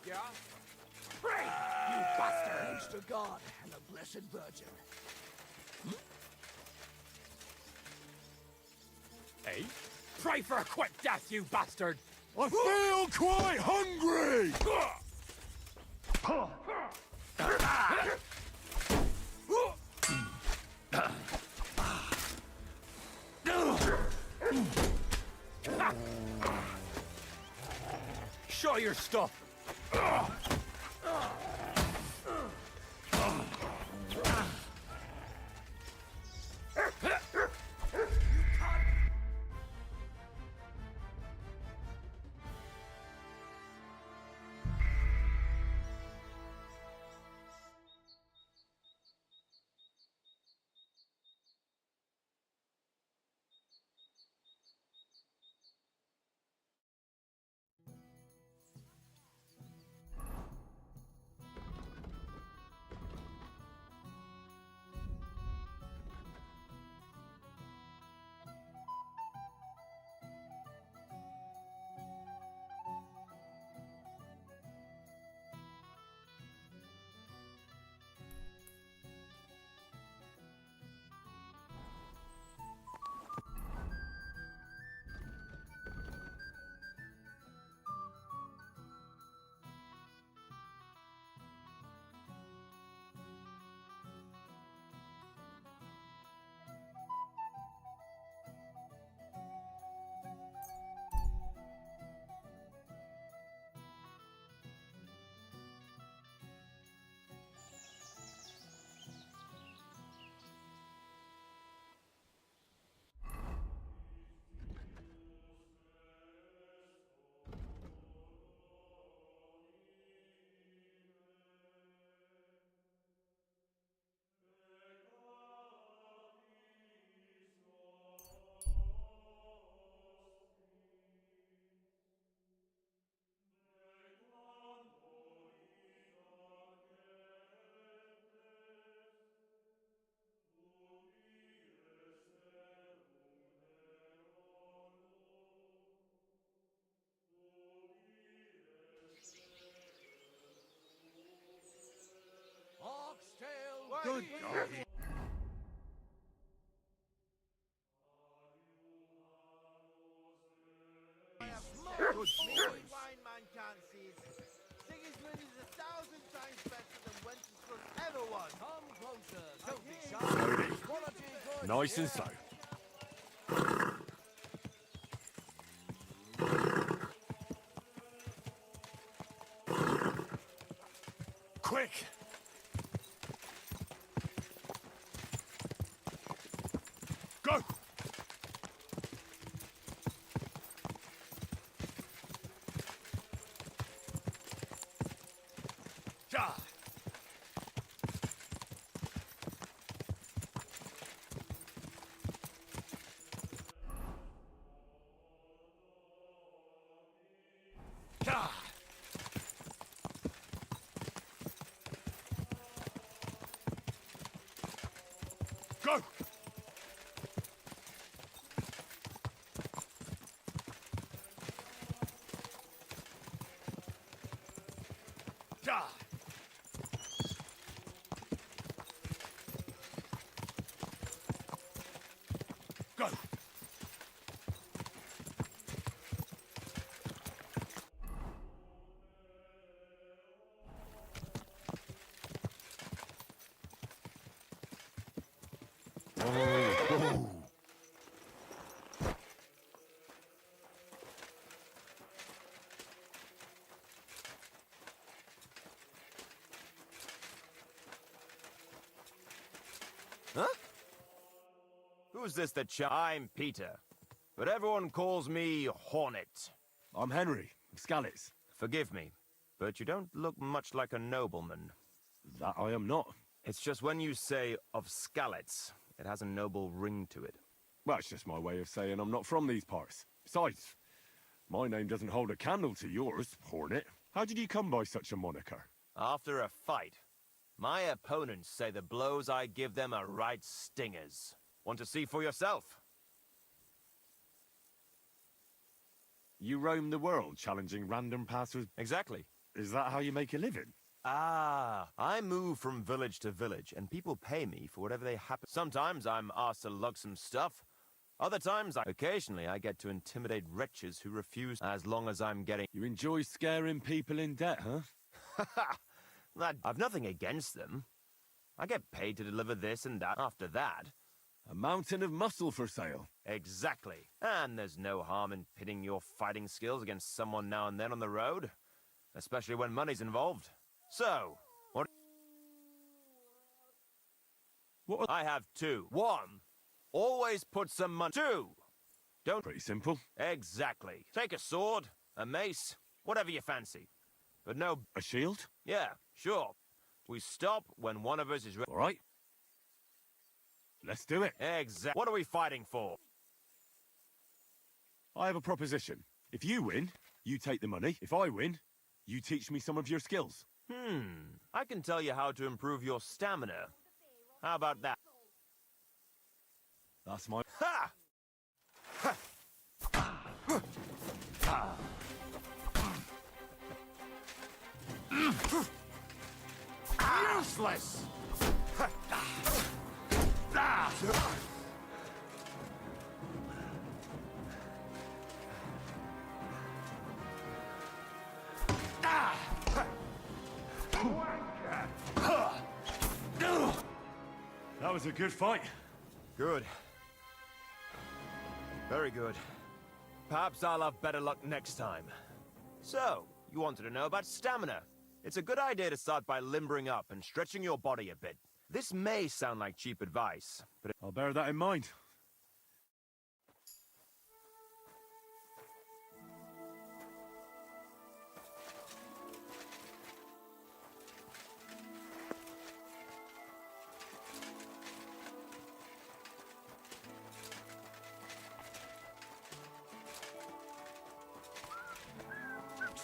Yeah? Pray, you bastard! Thanks to God and the Blessed Virgin. Hey? Pray for a quick death, you bastard! I feel quite hungry! Show your stuff! Oxtail! Good God. Only wine man can't see it. Sigismund is 1,000 times better than Wenceslas ever was. Come closer. Don't be shy. Quality good. Nice and slow. Quick! Go! Ja! Ja! Go! Ja! Go! Oh. Huh? Who's this that I'm Peter, but everyone calls me Hornet. I'm Henry, Scalets. Forgive me, but you don't look much like a nobleman. That I am not. It's just when you say of Scalets, it has a noble ring to it. Well, it's just my way of saying I'm not from these parts. Besides, my name doesn't hold a candle to yours, Hornet. How did you come by such a moniker? After a fight, my opponents say the blows I give them are right stingers. Want to see for yourself? You roam the world challenging random passers. Exactly. Is that how you make a living? Ah, I move from village to village, and people pay me for whatever they happen. Sometimes I'm asked to lug some stuff. Other times, occasionally, I get to intimidate wretches who refuse as long as I'm getting... You enjoy scaring people in debt, huh? I've nothing against them. I get paid to deliver this and that after that. A mountain of muscle for sale. Exactly. And there's no harm in pitting your fighting skills against someone now and then on the road. Especially when money's involved. So, what I have two. One, always put some money. Two, don't... Pretty simple. Exactly. Take a sword, a mace, whatever you fancy. But no... A shield? Yeah, sure. We stop when one of us is ready. All right. Let's do it. Exactly. What are we fighting for? I have a proposition. If you win, you take the money. If I win, you teach me some of your skills. I can tell you how to improve your stamina. How about that? That's my... Ha! Useless! That was a good fight. Good. Very good. Perhaps I'll have better luck next time. So, you wanted to know about stamina. It's a good idea to start by limbering up and stretching your body a bit. This may sound like cheap advice, but I'll bear that in mind.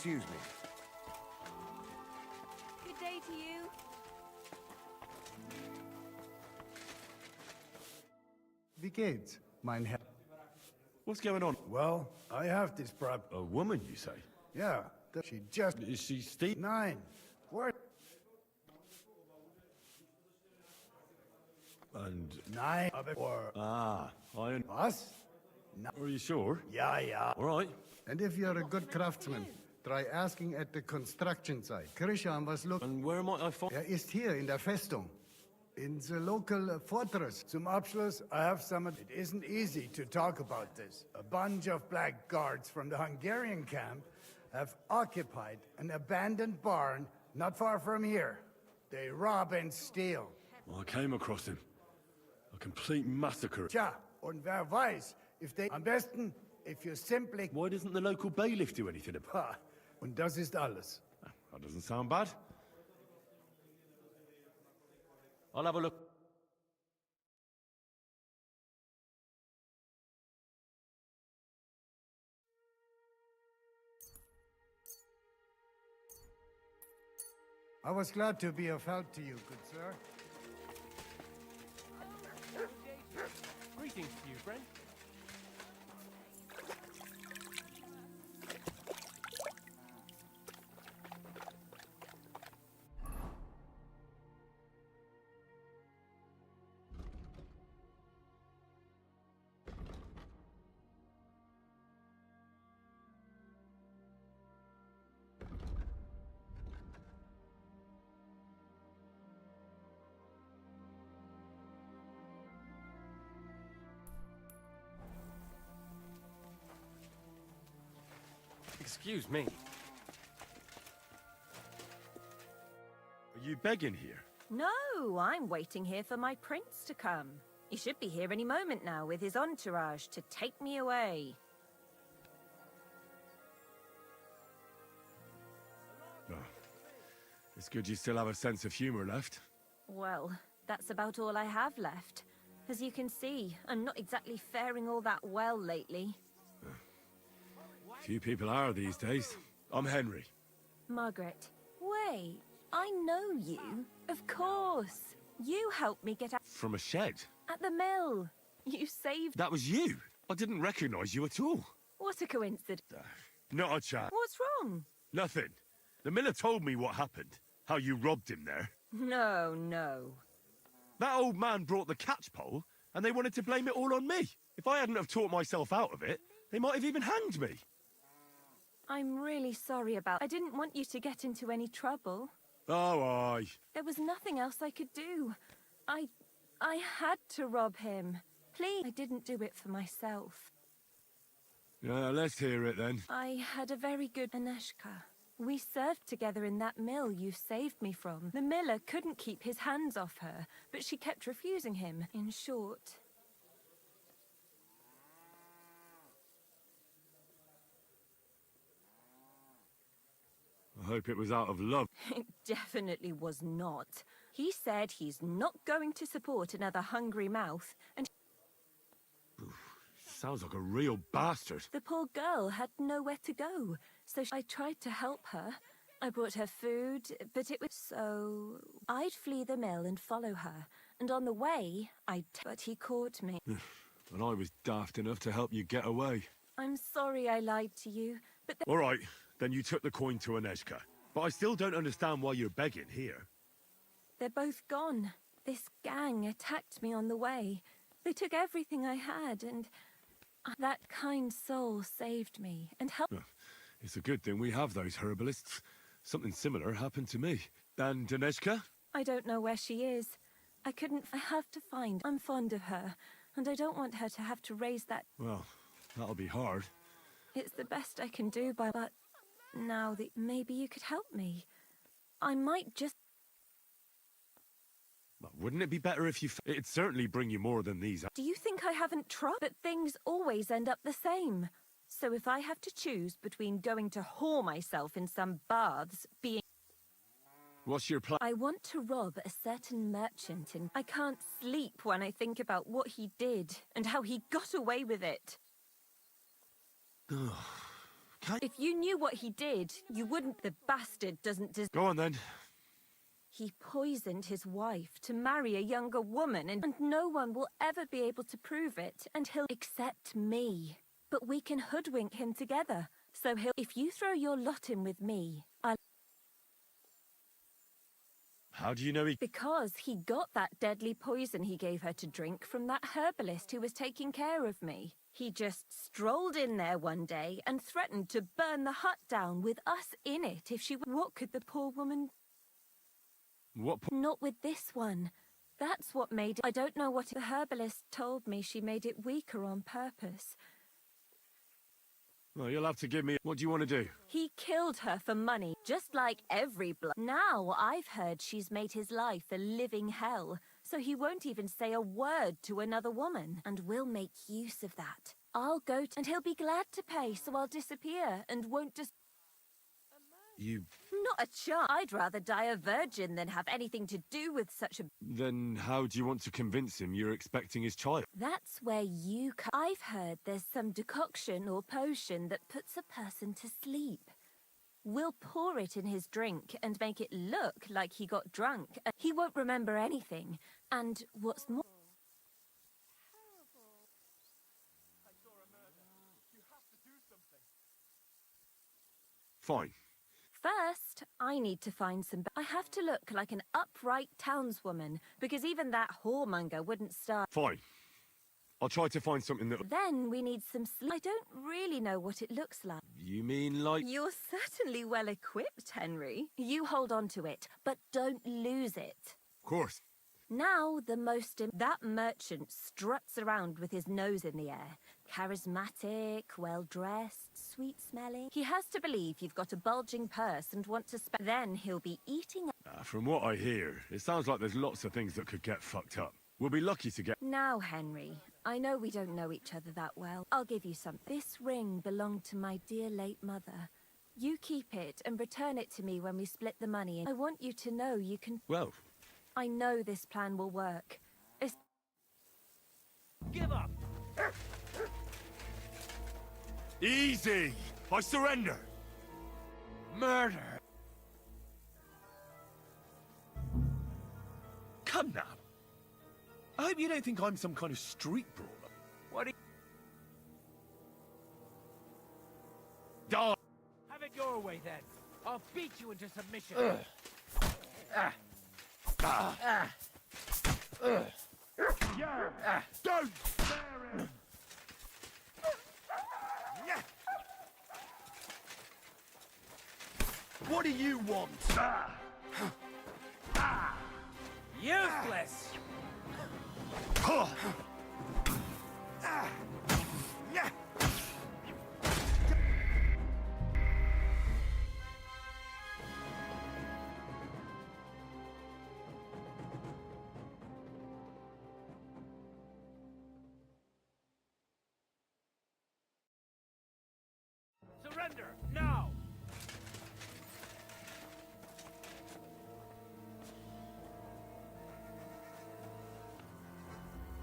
excuse me. Good day to you. Wie geht's, mein Herr? What's going on? Well, I have this prob... A woman, you say? Yeah, she just... Is she Steve? Nein. What? And... Nein, aber... Ah, I... Was? Are you sure? Ja, ja. All right. And if you're a good craftsman, try asking at the construction site. Krishan was look... And where might I find... ist hier in der Festung. In the local fortress. Zum Abschluss, I have some... It isn't easy to talk about this. A bunch of black guards from the Hungarian camp have occupied an abandoned barn not far from here. They rob and steal. Well, I came across him. A complete massacre. Tja, und wer weiß, if they... Am besten, if you simply... Why doesn't the local bailiff do anything about Ha, und das ist alles. it? That doesn't sound bad. I'll have a look. I was glad to be of help to you, good sir. Greetings to you, friend. Excuse me. Are you begging here? No, I'm waiting here for my prince to come. He should be here any moment now with his entourage to take me away. Oh. It's good you still have a sense of humor left. Well, that's about all I have left. As you can see, I'm not exactly faring all that well lately. Few people are these days. I'm Henry. Margaret, wait, I know you. Of course. You helped me get out From a shed? at the mill. You saved... That was you? I didn't recognize you at all. What a coincidence. Not a chance. What's wrong? Nothing. The miller told me what happened. How you robbed him there. No, no. That old man brought the catchpole, and they wanted to blame it all on me. If I hadn't have talked myself out of it, they might have even hanged me. I'm really sorry about... I didn't want you to get into any trouble. Oh, aye. There was nothing else I could do. I had to rob him. Please. I didn't do it for myself. Let's hear it then. I had a very good Aneshka. We served together in that mill you saved me from. The miller couldn't keep his hands off her, but she kept refusing him. In short... I hope it was out of love. It definitely was not. He said he's not going to support another hungry mouth, and... Sounds like a real bastard. The poor girl had nowhere to go, so I tried to help her. I brought her food, but it was so... I'd flee the mill and follow her, and on the way, but he caught me. And I was daft enough to help you get away. I'm sorry I lied to you, but... All right, then you took the coin to Aneshka. But I still don't understand why you're begging here. They're both gone. This gang attacked me on the way. They took everything I had, and... That kind soul saved me, and helped... It's a good thing we have those herbalists. Something similar happened to me. And Aneshka? I don't know where she is. I have to find... I'm fond of her, and I don't want her to have to raise that... Well, that'll be hard. It's the best I can do, but now that maybe you could help me. I might just... Well, wouldn't it be better if you... It'd certainly bring you more than these... Do you think I haven't tried? But things always end up the same. So if I have to choose between going to whore myself in some baths, being... What's your plan? I want to rob a certain merchant and I can't sleep when I think about what he did and how he got away with it. If you knew what he did, you wouldn't... The bastard doesn't deserve... Go on then. He poisoned his wife to marry a younger woman, and no one will ever be able to prove it, and he'll accept me. But we can hoodwink him together, so he'll... If you throw your lot in with me, I'll... How do you know he... Because he got that deadly poison he gave her to drink from that herbalist who was taking care of me. He just strolled in there one day and threatened to burn the hut down with us in it if she... What could the poor woman... What... Not with this one. That's what made it... I don't know what... The herbalist told me she made it weaker on purpose. Well, you'll have to give me... What do you want to do? He killed her for money, just like every blood. Now I've heard she's made his life a living hell, so he won't even say a word to another woman. And we'll make use of that. I'll go and he'll be glad to pay, so I'll disappear and won't just... You... Not a chance. I'd rather die a virgin than have anything to do with such a... Then how do you want to convince him you're expecting his child? That's where you come. I've heard there's some decoction or potion that puts a person to sleep. We'll pour it in his drink and make it look like he got drunk. And he won't remember anything. And what's more... Fine. First, I need to find some... I have to look like an upright townswoman, because even that whoremonger wouldn't start... Fine. I'll try to find something that... Then we need some sleep. I don't really know what it looks like. You mean like... You're certainly well equipped, Henry. You hold on to it, but don't lose it. Of course. Now, that merchant struts around with his nose in the air. Charismatic, well-dressed, sweet-smelling. He has to believe you've got a bulging purse and want to spend... Then he'll be eating... From what I hear, it sounds like there's lots of things that could get fucked up. We'll be lucky to get... Now, Henry, I know we don't know each other that well. I'll give you something. This ring belonged to my dear late mother. You keep it and return it to me when we split the money. I want you to know you can... Well... I know this plan will work. Give up! Easy! I surrender! Murder! Come now! I hope you don't think I'm some kind of street brawler. What do you... Die! Have it your way, then. I'll beat you into submission. Don't spare him! What do you want? Useless! Surrender, now!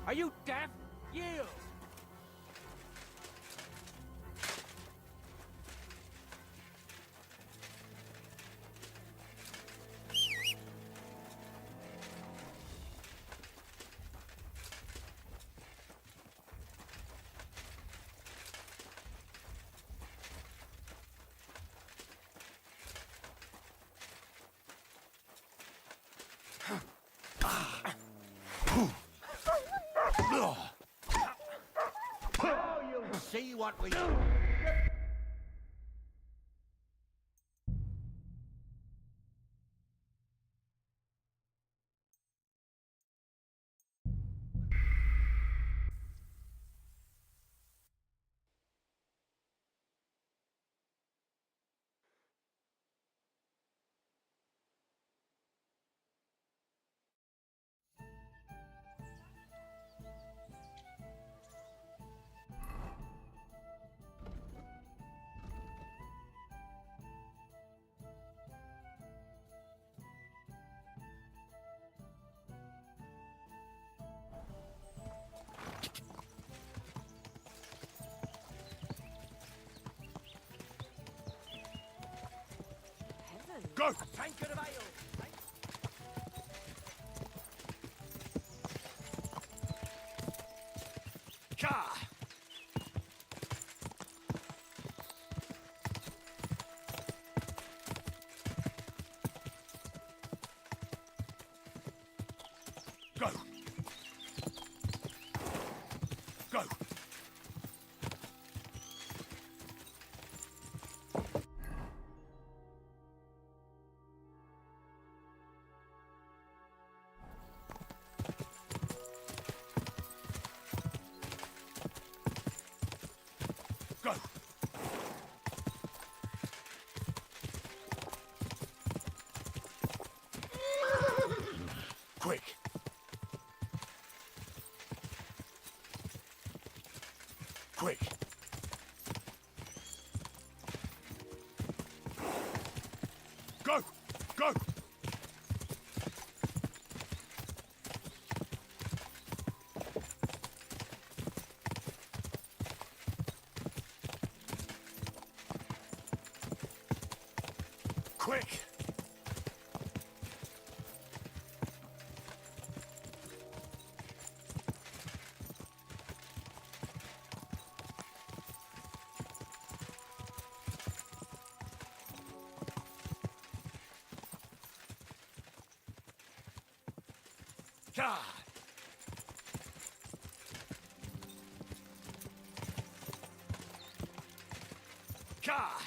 Are you deaf? Yield! See what we... Go! Tankard of ale! Ka! Go! Go! Go! Quick! Quick! Go! Go! Quick! God! God!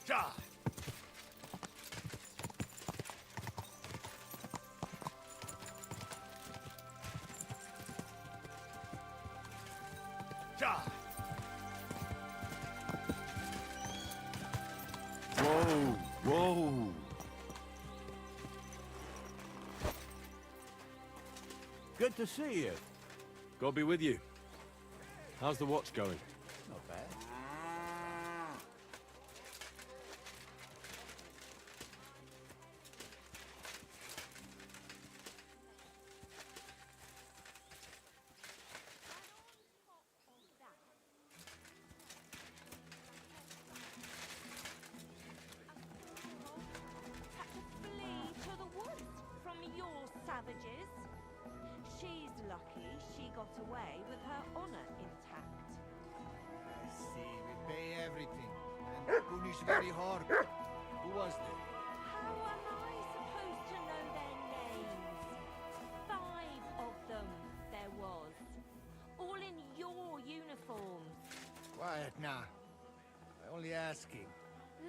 God! God! Whoa! Whoa! Good to see you. God be with you. How's the watch going? Not bad. got away with her honor intact. I see, we pay everything. And punish very hard. Who was there? How am I supposed to know their names? 5 of them there was. All in your uniforms. Quiet now. I'm only asking.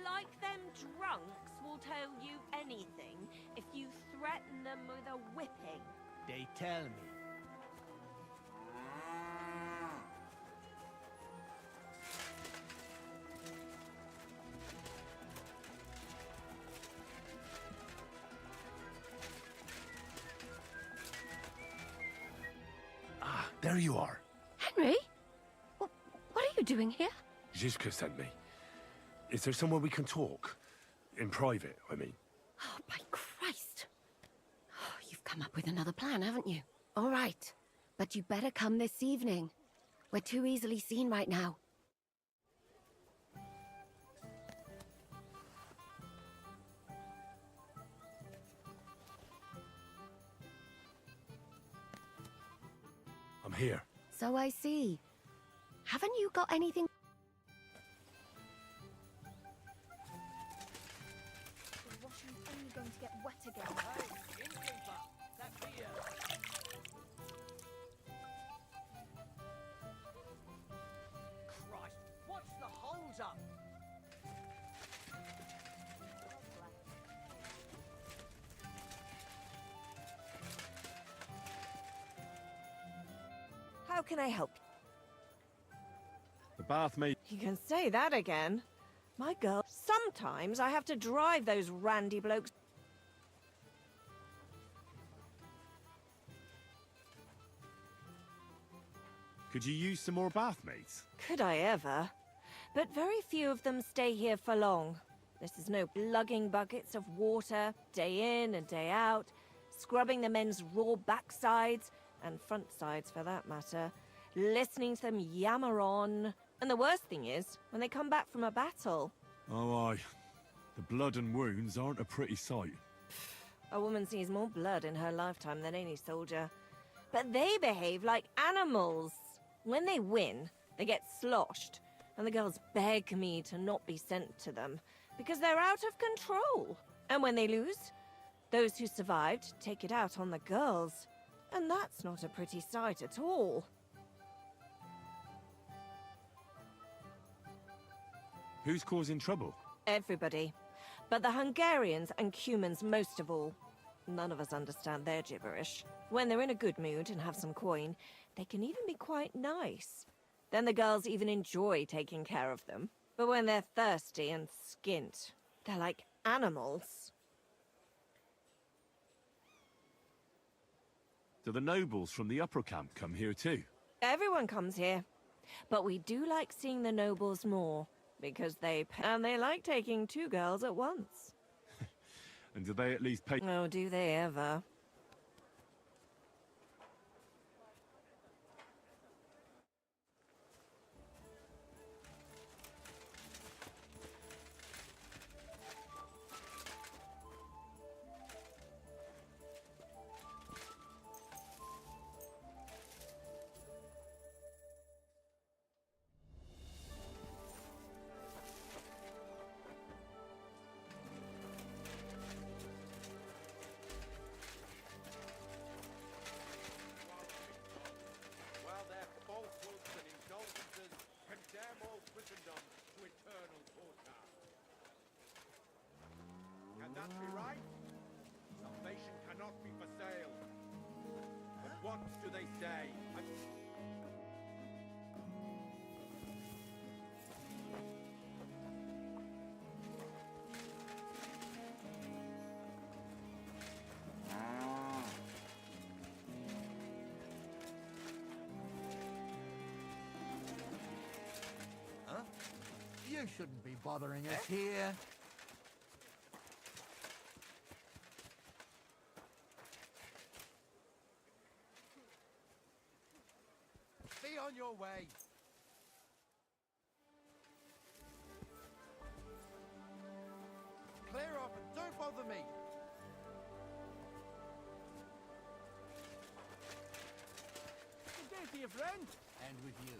Like them drunks will tell you anything if you threaten them with a whipping. They tell me. Ah, there you are. Henry? What are you doing here? Zizka sent me. Is there somewhere we can talk? In private, I mean. Oh, by Christ. Oh, you've come up with another plan, haven't you? All right. But you better come this evening. We're too easily seen right now. I'm here. So I see. Haven't you got anything? The washing's only going to get wet again. Hey, innkeeper! That beer! Christ, what's the hold up? How can I help? The bath maid. You can say that again. My girl, sometimes I have to drive those randy blokes. Could you use some more bath maids? Could I ever? But very few of them stay here for long. This is no lugging buckets of water, day in and day out, scrubbing the men's raw backsides, and front sides for that matter, listening to them yammer on. And the worst thing is, when they come back from a battle, Oh, aye. The blood and wounds aren't a pretty sight. a woman sees more blood in her lifetime than any soldier. But they behave like animals. When they win, they get sloshed, and the girls beg me to not be sent to them, because they're out of control. And when they lose, those who survived take it out on the girls. And that's not a pretty sight at all. Who's causing trouble? Everybody. But the Hungarians and Cumans most of all. None of us understand their gibberish. When they're in a good mood and have some coin, they can even be quite nice. Then the girls even enjoy taking care of them. But when they're thirsty and skint, they're like animals. Do the nobles from the upper camp come here too? Everyone comes here. But we do like seeing the nobles more, because they like taking 2 girls at once. And do they at least pay? Oh, do they ever? While their falsehoods and indulgences condemn all Christendom to eternal torture. Can that be right? Salvation cannot be for sale. But what do they say? Huh? You shouldn't be bothering us here. Be on your way. Clear off and don't bother me. Forgive you, friend. And with you.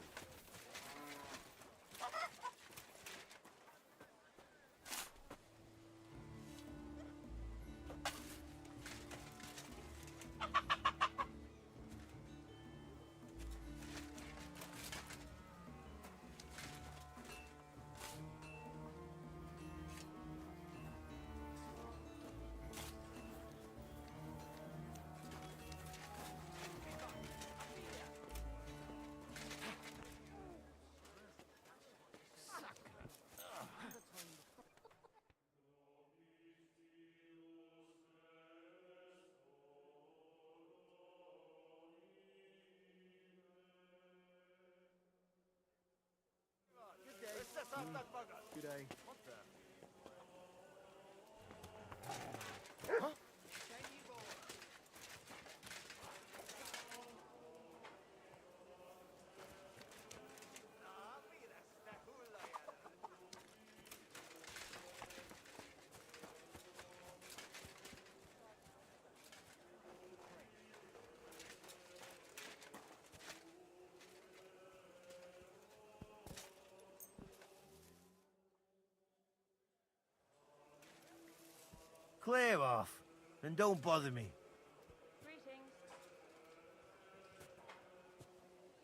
Good day. Clear off, and don't bother me. Greetings.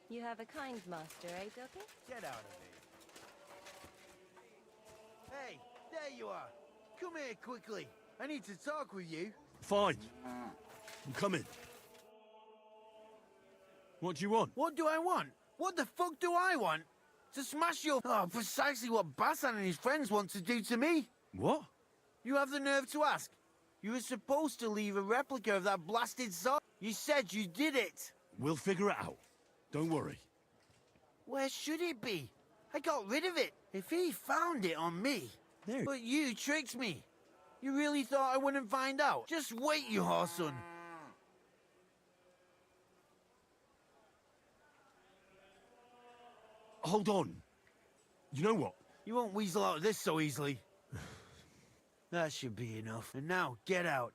You have a kind master, eh, Ducky? Get out of here. Hey, there you are. Come here quickly. I need to talk with you. Fine. I'm coming. What do you want? What do I want? What the fuck do I want? To smash your... Oh, precisely what Bassan and his friends want to do to me. What? You have the nerve to ask? You were supposed to leave a replica of that blasted sword. You said you did it. We'll figure it out. Don't worry. Where should it be? I got rid of it. If he found it on me... There. But you tricked me. You really thought I wouldn't find out? Just wait, you whoreson. Hold on. You know what? You won't weasel out of this so easily. That should be enough. And now, get out.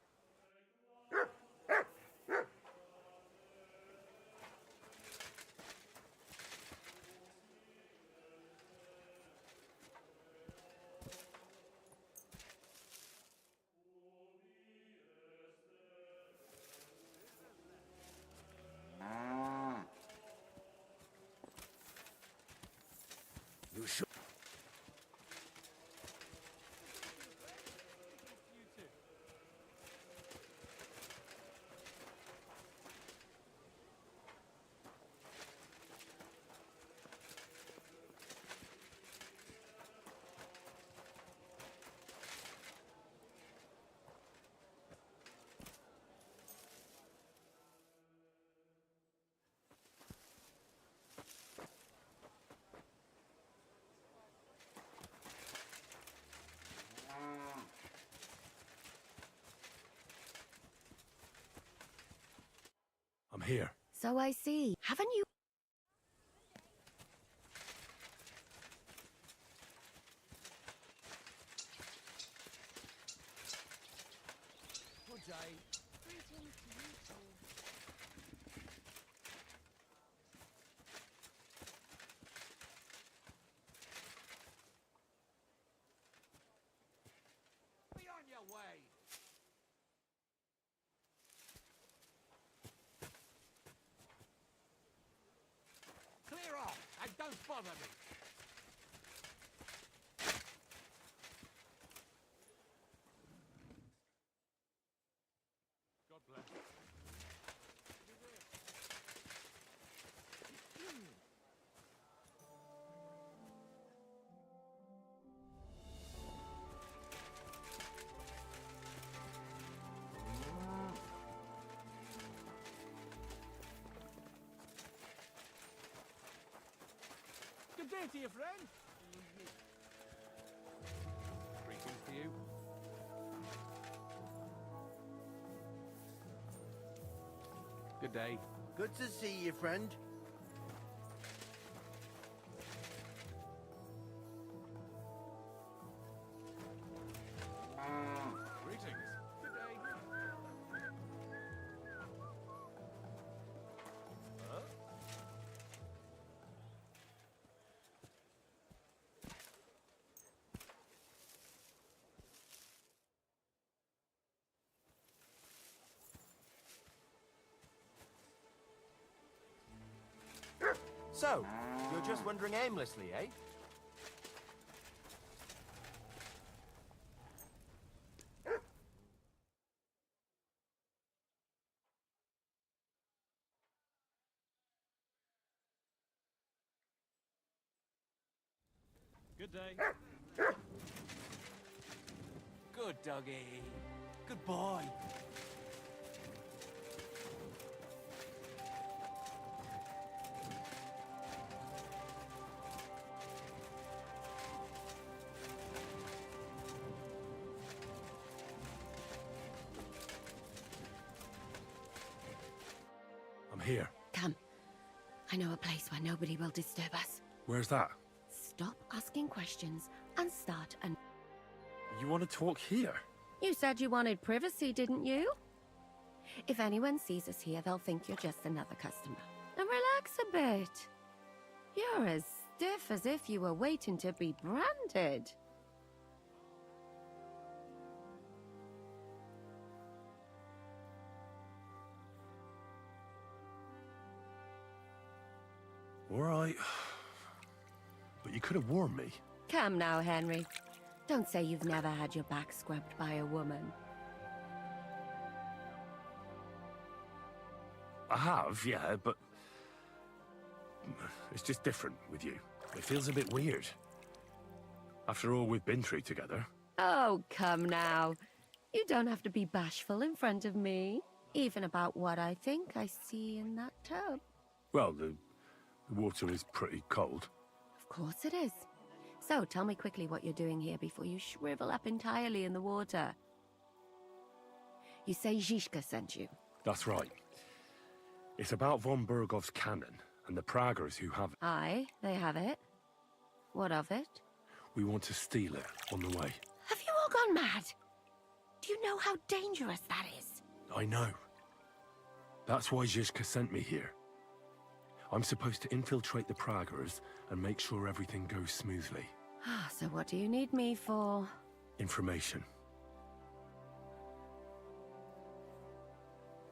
You sure? I'm here. So I see. Haven't you... Good day. Greetings to you too. Be on your way. Clear off and don't bother me. God bless. Good day to you, friend. Greetings to you. Good day. Good to see you, friend. Greetings. Good day. So, you're just wandering aimlessly, eh? Good day. Good doggy. Good boy. I'm here. Come. I know a place where nobody will disturb us. Where's that? Stop asking questions and start an... You want to talk here? You said you wanted privacy, didn't you? If anyone sees us here, they'll think you're just another customer. Now relax a bit. You're as stiff as if you were waiting to be branded. All right. But you could have warned me. Come now, Henry. Don't say you've never had your back scrubbed by a woman. I have, yeah, but... it's just different with you. It feels a bit weird. After all we've been through together. Oh, come now. You don't have to be bashful in front of me. Even about what I think I see in that tub. Well, the water is pretty cold. Of course it is. So, tell me quickly what you're doing here before you shrivel up entirely in the water. You say Zizka sent you? That's right. It's about von Bergov's cannon and the Praggers who have it. Aye, they have it. What of it? We want to steal it on the way. Have you all gone mad? Do you know how dangerous that is? I know. That's why Zizka sent me here. I'm supposed to infiltrate the Praggers and make sure everything goes smoothly. So what do you need me for? Information.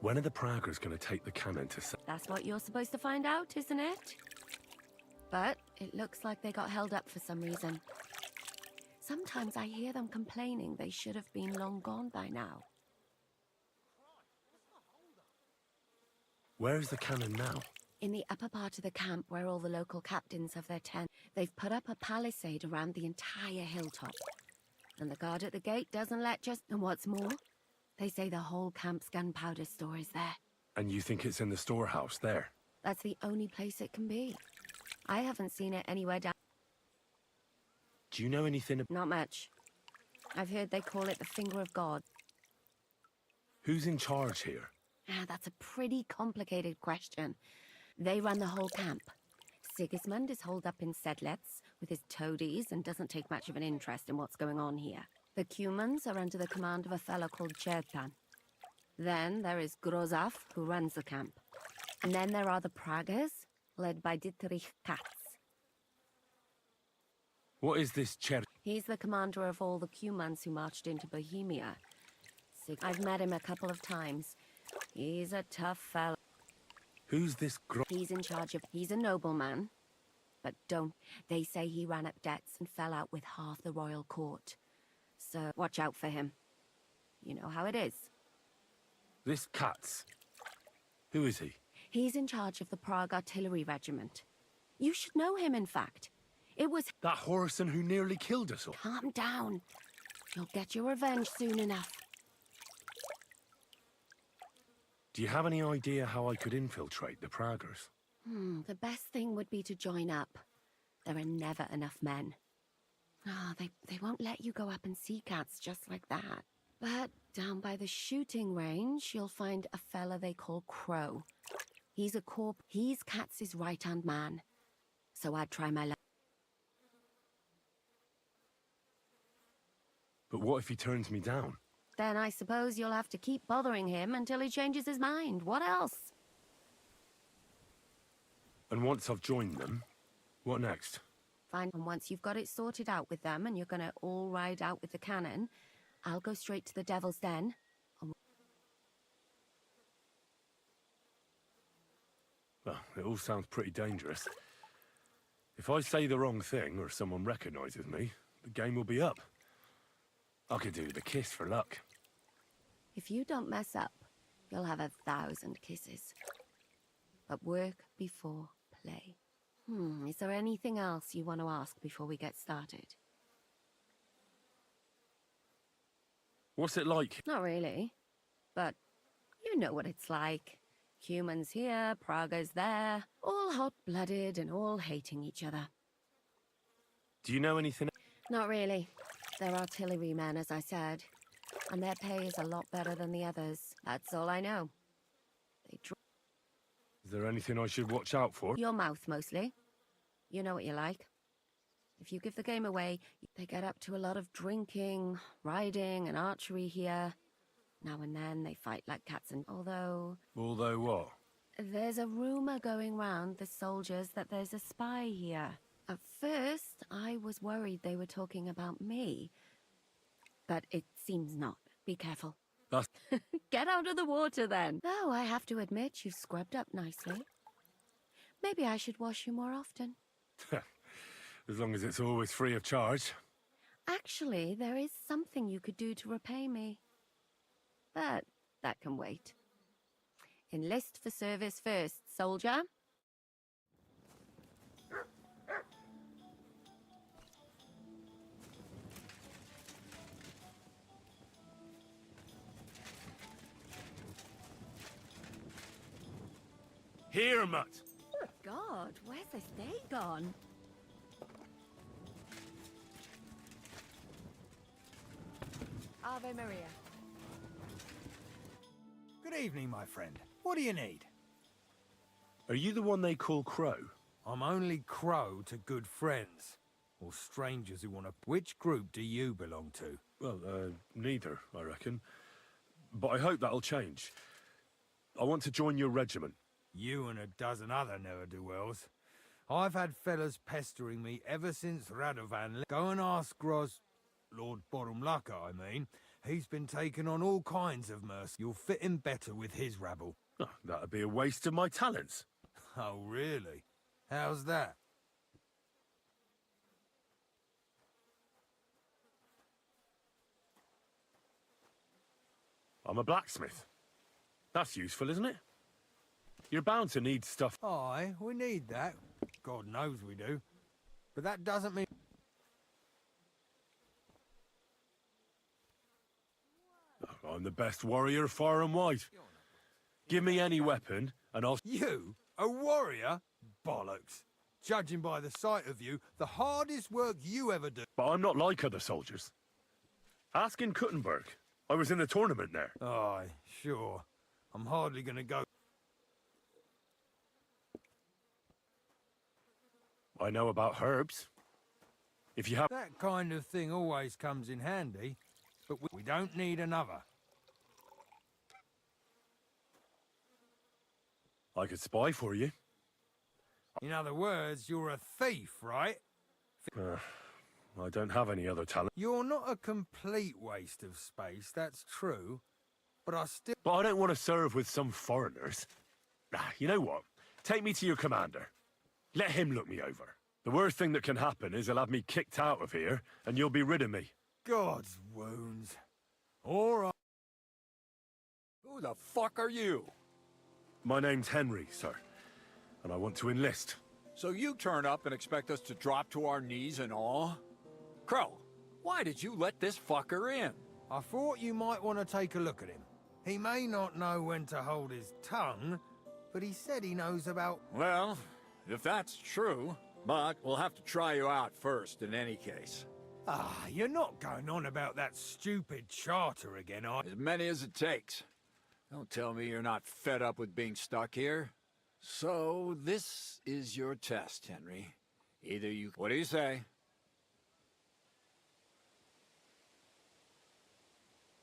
When are the Praggers going to take the cannon to... That's what you're supposed to find out, isn't it? But it looks like they got held up for some reason. Sometimes I hear them complaining they should have been long gone by now. Where is the cannon now? In the upper part of the camp where all the local captains have their tent, they've put up a palisade around the entire hilltop. And the guard at the gate doesn't let just... And what's more, they say the whole camp's gunpowder store is there. And you think it's in the storehouse there? That's the only place it can be. I haven't seen it anywhere down... Do you know anything... Not much. I've heard they call it the Finger of God. Who's in charge here? That's a pretty complicated question. They run the whole camp. Sigismund is holed up in Sedlets with his toadies and doesn't take much of an interest in what's going on here. The Cumans are under the command of a fellow called Chertan. Then there is Grozaf, who runs the camp. And then there are the Praggers, led by Dietrich Katz. What is this He's the commander of all the Cumans who marched into Bohemia. I've met him a couple of times. He's a tough fellow. Who's this He's in charge of... He's a nobleman. But don't... They say he ran up debts and fell out with half the royal court. So watch out for him. You know how it is. This Katz. Who is he? He's in charge of the Prague Artillery Regiment. You should know him, in fact. It was... That Horison who nearly killed us all. Calm down. You'll get your revenge soon enough. Do you have any idea how I could infiltrate the Praggers? The best thing would be to join up. There are never enough men. They won't let you go up and see cats just like that. But down by the shooting range, you'll find a fella they call Crow. He's He's Katz's right-hand man. So I'd try my luck. But what if he turns me down? Then I suppose you'll have to keep bothering him until he changes his mind. What else? And once I've joined them, what next? Fine. And once you've got it sorted out with them and you're gonna all ride out with the cannon, I'll go straight to the Devil's Den. Well, it all sounds pretty dangerous. If I say the wrong thing or someone recognizes me, the game will be up. I could do with a kiss for luck. If you don't mess up, you'll have 1,000 kisses. But work before play. Is there anything else you want to ask before we get started? What's it like? Not really. But you know what it's like. Humans here, Praga's there, all hot-blooded and all hating each other. Do you know anything? Not really. They're artillerymen, as I said. And their pay is a lot better than the others. That's all I know. Is there anything I should watch out for? Your mouth, mostly. You know what you like. If you give the game away, they get up to a lot of drinking, riding, and archery here. Now and then they fight like cats and... Although what? there's a rumor going round the soldiers that there's a spy here. At first, I was worried they were talking about me. But it seems not. Be careful. That's... Get out of the water, then. Though I have to admit, you've scrubbed up nicely. Maybe I should wash you more often. As long as it's always free of charge. Actually, there is something you could do to repay me. But that can wait. Enlist for service first, soldier. Here, Mutt. God, where's this day gone? Ave Maria. Good evening, my friend. What do you need? Are you the one they call Crow? I'm only Crow to good friends. Or strangers who want to... Which group do you belong to? Well, neither, I reckon. But I hope that'll change. I want to join your regiment. You and a dozen other ne'er-do-wells. I've had fellas pestering me ever since Radovan. Go and ask Lord Borumlaka, I mean. He's been taking on all kinds of mercy. You'll fit in better with his rabble. Oh, that'd be a waste of my talents. Oh, really? How's that? I'm a blacksmith. That's useful, isn't it? You're bound to need stuff. Aye, we need that. God knows we do. But that doesn't mean... I'm the best warrior far and wide. Give me any weapon, and I'll... You? A warrior? Bollocks. Judging by the sight of you, the hardest work you ever do... But I'm not like other soldiers. Ask in Kuttenberg. I was in the tournament there. Aye, sure. I'm hardly gonna go... I know about herbs. If you have... That kind of thing always comes in handy, but we don't need another. I could spy for you. In other words, you're a thief, right? I don't have any other talent. You're not a complete waste of space, that's true. But I still... But I don't want to serve with some foreigners. You know what? Take me to your commander. Let him look me over. The worst thing that can happen is he'll have me kicked out of here, and you'll be rid of me. God's wounds. All right. Who the fuck are you? My name's Henry, sir, and I want to enlist. So you turn up and expect us to drop to our knees in awe? Crow, why did you let this fucker in? I thought you might want to take a look at him. He may not know when to hold his tongue, but he said he knows about... Well, if that's true, but we'll have to try you out first in any case. Ah, you're not going on about that stupid charter again, are you? As many as it takes. Don't tell me you're not fed up with being stuck here. So, this is your test, Henry. Either you... What do you say?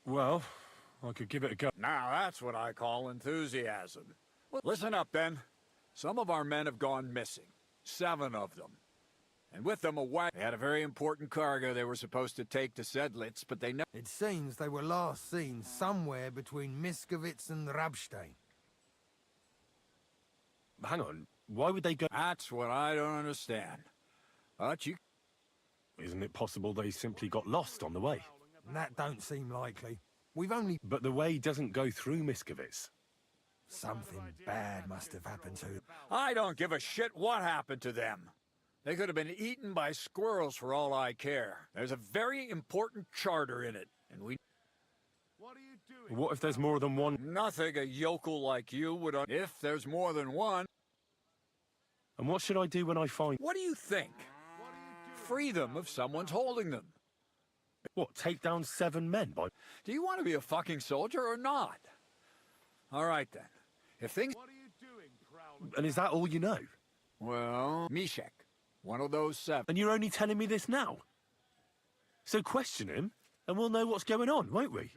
Well, I could give it a go. Now that's what I call enthusiasm. Well, listen up, then. Some of our men have gone missing. 7 of them. And with them a wagon. They had a very important cargo they were supposed to take to Sedlitz, but they never... It seems they were last seen somewhere between Miskovitz and Rabstein. Hang on, why would they go... That's what I don't understand. But you... Isn't it possible they simply got lost on the way? That don't seem likely. We've only... But the way doesn't go through Miskovitz. Something bad must have happened to them. I don't give a shit what happened to them. They could have been eaten by squirrels for all I care. There's a very important charter in it, and we... What are you doing? What if there's more than one? Nothing a yokel like you would... If there's more than one... And what should I do when I find... What do you think? Free them if someone's holding them. What, take down 7 men by... Do you want to be a fucking soldier or not? All right, then. If things... What are you doing, prowler? And is that all you know? Well, Mishek, one of those 7. And you're only telling me this now? So question him, and we'll know what's going on, won't we?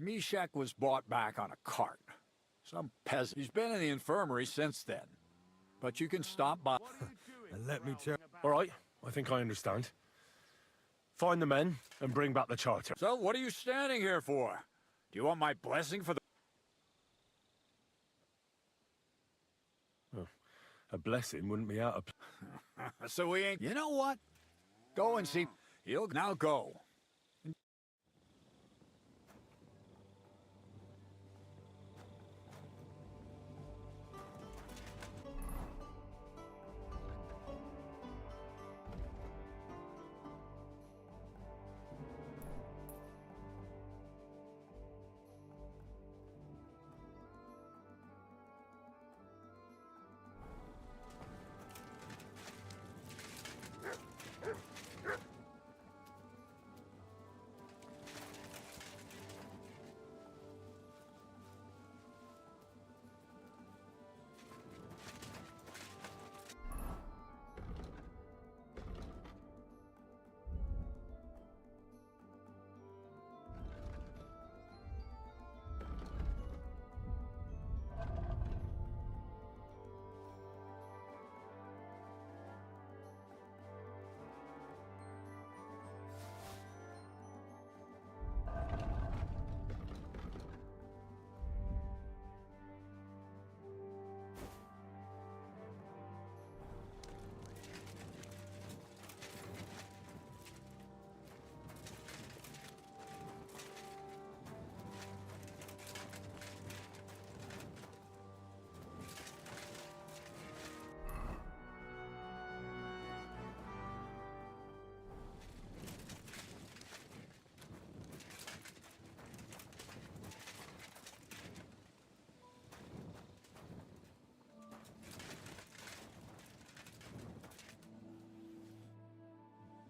Mishek was brought back on a cart. Some peasant. He's been in the infirmary since then. But you can stop by... And let me tell... All right, I think I understand. Find the men and bring back the charter. So what are you standing here for? Do you want my blessing for the... Oh, a blessing wouldn't be out of... So we ain't... You know what? Go and see... He'll... Now go.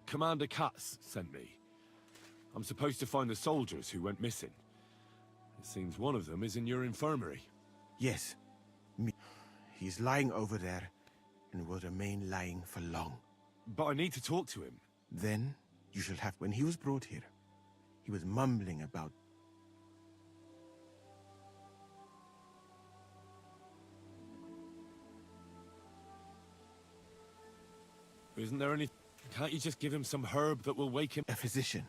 Commander Katz sent me. I'm supposed to find the soldiers who went missing. It seems one of them is in your infirmary. Yes. He's lying over there, and will remain lying for long. But I need to talk to him. Then, you shall have... When he was brought here, he was mumbling about... Isn't there any... Can't you just give him some herb that will wake him? A physician,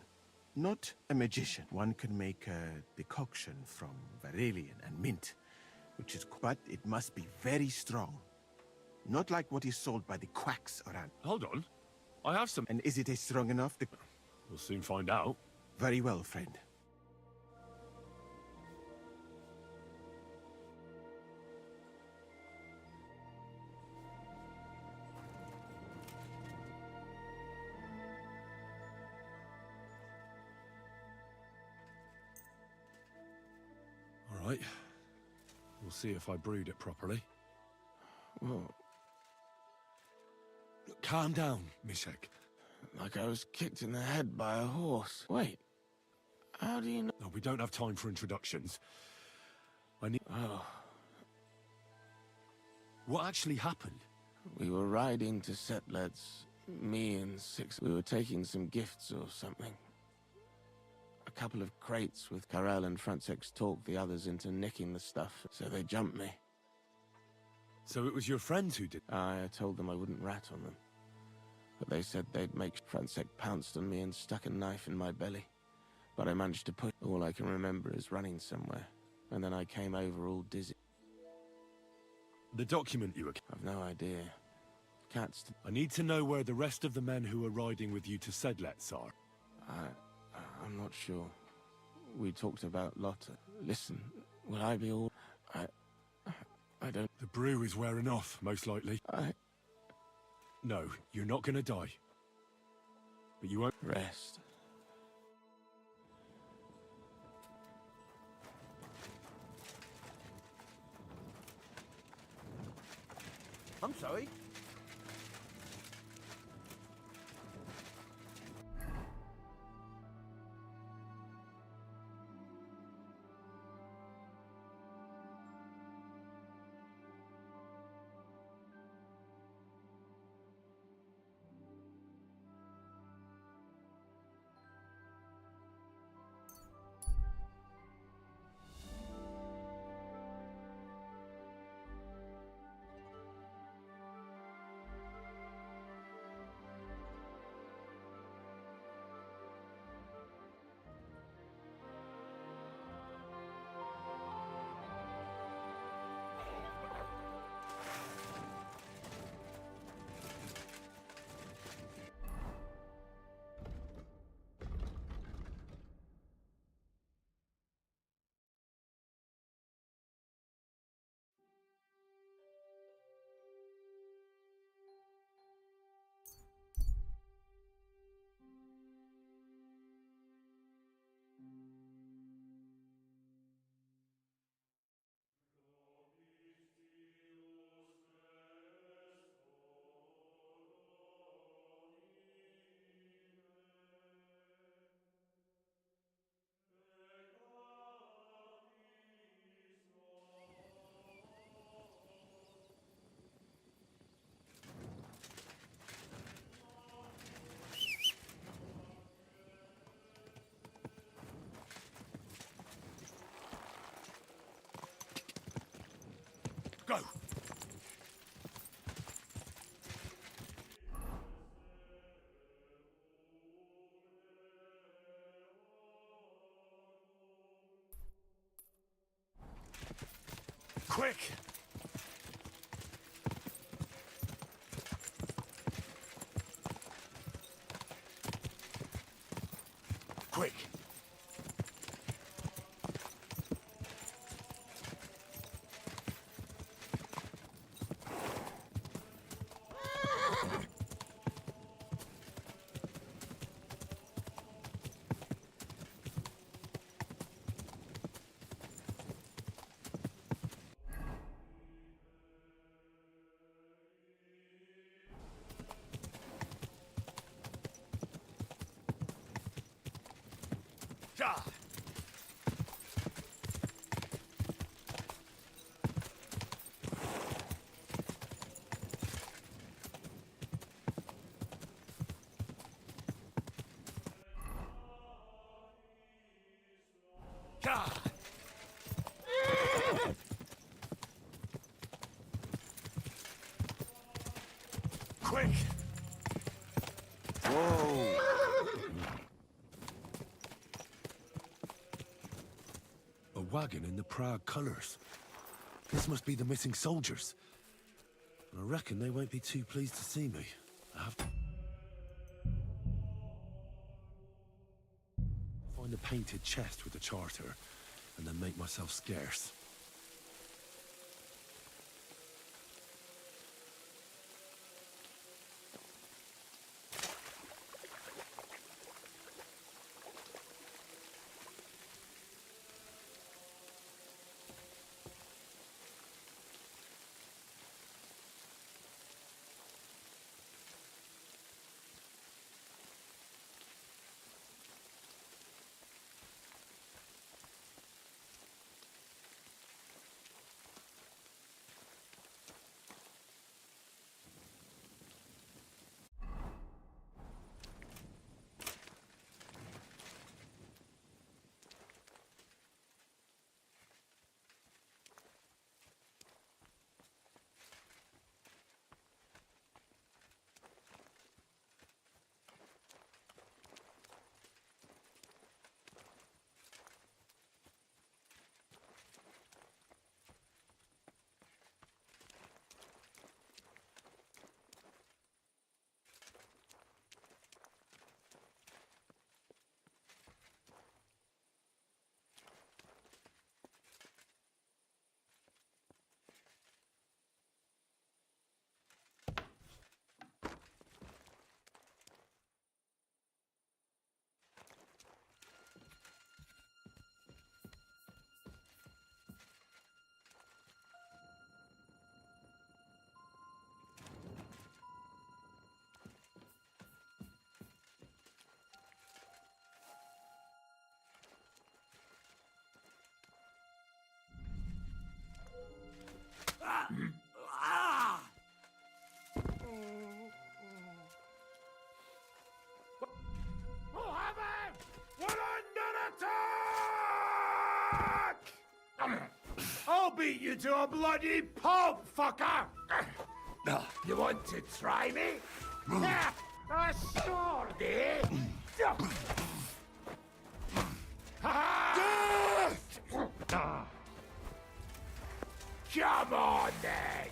not a magician. One can make a decoction from valerian and mint, which is... But it must be very strong. Not like what is sold by the quacks around. Hold on. I have some... And is it strong enough? We'll soon find out. Very well, friend. All right. We'll see if I brewed it properly. Whoa. Calm down, Mishek. Like I was kicked in the head by a horse. Wait. How do you know? No, we don't have time for introductions. I need... Oh. What actually happened? We were riding to Settlets. Me and 6. We were taking some gifts or something. A couple of crates with Karel and Fransek's talked the others into nicking the stuff, so they jumped me. So it was your friends who did... I told them I wouldn't rat on them. But they said they'd make... Fransek pounced on me and stuck a knife in my belly. But I managed to push... All I can remember is running somewhere. And then I came over all dizzy. The document you were... I've no idea. cats. I need to know where the rest of the men who are riding with you to Sedlets are. I'm not sure. We talked about Lotta. Listen, will I be all... I don't... The brew is wearing off, most likely. No, you're not gonna die. But you won't... Rest. I'm sorry. Go! Quick! Quick! Ja! Ja! Quick! Whoa! A wagon in the Prague colours. This must be the missing soldiers. I reckon they won't be too pleased to see me. I have to find a painted chest with a charter, and then make myself scarce. I'll beat you to a bloody pulp, fucker! You want to try me? A sword, eh? Come on, then!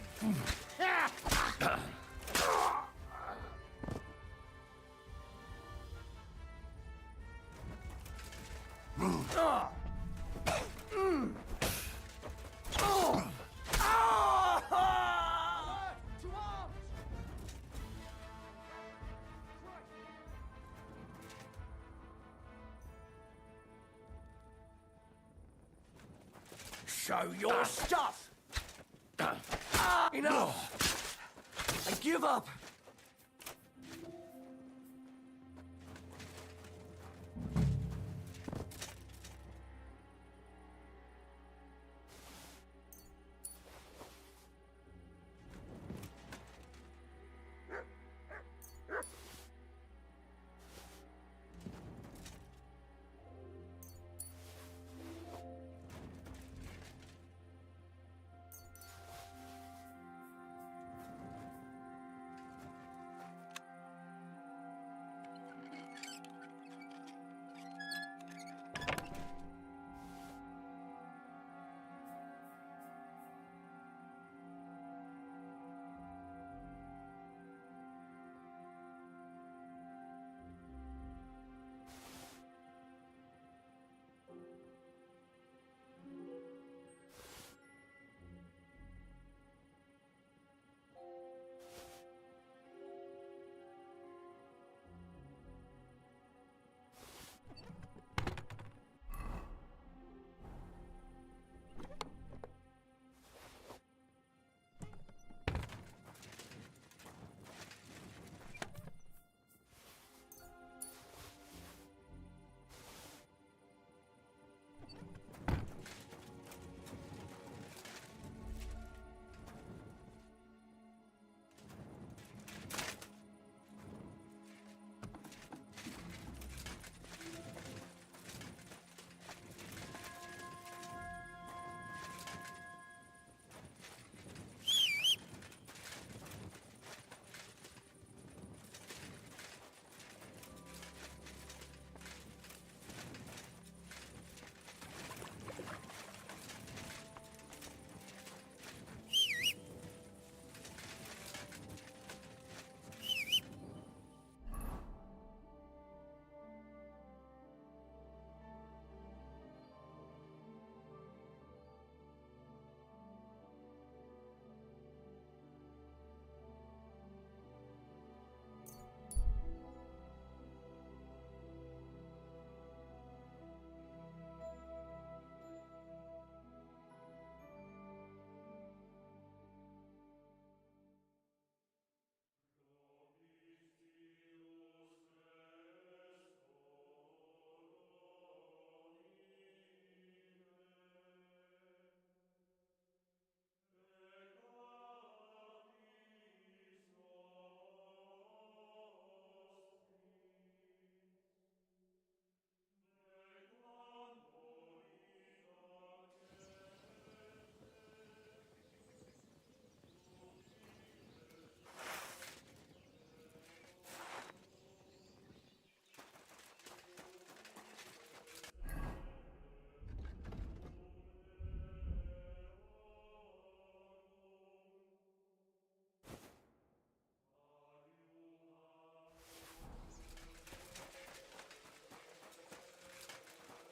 Show your stuff! Enough! I give up!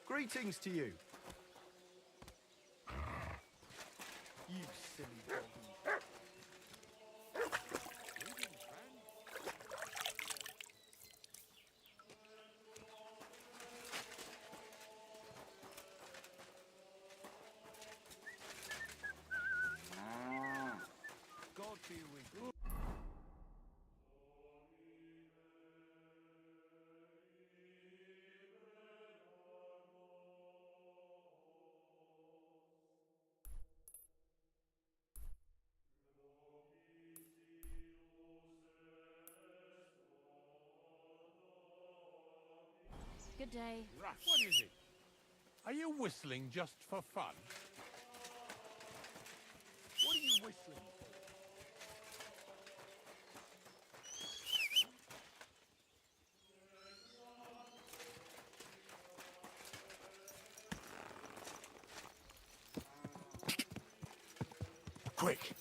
Greetings to you. You silly doggy. God be with you. Good day. What is it? Are you whistling just for fun? What are you whistling for? Quick!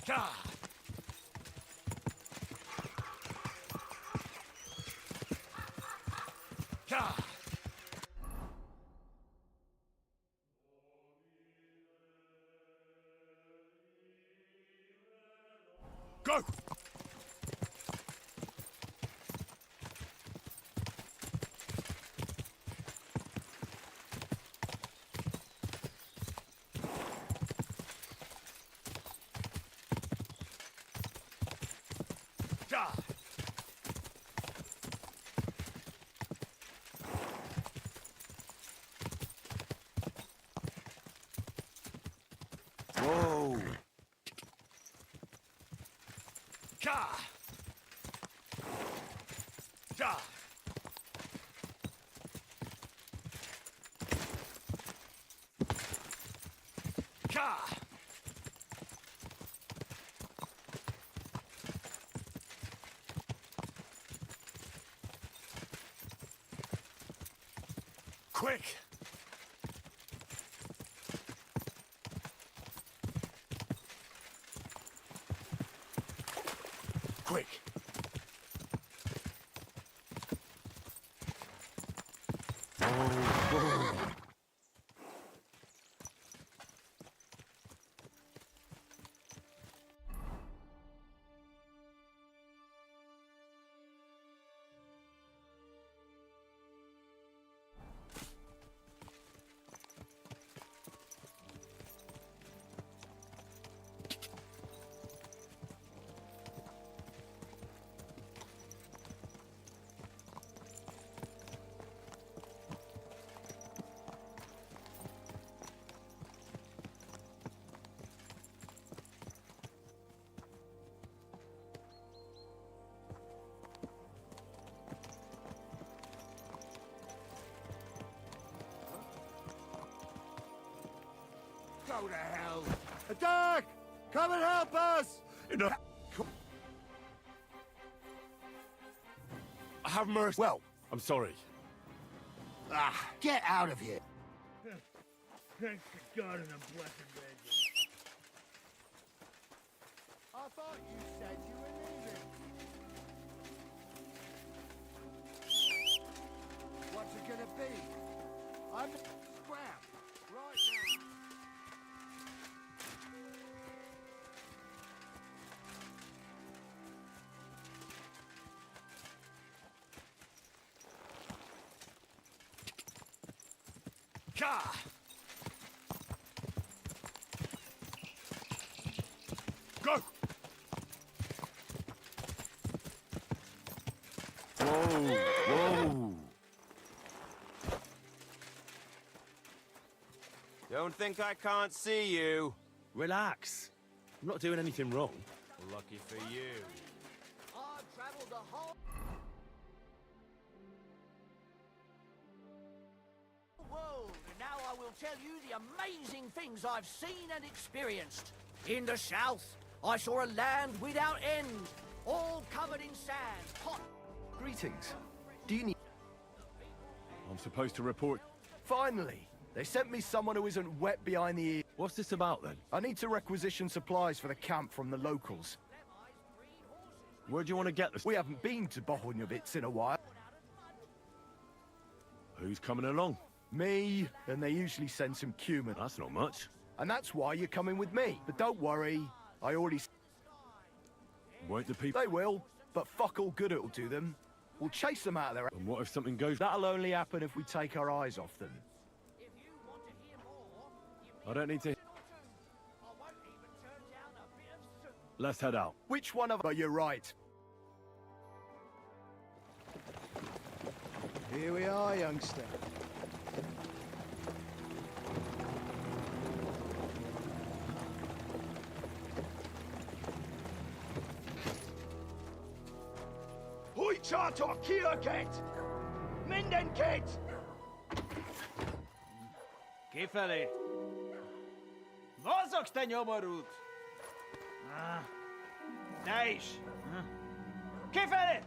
Ka! Ka! Go! Ja! Whoa! Ka! Ja! Ka! Quick! Quick! Whoa. Go to hell! Attack! Come and help us! No. Have mercy. Well, I'm sorry. Ah, get out of here. Thanks to God and a blessed virgin. I thought you said you were leaving. What's it gonna be? I'm scrap right now. Ka! Go! Whoa! Whoa! Don't think I can't see you. Relax. I'm not doing anything wrong. Lucky for you. I've traveled the whole world, and now I will tell you the amazing things I've seen and experienced. In the south, I saw a land without end, all covered in sand, hot. Greetings. Do you need... I'm supposed to report. Finally! They sent me someone who isn't wet behind the ears. What's this about, then? I need to requisition supplies for the camp from the locals. Where do you want to get this? We haven't been to Bohunjovitz in a while. Who's coming along? Me, and they usually send some cumin. That's not much. And that's why you're coming with me. But don't worry, I already... Won't the people... They will, but fuck all good it'll do them. We'll chase them out of there. And what if something goes... That'll only happen if we take our eyes off them. I don't need to... Let's head out. Which one of... But you're right. Here we are, youngster. Chartor Kioket! Mindenket! Kifelé! Mozogsz, te nyomorult! Te is! Kifelé!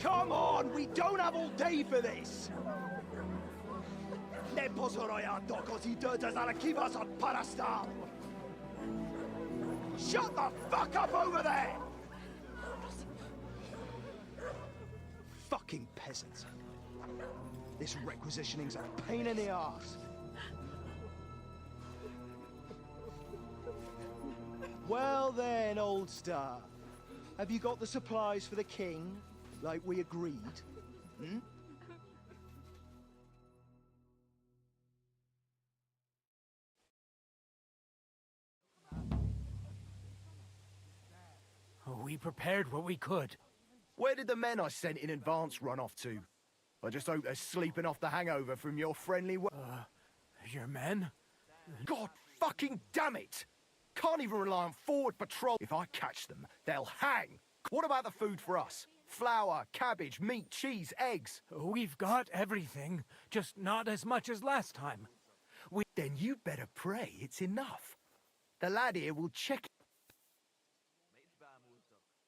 Come on, we don't have all day for this! Ne pozorojato così dödas alla kivas on parastal! Shut the fuck up over there! Fucking peasants. This requisitioning's a pain in the ass. Well then, old star. Have you got the supplies for the king, like we agreed? Hmm? We prepared what we could. Where did the men I sent in advance run off to? I just hope they're sleeping off the hangover from your friendly Your men? God fucking damn it! Can't even rely on forward patrol. If I catch them, they'll hang. What about the food for us? Flour, cabbage, meat, cheese, eggs. We've got everything, just not as much as last time. Then you better pray it's enough. The lad here will check.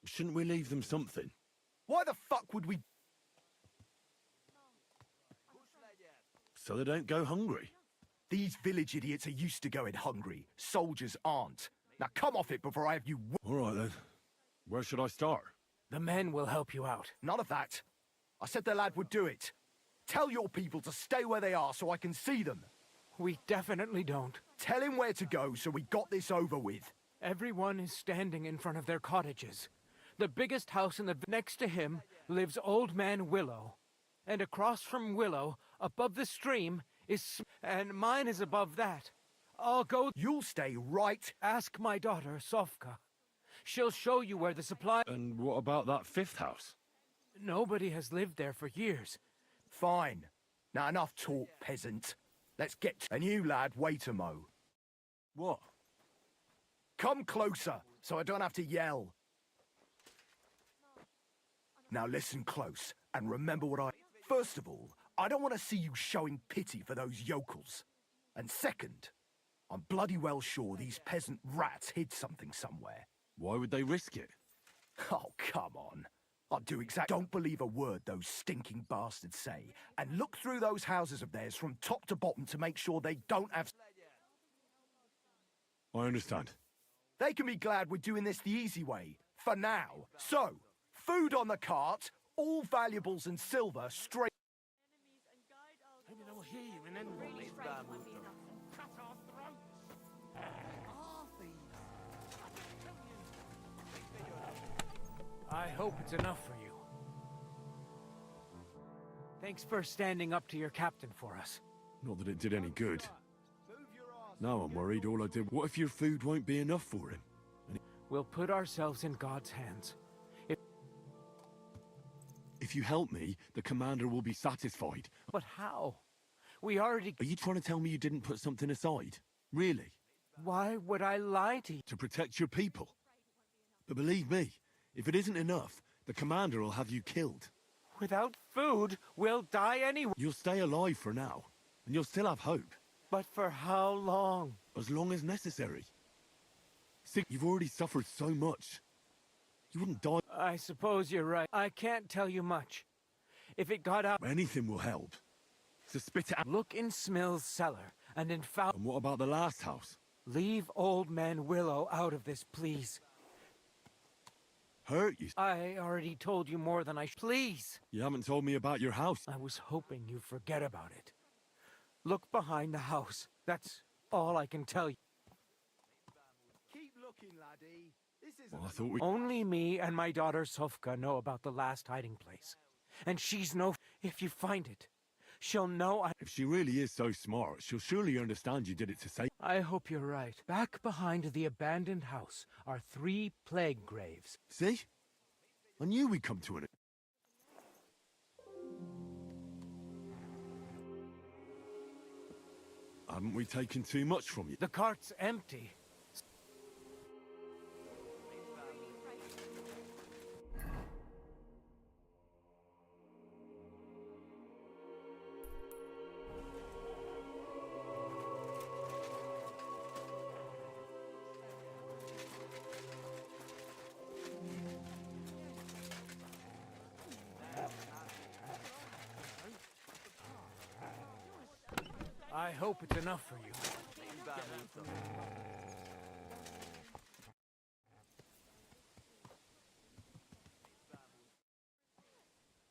Shouldn't we leave them something? Why the fuck would we? So they don't go hungry. These village idiots are used to going hungry. Soldiers aren't. Now come off it before I have you. All right then. Where should I start? The men will help you out. None of that. I said the lad would do it. Tell your people to stay where they are so I can see them. We definitely don't. Tell him where to go so we got this over with. Everyone is standing in front of their cottages. The biggest house in the... Next to him lives Old Man Willow. And across from Willow, above the stream, is... And mine is above that. I'll go... You'll stay right... Ask my daughter, Sofka. She'll show you where the supply... And what about that fifth house? Nobody has lived there for years. Fine. Now enough talk, peasant. Let's get... And you, lad, wait a mo. What? Come closer, so I don't have to yell. Now listen close, and remember what I... First of all, I don't want to see you showing pity for those yokels. And second, I'm bloody well sure these peasant rats hid something somewhere. Why would they risk it? Oh, come on. I'll do exactly... Don't believe a word those stinking bastards say, and look through those houses of theirs from top to bottom to make sure they don't have... I understand. They can be glad we're doing this the easy way, for now. So, food on the cart, all valuables and silver straight... Maybe they'll hear you and then... Cut our throats! I hope it's enough for you. Thanks for standing up to your captain for us. Not that it did any good. Now I'm worried all I did... What if your food won't be enough for him? We'll put ourselves in God's hands. If you help me, the commander will be satisfied. But how? We already... Are you trying to tell me you didn't put something aside? Really? Why would I lie to you? To protect your people. But believe me, if it isn't enough, the commander will have you killed. Without food, we'll die anyway. You'll stay alive for now, and you'll still have hope. But for how long? As long as necessary. See, you've already suffered so much. You wouldn't die. I suppose you're right. I can't tell you much. If it got out... Anything will help. So spit it out. Look in Smill's cellar, and in Foul... And what about the last house? Leave Old Man Willow out of this, please. Hurt you? I already told you more than I Please! You haven't told me about your house. I was hoping you'd forget about it. Look behind the house. That's all I can tell you. Keep looking, laddie. This isn't... Well, I thought we... Only me and my daughter Sofka know about the last hiding place. And she's no... If you find it, she'll know I... If she really is so smart, she'll surely understand you did it to save... I hope you're right. Back behind the abandoned house are 3 plague graves. See? I knew we'd come to an... Haven't we taken too much from you? The cart's empty. I hope it's enough for you.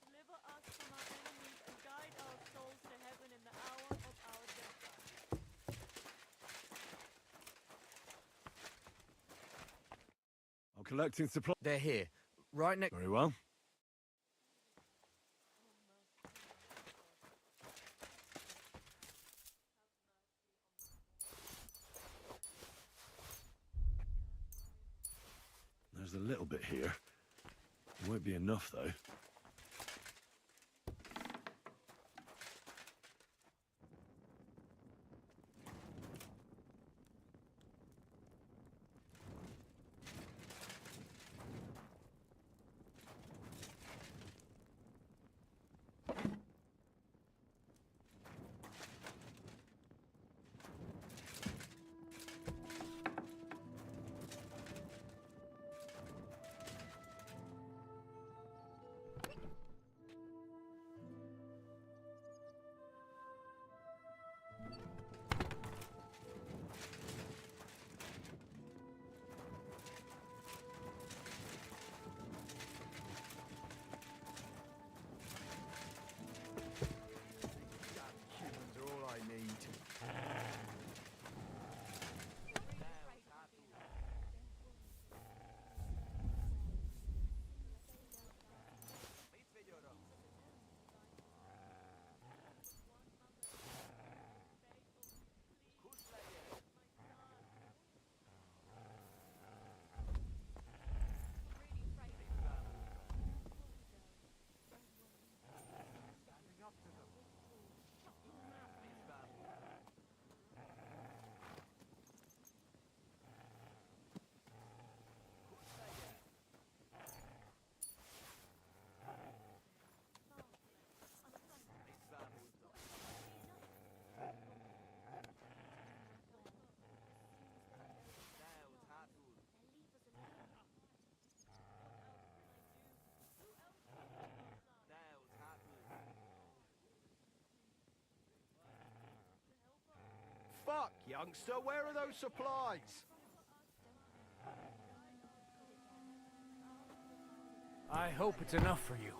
Deliver us from our enemies and guide our souls to heaven in the hour of our death. I'm collecting supplies. They're here, right next. Very well. There's a little bit here. It won't be enough, though. Humans are all I need. Fuck, youngster, where are those supplies? I hope it's enough for you.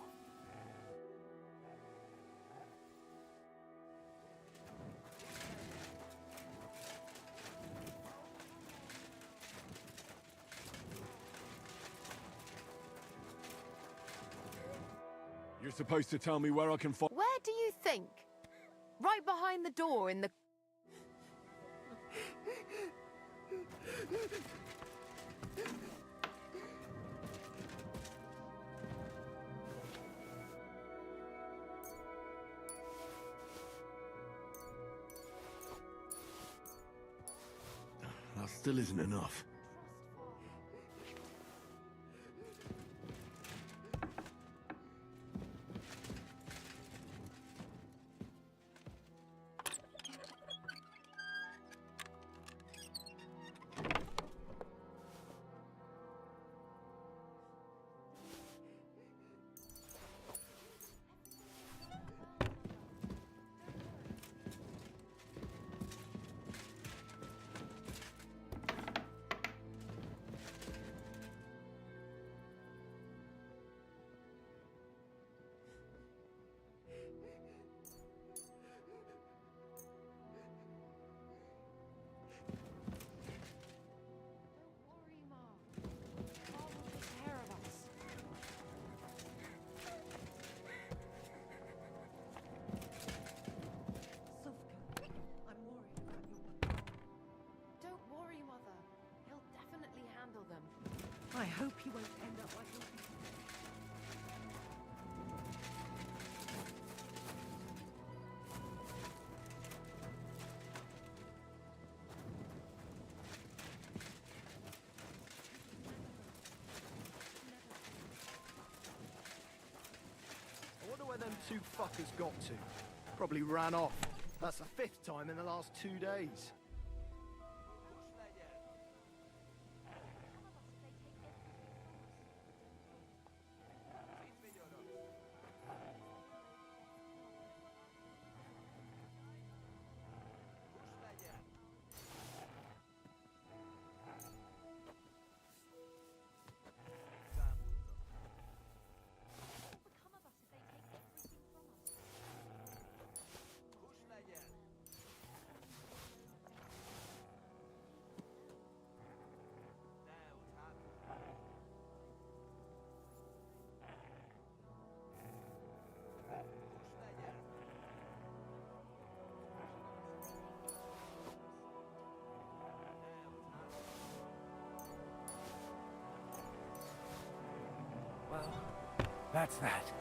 You're supposed to tell me where I can find... Where do you think? Right behind the door in the... That still isn't enough. I hope he won't end up like your... two fuckers got to. Probably ran off. That's the 5th time in the last 2 days. Well, that's that.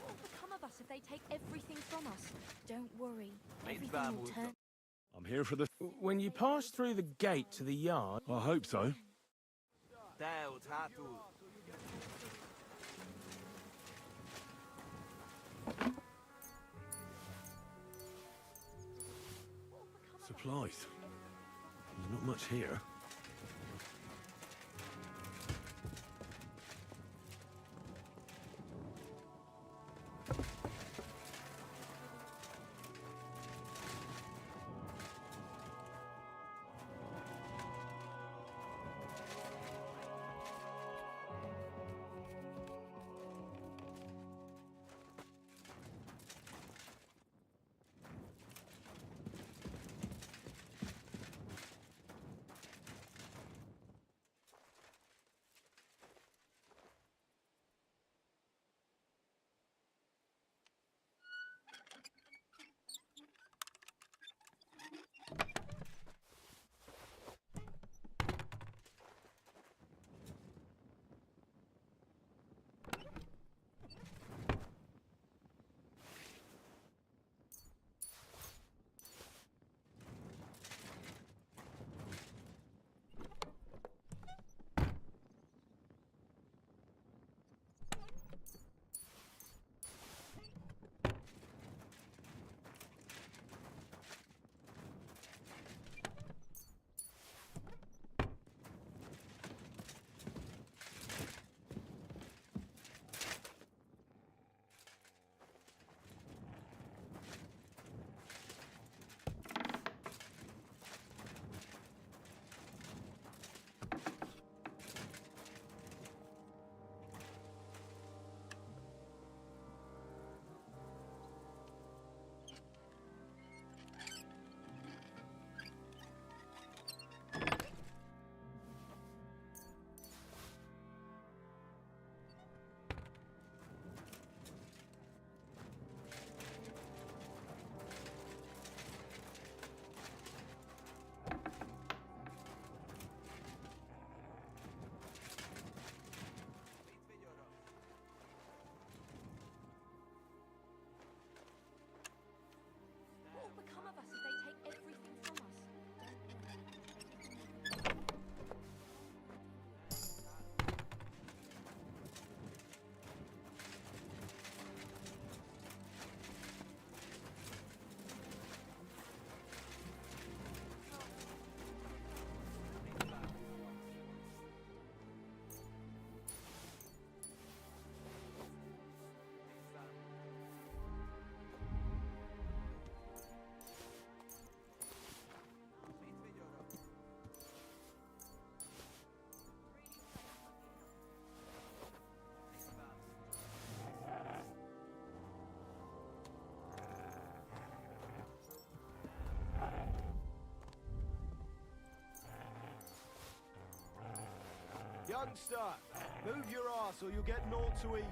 What will become of us if they take everything from us? Don't worry. Everything will turn. I'm here for the... When you pass through the gate to the yard... I hope so. Supplies. There's not much here. Youngster, move your ass or you'll get naught to eat.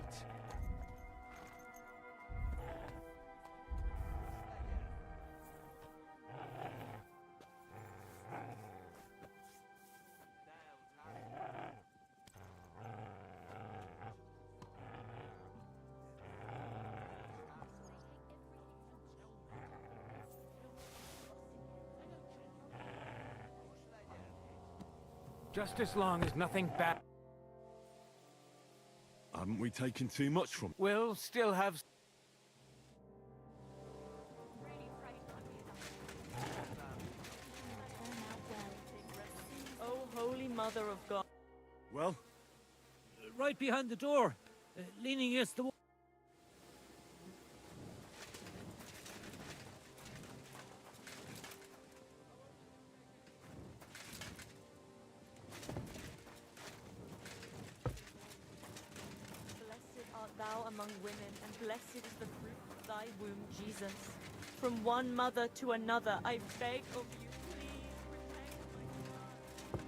Just as long as nothing bad. Haven't we taken too much from... We'll still have... Oh, Holy Mother of God. Well? Right behind the door, leaning against the wall. Thou among women, and blessed is the fruit of thy womb, Jesus. From one mother to another, I beg of you, please protect my son.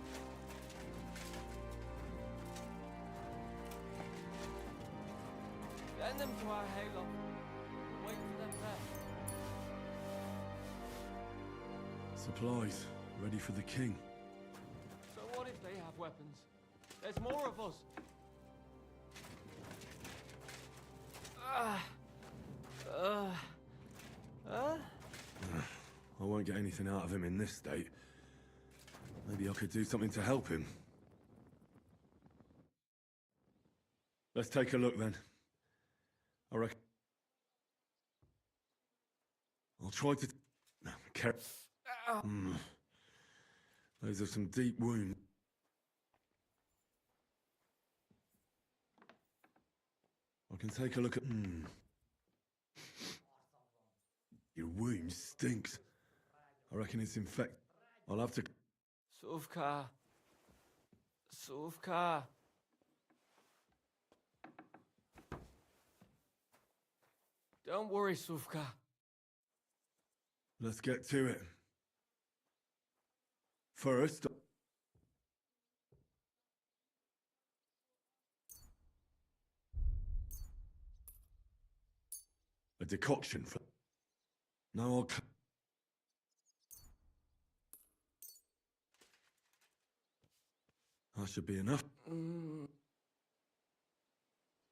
Send them to our hayloft. Wait for them there. Supplies, ready for the king. So what if they have weapons? There's more of us. I won't get anything out of him in this state. Maybe I could do something to help him. Let's take a look then. I reckon... I'll try to... No, Those are some deep wounds. I can take a look at... Your wound stinks. I reckon it's infected. I'll have to... Suvka. Suvka. Don't worry, Suvka. Let's get to it. First... A decoction for... Now I'll... That should be enough.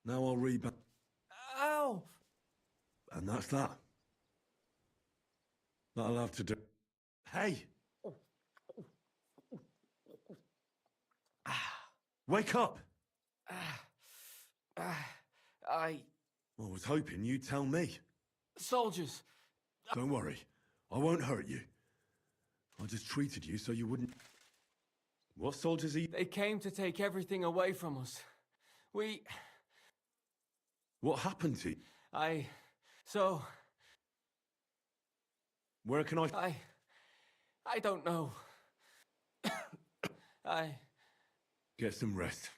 Now I'll read back. Ow! And that's that. That'll have to do. Hey! Wake up! I... was hoping you'd tell me. Soldiers! Don't worry. I won't hurt you. I just treated you so you wouldn't... What soldiers are you... They came to take everything away from us. We... What happened to you? So... Where can I... I don't know. Get some rest.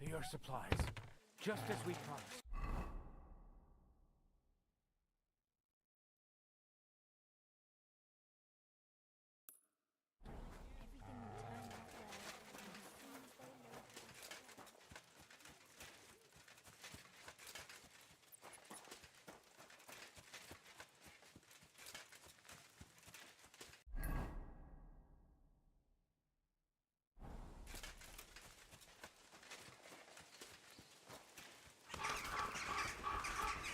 Your supplies, just as we promised.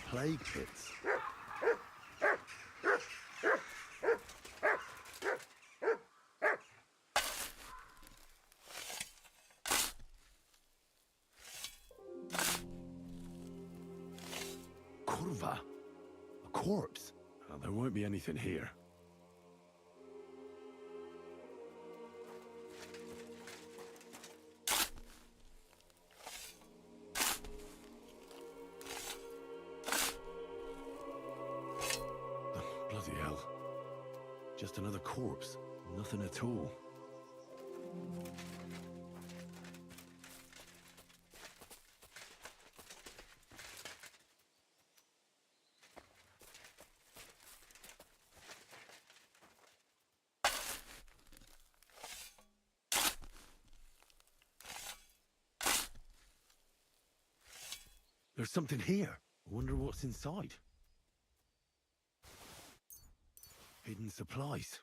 Plague pits. corpse. Well, there won't be anything here. Bloody hell. Just another corpse. Nothing at all. There's something here. I wonder what's inside. Hidden supplies.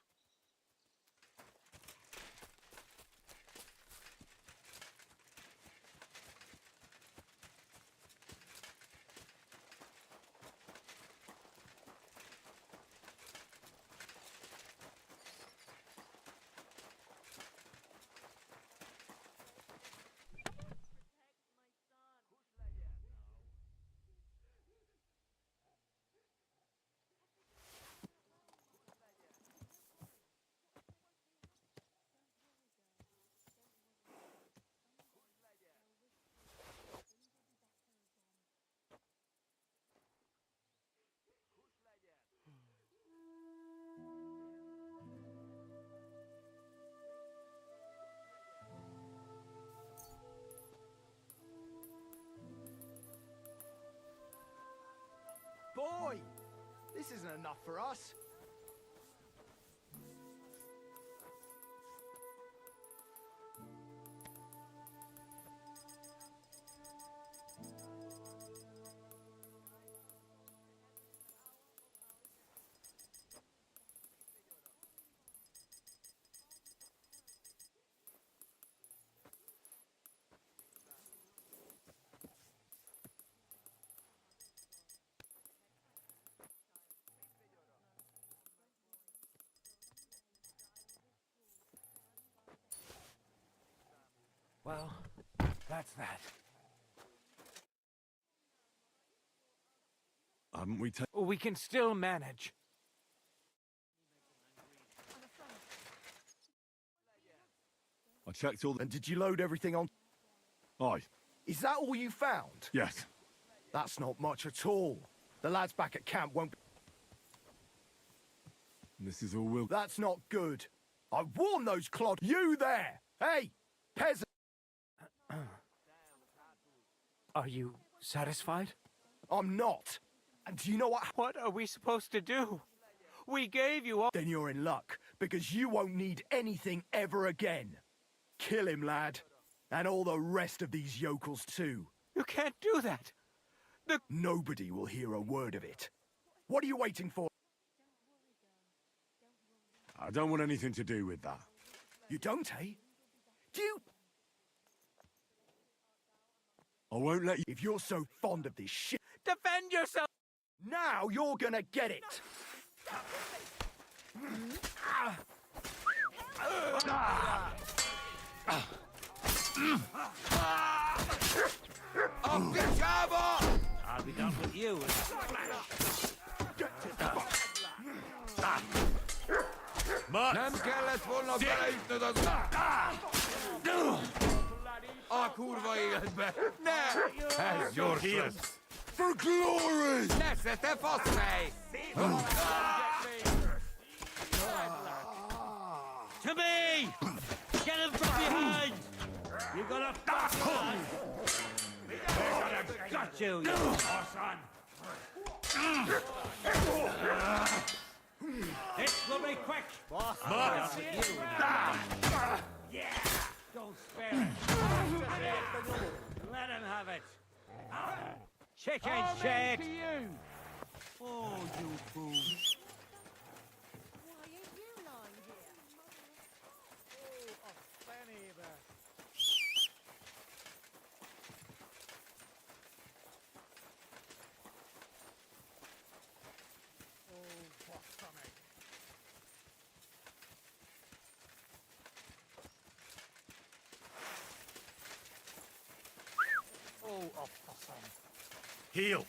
Boy, this isn't enough for us. Well, that's that. Haven't we We can still manage. I checked all the... And did you load everything on? Aye. Is that all you found? Yes. That's not much at all. The lads back at camp won't... This is all we'll... That's not good. I warned those clod... You there! Hey! Peasant! Are you satisfied? I'm not. And do you know what... What are we supposed to do? We gave you all... Then you're in luck, because you won't need anything ever again. Kill him, lad. And all the rest of these yokels, too. You can't do that. Nobody will hear a word of it. What are you waiting for? I don't want anything to do with that. You don't, eh? Do you... I won't let you... If you're so fond of this shit... Defend yourself! Now you're gonna get it! I'll be done with you in a flash. A kurwa jebę! As your heels. For glory! Nesete fosnej! To me! Get him from behind! You gonna fuck on! We're gonna gut you, you son! This will be quick! Boss, yeah! Don't spare it! Let him have it! Chicken shit! Oh, you fool! Why ain't you lying here? Oh, a fanny there. Oh, what stomach. Oh, a possum. Heal!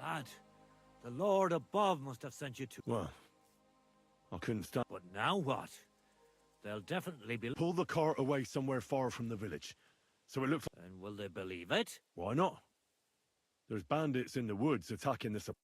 Lad, the Lord above must have sent you to... Well, I couldn't stand... But now what? They'll definitely be... Pull the cart away somewhere far from the village, so it looks... And will they believe it? Why not? There's bandits in the woods attacking the...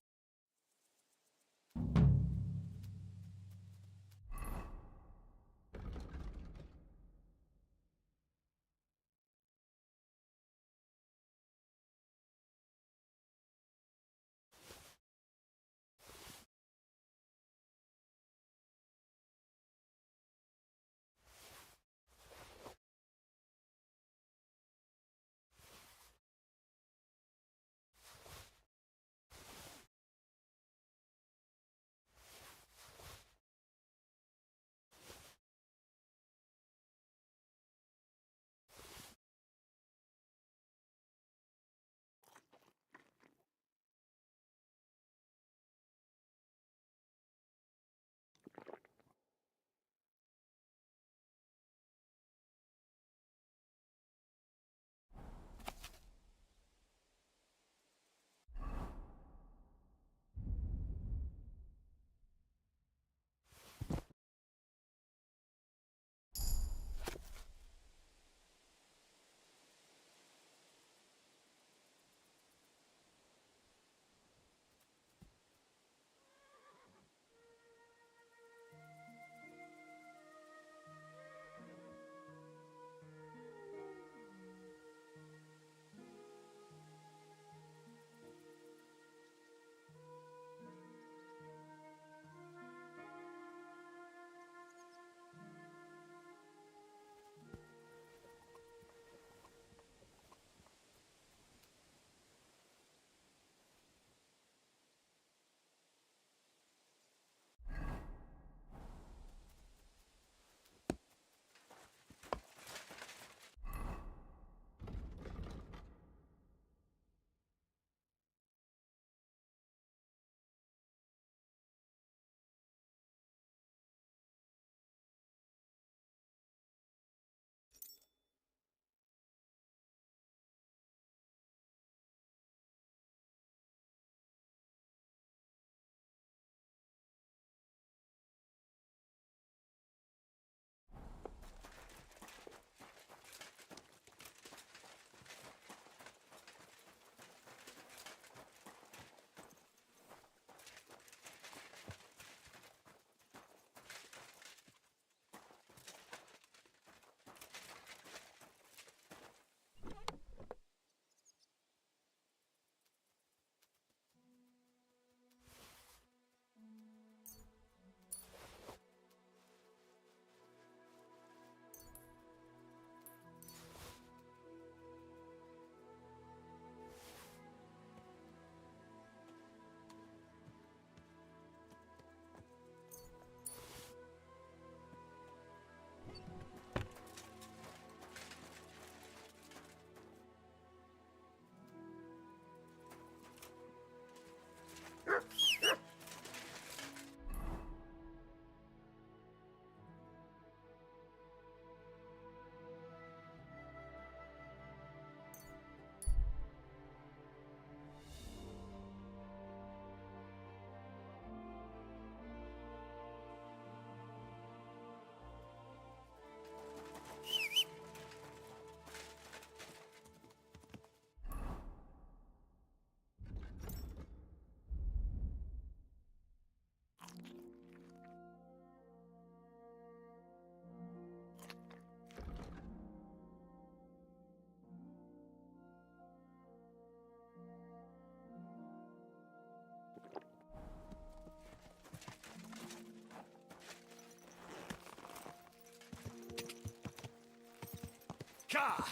Ka!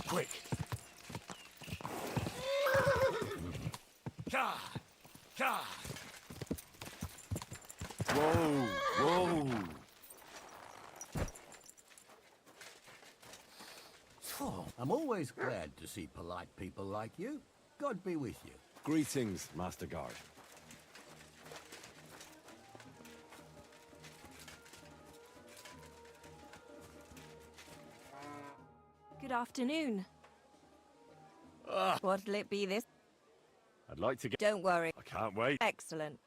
Quick! Ka! Ka! Whoa! Whoa! Oh, I'm always glad to see polite people like you. God be with you. Greetings, Master Guard. Good afternoon. What'll it be this? I'd like to get... Don't worry. I can't wait. Excellent.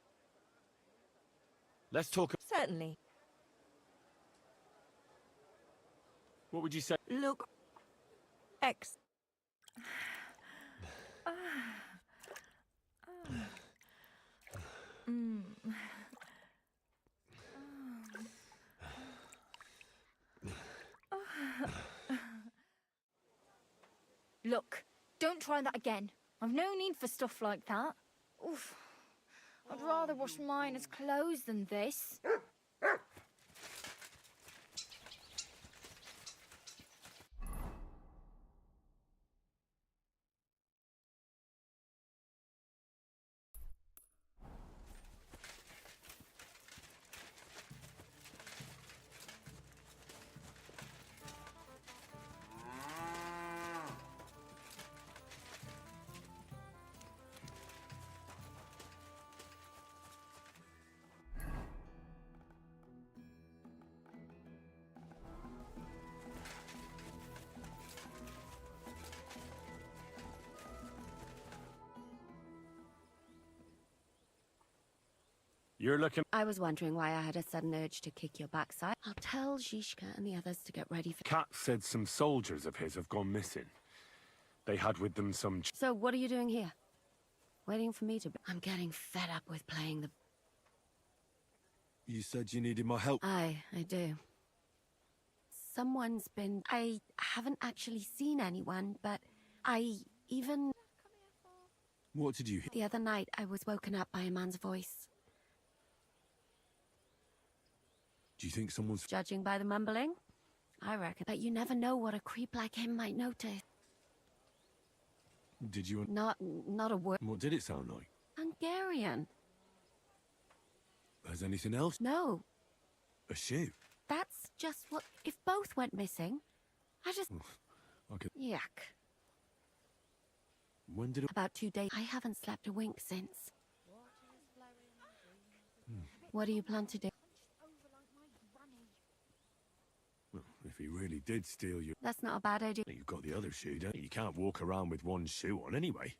Let's talk... Certainly. What would you say? Look. X. Look, don't try that again. I've no need for stuff like that. Oof. I'd rather wash mine as clothes than this. You're looking... I was wondering why I had a sudden urge to kick your backside. I'll tell Zizka and the others to get ready for... Kat said some soldiers of his have gone missing. They had with them some... So what are you doing here? Waiting for me to... I'm getting fed up with playing the... You said you needed my help. I do. Someone's been... I haven't actually seen anyone, but I even... What did you hear? The other night, I was woken up by a man's voice. Do you think someone's... Judging by the mumbling? I reckon. But you never know what a creep like him might notice. Did you... Not a word. What did it sound like? Hungarian. Has anything else? No. A shoe? That's just what... If both went missing, I just... Okay. Yuck. When did it... About 2 days. I haven't slept a wink since. What do you plan to do? Well, if he really did steal you... That's not a bad idea. You've got the other shoe, don't you? You can't walk around with one shoe on anyway.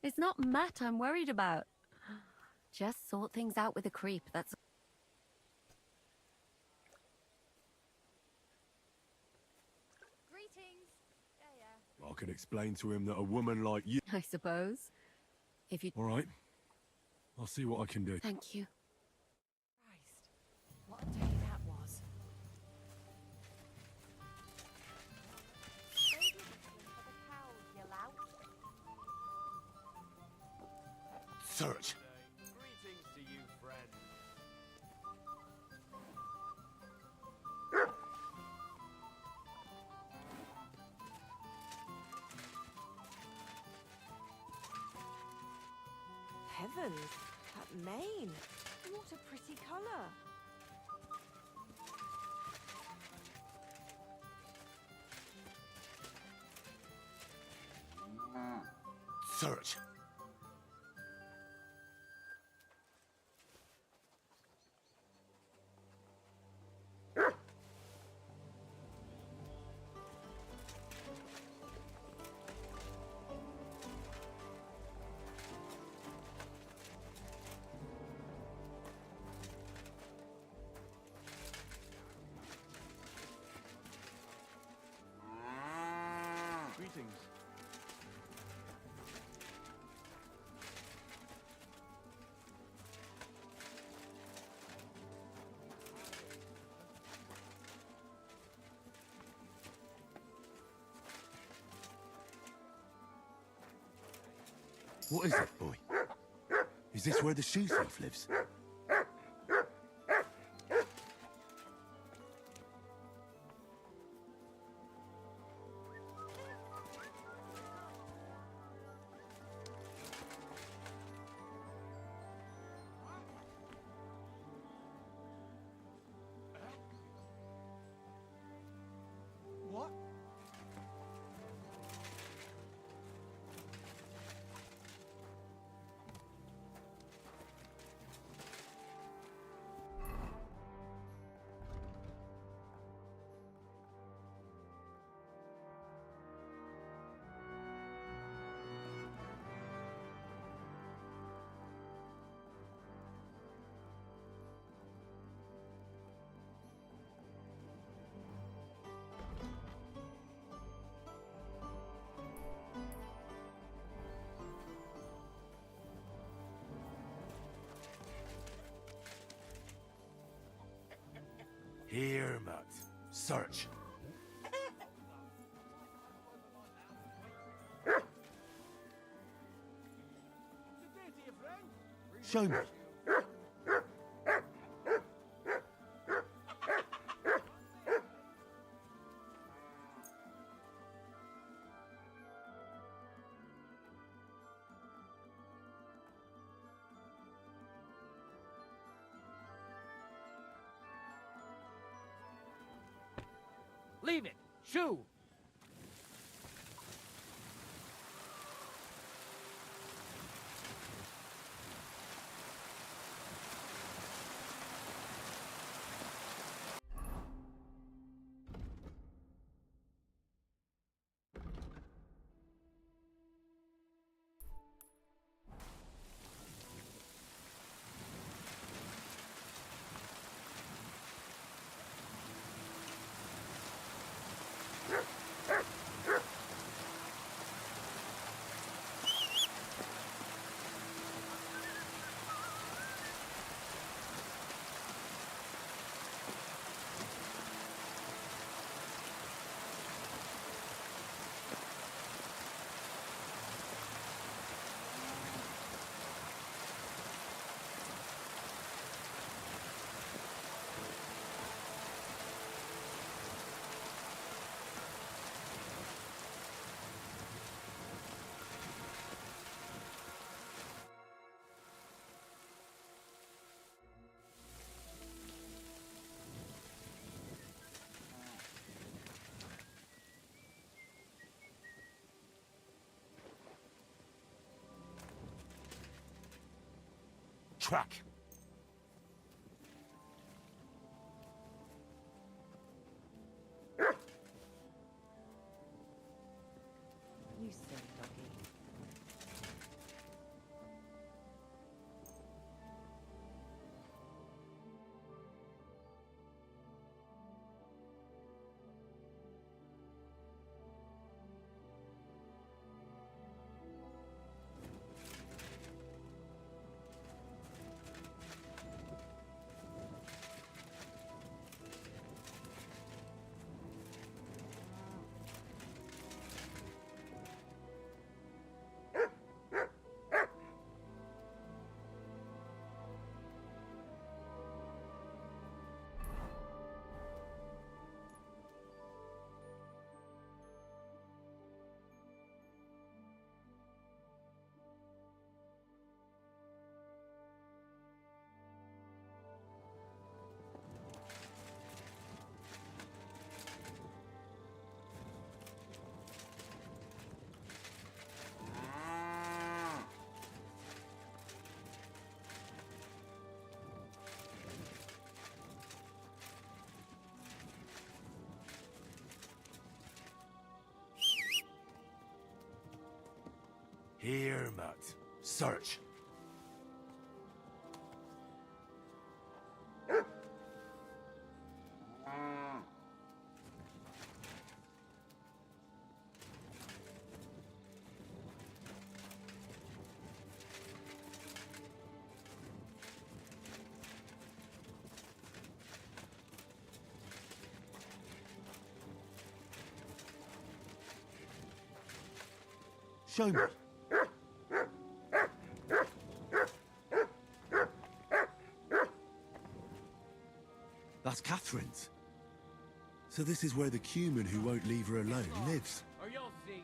It's not Matt I'm worried about. Just sort things out with a creep, that's... Greetings. Yeah. I can explain to him that a woman like you... I suppose. If you... All right. I'll see what I can do. Thank you. What a day that was. Search. Greetings to you, friend. Heavens, that mane. What a pretty colour. Search. Greetings. What is it, boy? Is this where the shoe thief lives? What? Here, Matt. Search. Show me. Leave it. Shoo. Track. You silly doggy. Here, Matt. Search. Show me. That's Catherine's. So this is where the cumin who won't leave her alone lives. Or you'll see.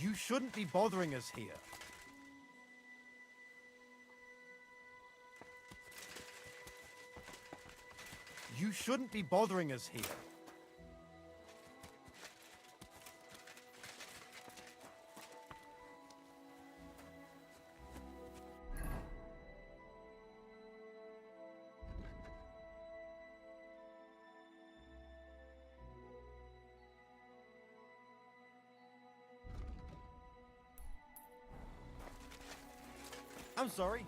You shouldn't be bothering us here. You shouldn't be bothering us here. I'm sorry.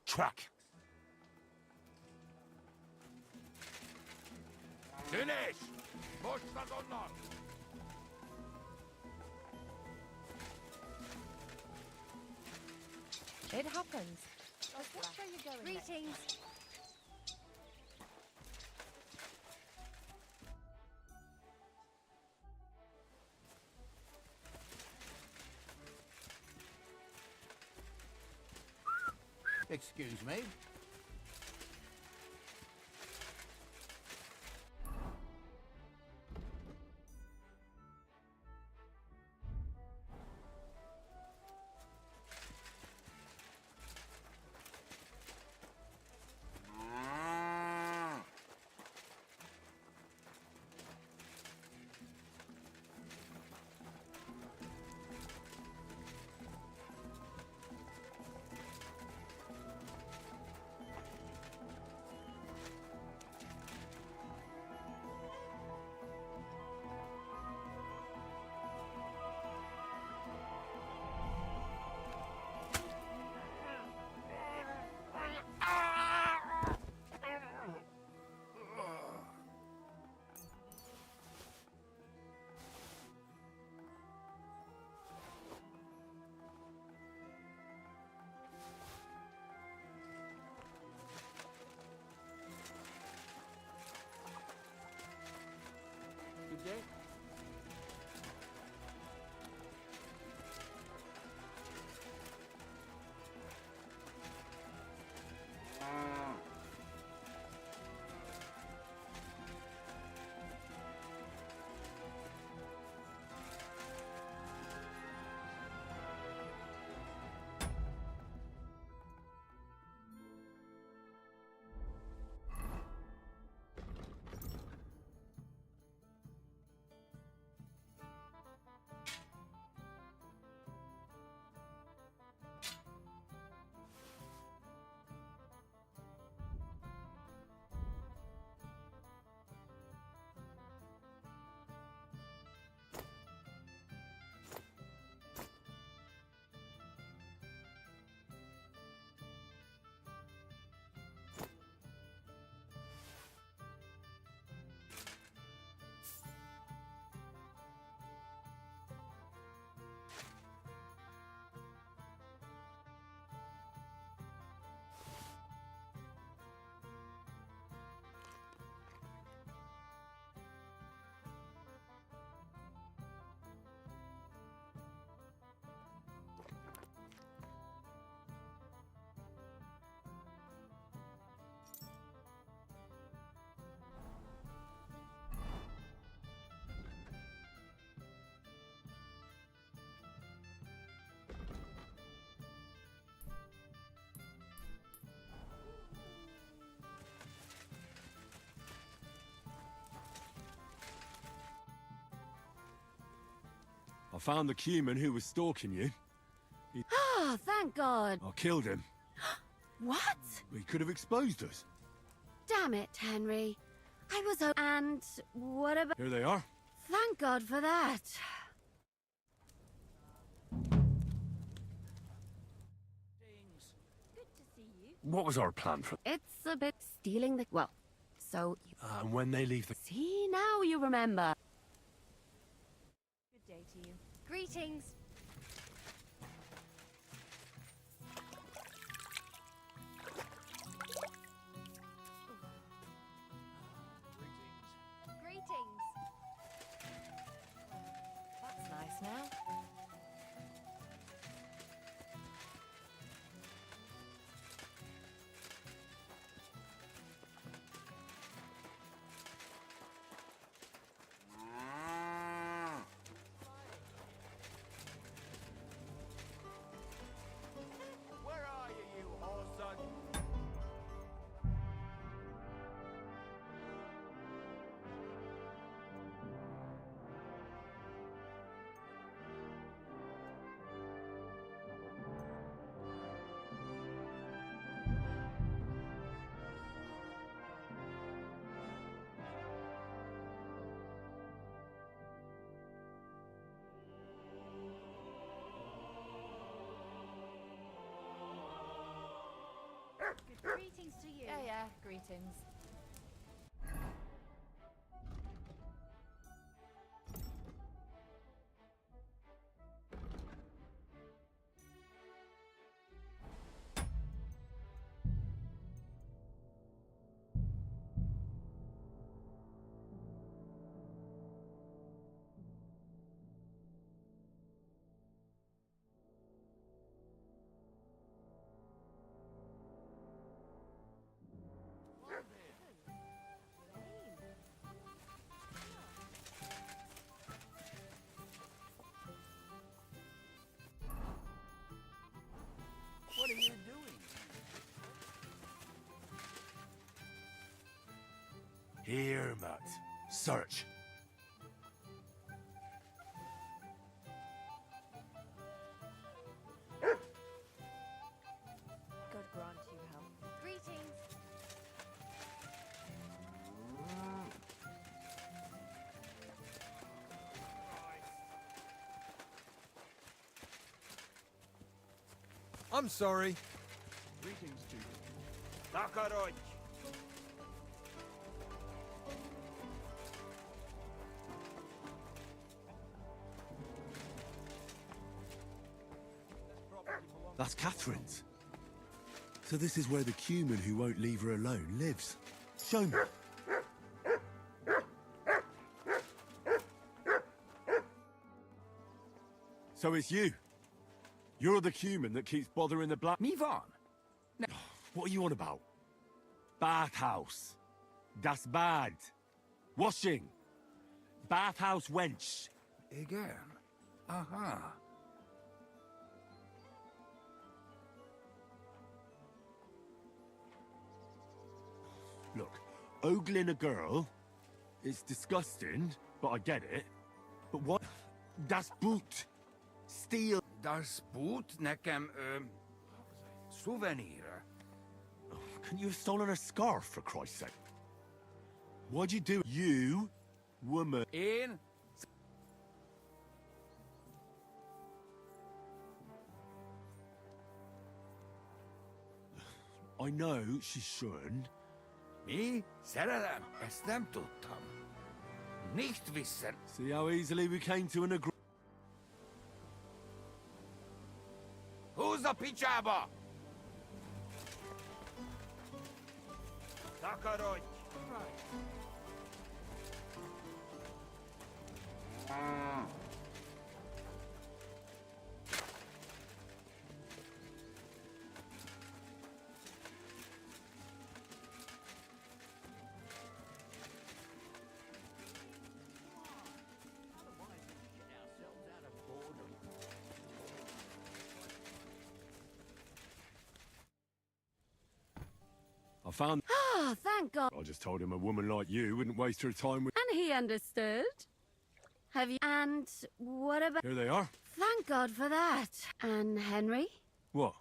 Track. Finish! Push the gunner! It happens. What show you going next? Greetings. Excuse me. Good day. I found the Cuman who was stalking you. Ah, thank God. I killed him. What? He could have exposed us. Damn it, Henry. I was and what about... Here they are. Thank God for that. What was our plan for... It's a bit stealing the... Well, so... And when they leave the... See, now you remember. Good day to you. Greetings. Greetings. That's nice now. Where are you, you whoreson? Greetings to you. Yeah, greetings. What are you doing? Here, Matt. Search. God grant you help. Greetings. I'm sorry. Greetings to you. Takaroj. That's Catherine's. So this is where the cumin who won't leave her alone lives. Show me. So it's you. You're the cumin that keeps bothering the black... Move on. What are you on about? Bathhouse. Das Bad. Washing. Bathhouse wench. Again. Aha. Look, ogling a girl is disgusting, but I get it. But what? Das Boot. Steal. Das boot nekem, souvenir. Couldn't you have stolen her scarf, for Christ's sake? What'd you do? You, woman. In. I know she shouldn't. Mi szerelem, ezt nem tudtam. Nicht wissen. See how easily we came to an agreement? Who's the picsába? Takaroj. I found... Ah, thank God. I just told him a woman like you wouldn't waste her time with... And he understood. Have you... And what about... Here they are. Thank God for that. And Henry? What?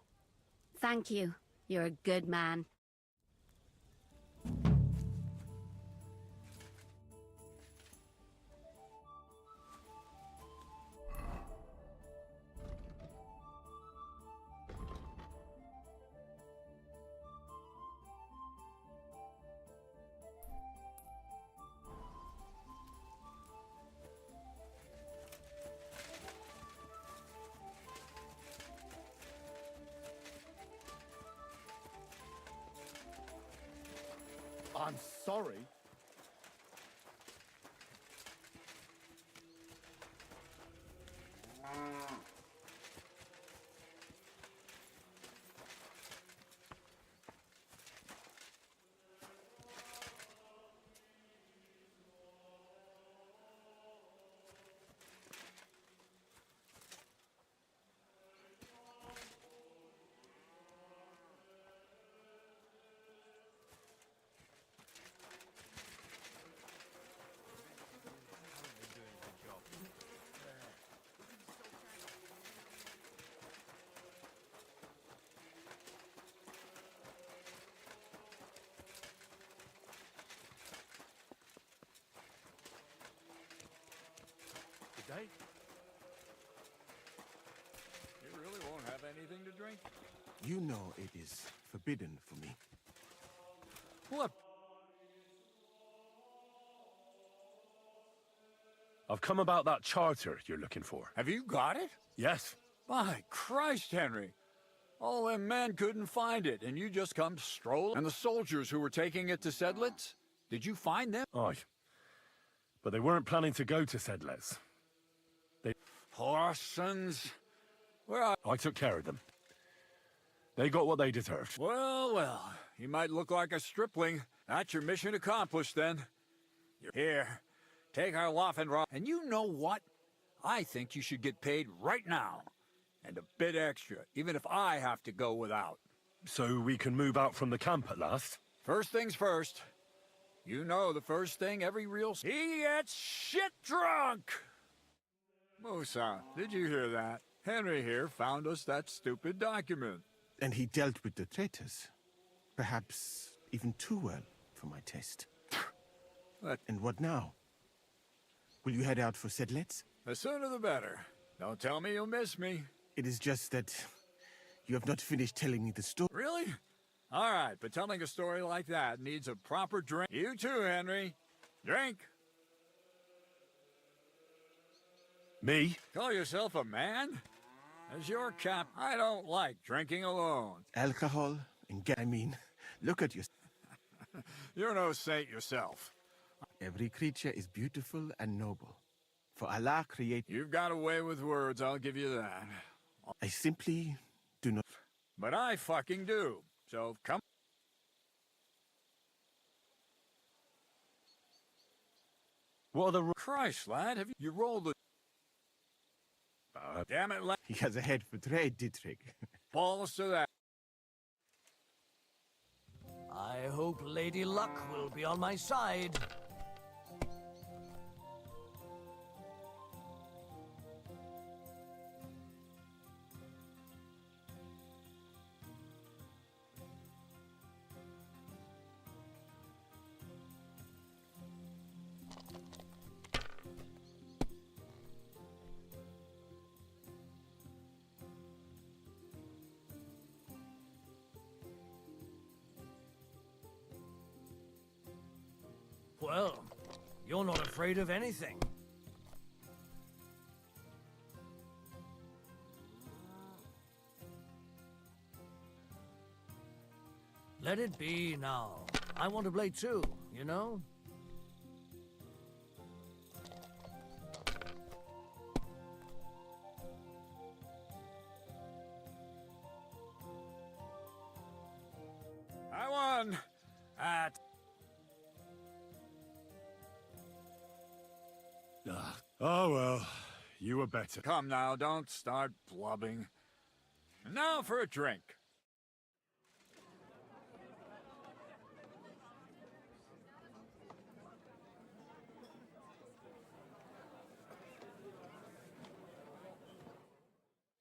Thank you. You're a good man. I'm sorry. Good day. You really won't have anything to drink? You know it is forbidden for me. What? I've come about that charter you're looking for. Have you got it? Yes. My Christ, Henry. All them men couldn't find it, and you just come strolling. And the soldiers who were taking it to Sedlitz? Did you find them? Aye. But they weren't planning to go to Sedlitz. Horsons. Where are... I took care of them. They got what they deserved. Well, well. You might look like a stripling. That's your mission accomplished, then. You're here. Take our Waffenrock. And you know what? I think you should get paid right now. And a bit extra, even if I have to go without. So we can move out from the camp at last? First things first. You know the first thing every real... He gets shit drunk! Musa, did you hear that? Henry here found us that stupid document. And he dealt with the traitors. Perhaps even too well for my taste. And what now? Will you head out for Sedlitz? The sooner the better. Don't tell me you'll miss me. It is just that you have not finished telling me the story. Really? All right, but telling a story like that needs a proper drink. You too, Henry. Drink. Me? Call yourself a man? As your cap, I don't like drinking alone. Alcohol and I mean, look at you. You're no saint yourself. Every creature is beautiful and noble. For Allah created... You've got a way with words, I'll give you that. I simply do not... But I fucking do. So come... What are the... Christ, lad, have you rolled the... damn it, lad. He has a head for trade, Dietrich. Balls to that. I hope Lady Luck will be on my side. Well, you're not afraid of anything. Let it be now. I want to play too, you know? I won at... Oh, well, you were better. Come now, don't start blubbing. And now for a drink.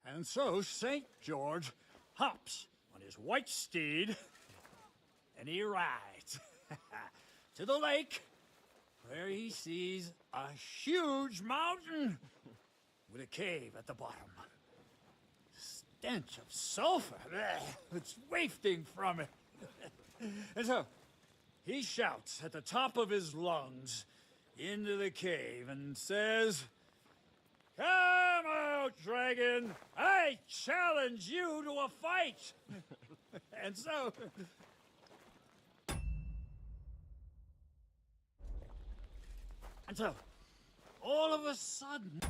And so St. George hops when his white steed, and he rides to the lake, where he sees a huge mountain with a cave at the bottom. Stench of sulfur, it's wafting from it. And so, he shouts at the top of his lungs into the cave and says, "Come out, dragon! I challenge you to a fight!" And so... And so, all of a sudden...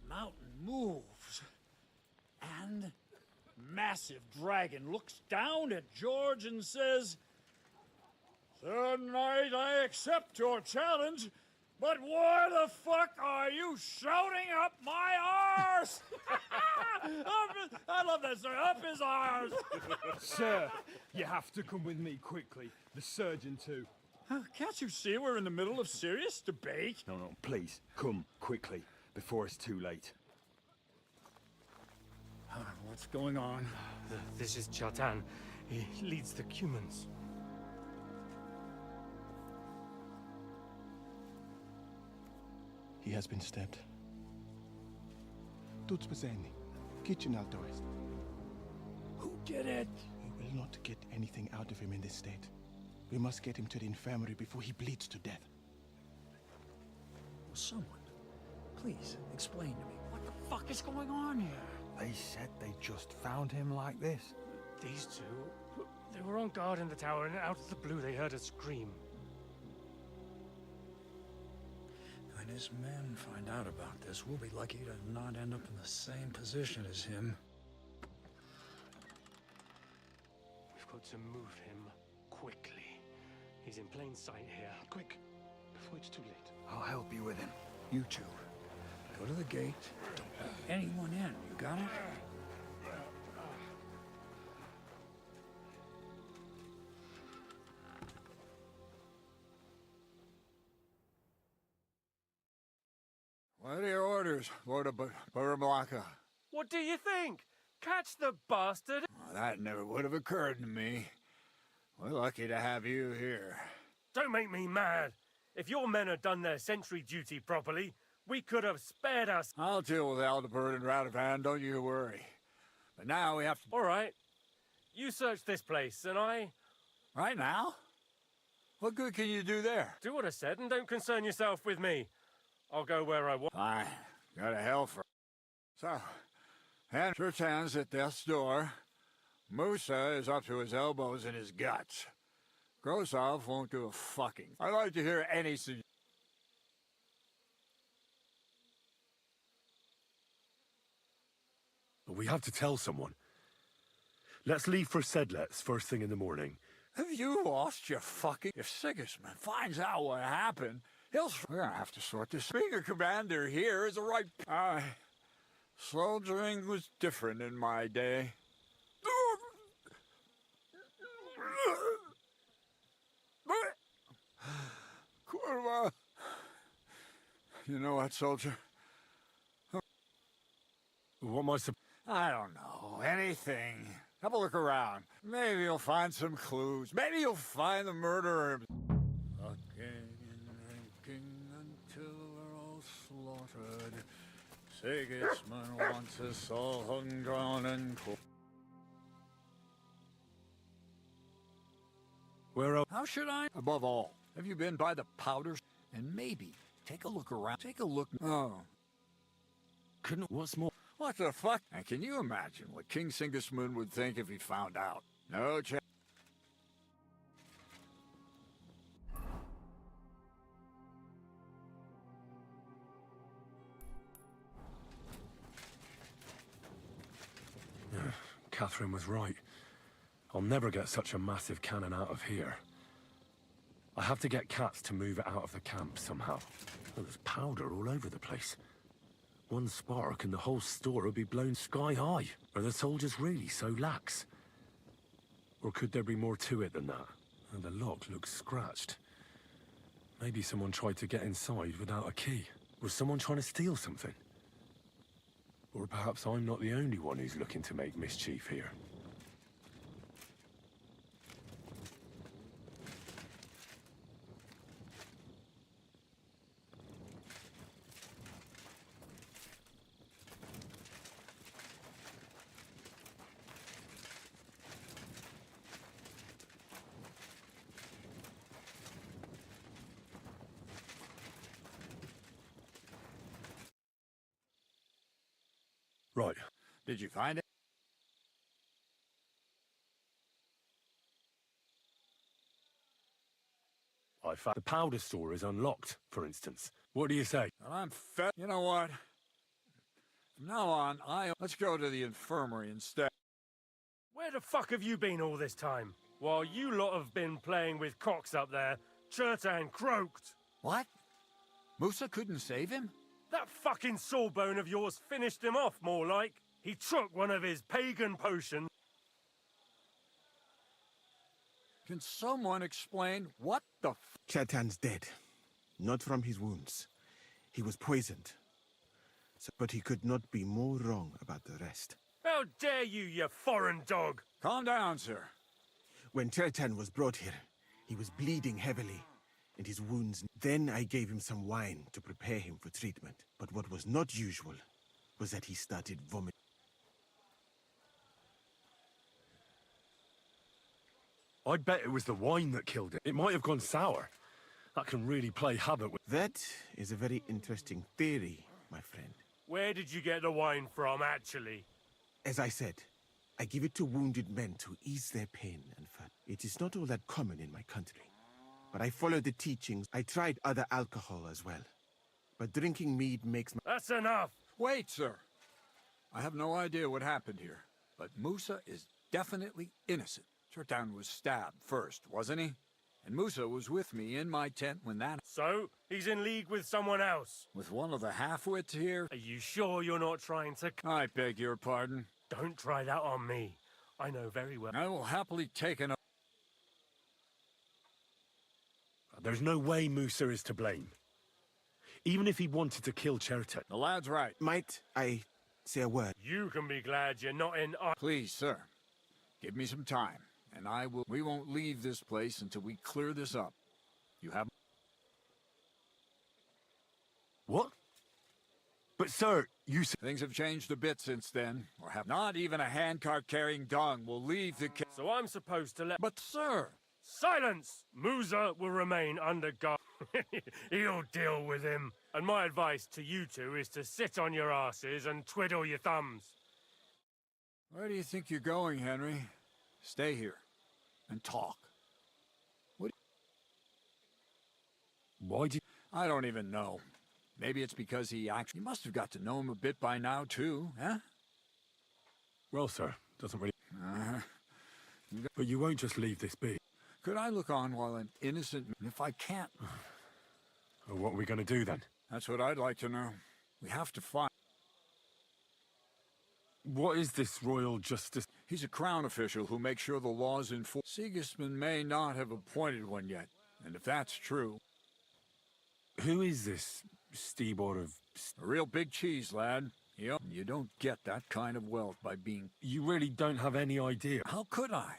mountain moves, and massive dragon looks down at George and says, "Sir Knight, I accept your challenge, but why the fuck are you shouting up my arse?" I love that, sir. Up his arse. Sir, you have to come with me quickly. The surgeon too. Can't you see we're in the middle of serious debate? No, please, come quickly, before it's too late. What's going on? This is Chatan. He leads the Cumans. He has been stabbed. Tudo bene. Kitchen alto est. Who did it? We will not get anything out of him in this state. We must get him to the infirmary before he bleeds to death. Will someone please explain to me what the fuck is going on here? They said they just found him like this. These two, They were on guard in the tower, and out of the blue they heard a scream. When his men find out about this, we'll be lucky to not end up in the same position as him. We've got to move him quickly. He's in plain sight here. Quick, before it's too late. I'll help you with him. You two. Go to the gate. Don't let anyone in. You got it? What are your orders, Lord of Placa? What do you think? Catch the bastard! Well, that never would have occurred to me. We're lucky to have you here. Don't make me mad. If your men had done their sentry duty properly, we could have spared us. I'll deal with Aldebert and Radovan, don't you worry. But now we have to... All right. You search this place, and I... Right now? What good can you do there? Do what I said, and don't concern yourself with me. I'll go where I want. Fine. Got a hell for... So, and Chertan's at death's door. Musa is up to his elbows in his guts. Grosov won't do a fucking... I'd like to hear any... We have to tell someone. Let's leave for Sedlets first thing in the morning. Have you lost your fucking... If Sigismund finds out what happened, he'll... We're gonna have to sort this. Being a commander here is a right... Soldiering was different in my day. Kurva. You know what, soldier? What am I don't know. Anything. Have a look around. Maybe you'll find some clues. Maybe you'll find the murderer. Fucking and drinking until we're all slaughtered. Sigismund wants us all hung, drawn, and cold. Where else? How should I? Above all, have you been by the powders? And maybe take a look around. Take a look. Oh. What's more? What the fuck? And can you imagine what King Sigismund would think if he found out? No chance. Catherine was right. I'll never get such a massive cannon out of here. I have to get Cats to move it out of the camp somehow. Oh, there's powder all over the place. One spark and the whole store will be blown sky high. Are the soldiers really so lax? Or could there be more to it than that? And the lock looks scratched. Maybe someone tried to get inside without a key. Was someone trying to steal something? Or perhaps I'm not the only one who's looking to make mischief here. Right. Did you find it? I found the powder store is unlocked, for instance. What do you say? Well, I'm fed. You know what? From now on, let's go to the infirmary instead. Where the fuck have you been all this time? While you lot have been playing with cocks up there, Chertan croaked. What? Musa couldn't save him? That fucking sawbone of yours finished him off, more like. He took one of his pagan potions. Can someone explain what the f— Chertan's dead. Not from his wounds. He was poisoned. But he could not be more wrong about the rest. How dare you, you foreign dog! Calm down, sir. When Chertan was brought here, he was bleeding heavily, and his wounds... Then I gave him some wine to prepare him for treatment. But what was not usual was that he started vomiting. I'd bet it was the wine that killed him. It might have gone sour. That can really play havoc with... That is a very interesting theory, my friend. Where did you get the wine from, actually? As I said, I give it to wounded men to ease their pain and fat. It is not all that common in my country. But I follow the teachings. I tried other alcohol as well. But drinking mead makes my... That's enough! Wait, sir. I have no idea what happened here, but Musa is definitely innocent. Chertan was stabbed first, wasn't he? And Musa was with me in my tent when that... So, he's in league with someone else? With one of the half-wits here? Are you sure you're not trying to... I beg your pardon. Don't try that on me. I know very well... I will happily take an... There's no way Musa is to blame. Even if he wanted to kill Chertan. The lad's right. Might I say a word? You can be glad you're not in... Please, sir. Give me some time, and I will... We won't leave this place until we clear this up. You have... What? But, sir, you... Things have changed a bit since then, or have not even a handcart carrying dung will leave the... So I'm supposed to let... But, sir... Silence! Musa will remain under guard. He'll deal with him. And my advice to you two is to sit on your asses and twiddle your thumbs. Where do you think you're going, Henry? Stay here and talk. What? Why did... I don't even know. Maybe it's because he actually... You must have got to know him a bit by now, too, huh? Well, sir, doesn't really... But you won't just leave this be. Could I look on while an innocent... If I can't... Well, what are we going to do, then? That's what I'd like to know. We have to find... What is this royal justice? He's a crown official who makes sure the law's enforced. Sigismund may not have appointed one yet, and if that's true... Who is this Stebor of... A real big cheese, lad. Yep. You don't get that kind of wealth by being... You really don't have any idea. How could I?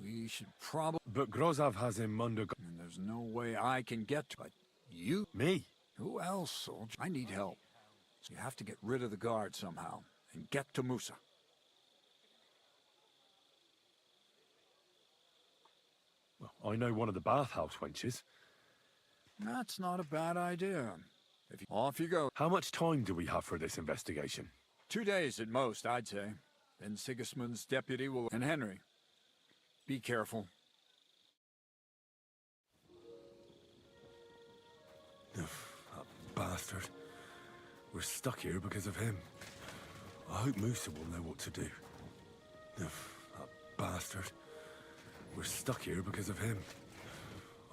We should probably... But Grozov has him under... And there's no way I can get to... But you? Me? Who else, soldier? I need help. So you have to get rid of the guard somehow, and get to Musa. Well, I know one of the bathhouse wenches. That's not a bad idea. Off you go. How much time do we have for this investigation? 2 days at most, I'd say. Then Sigismund's deputy will... And Henry. Be careful. That bastard. We're stuck here because of him. I hope Musa will know what to do. That bastard. We're stuck here because of him.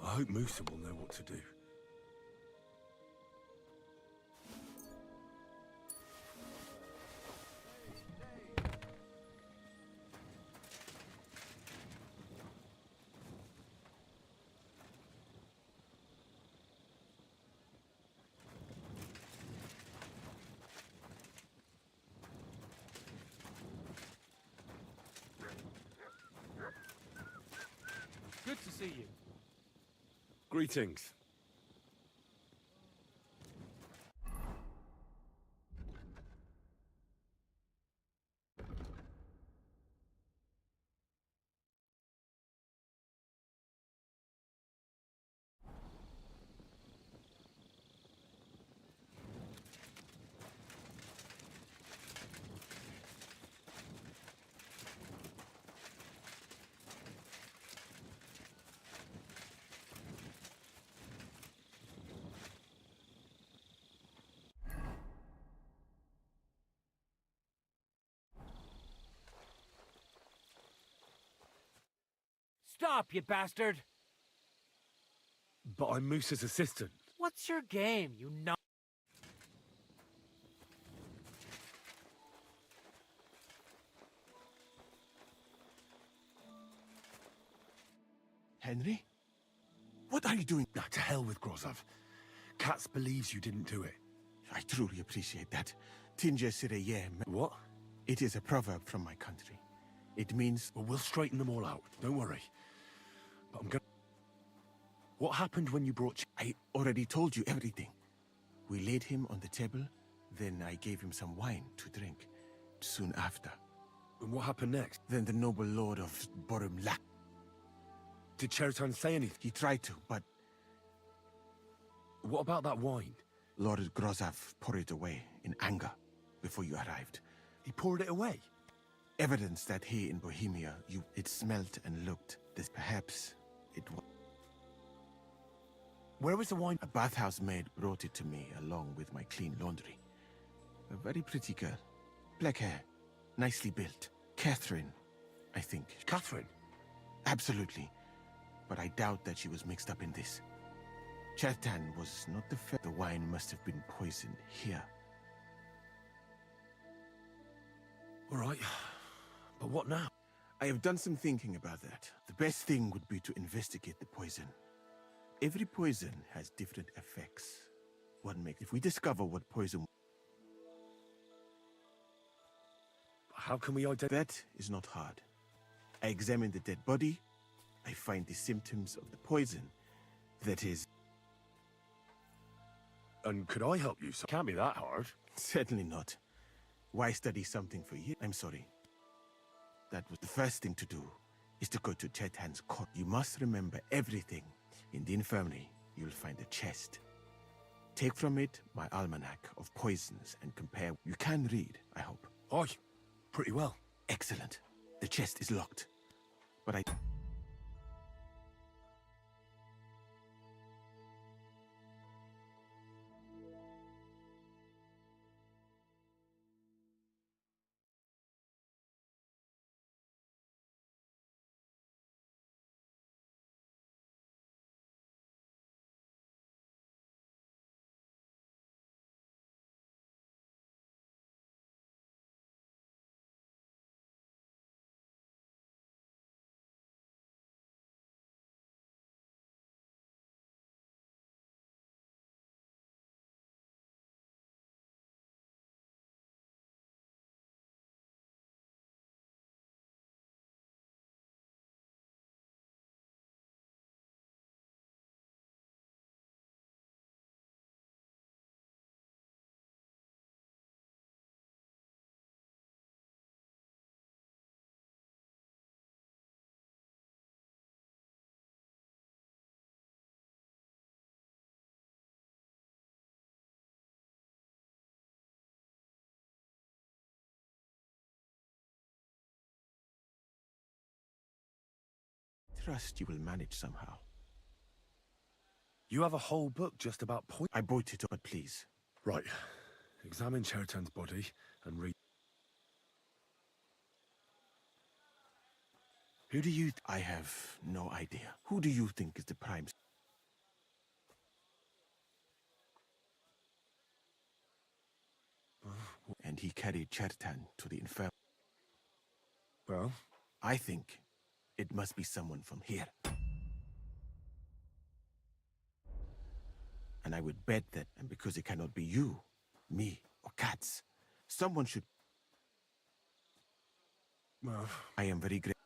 I hope Musa will know what to do. Good to see you. Greetings. Stop, you bastard! But I'm Musa's assistant. What's your game, you know? Henry? What are you doing? Now, to hell with Grozov. Katz believes you didn't do it. I truly appreciate that. Tinja Sireyem. What? It is a proverb from my country. It means... Well, we'll straighten them all out. Don't worry. But I'm gonna... What happened when you brought... I already told you everything. We laid him on the table, then I gave him some wine to drink. Soon after. And what happened next? Then the noble lord of Borumlak... Did Chertan say anything? He tried to, but... What about that wine? Lord Grozov poured it away in anger before you arrived. He poured it away? Evidence that here in Bohemia, it smelt and looked this. Perhaps it was. Where was the wine? A bathhouse maid brought it to me along with my clean laundry. A very pretty girl. Black hair. Nicely built. Catherine, I think. Catherine? Absolutely. But I doubt that she was mixed up in this. Chertan was not the first. The wine must have been poisoned here. All right. But what now? I have done some thinking about that. The best thing would be to investigate the poison. Every poison has different effects. If we discover what poison... How can we identify? That is not hard. I examine the dead body. I find the symptoms of the poison. That is... And could I help you? Can't be that hard. Certainly not. Why study something for years? I'm sorry. That was the first thing to do, is to go to Chertan's court. You must remember everything. In the infirmary, you'll find a chest. Take from it my almanac of poisons and compare. You can read, I hope. Aye, pretty well. Excellent. The chest is locked. But I... trust you will manage somehow. You have a whole book just about poison. I bought it, but please. Right. Examine Chertan's body and read. Who do you... I have no idea. Who do you think is the prime... And he carried Chertan to the infirmary. Well? I think it must be someone from here. And I would bet that, and because it cannot be you, me, or Katz, someone should... Well... I am very grateful.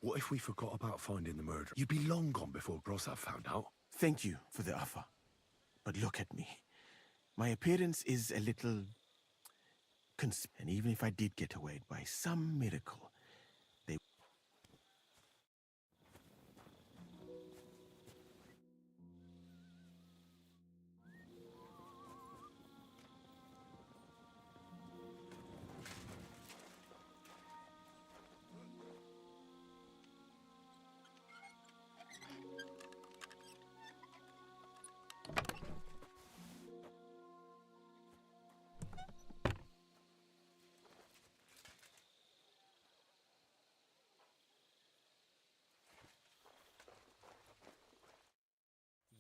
What if we forgot about finding the murderer? You'd be long gone before Brossav found out. Thank you for the offer. But look at me. My appearance is a little... And even if I did get away by some miracle, they...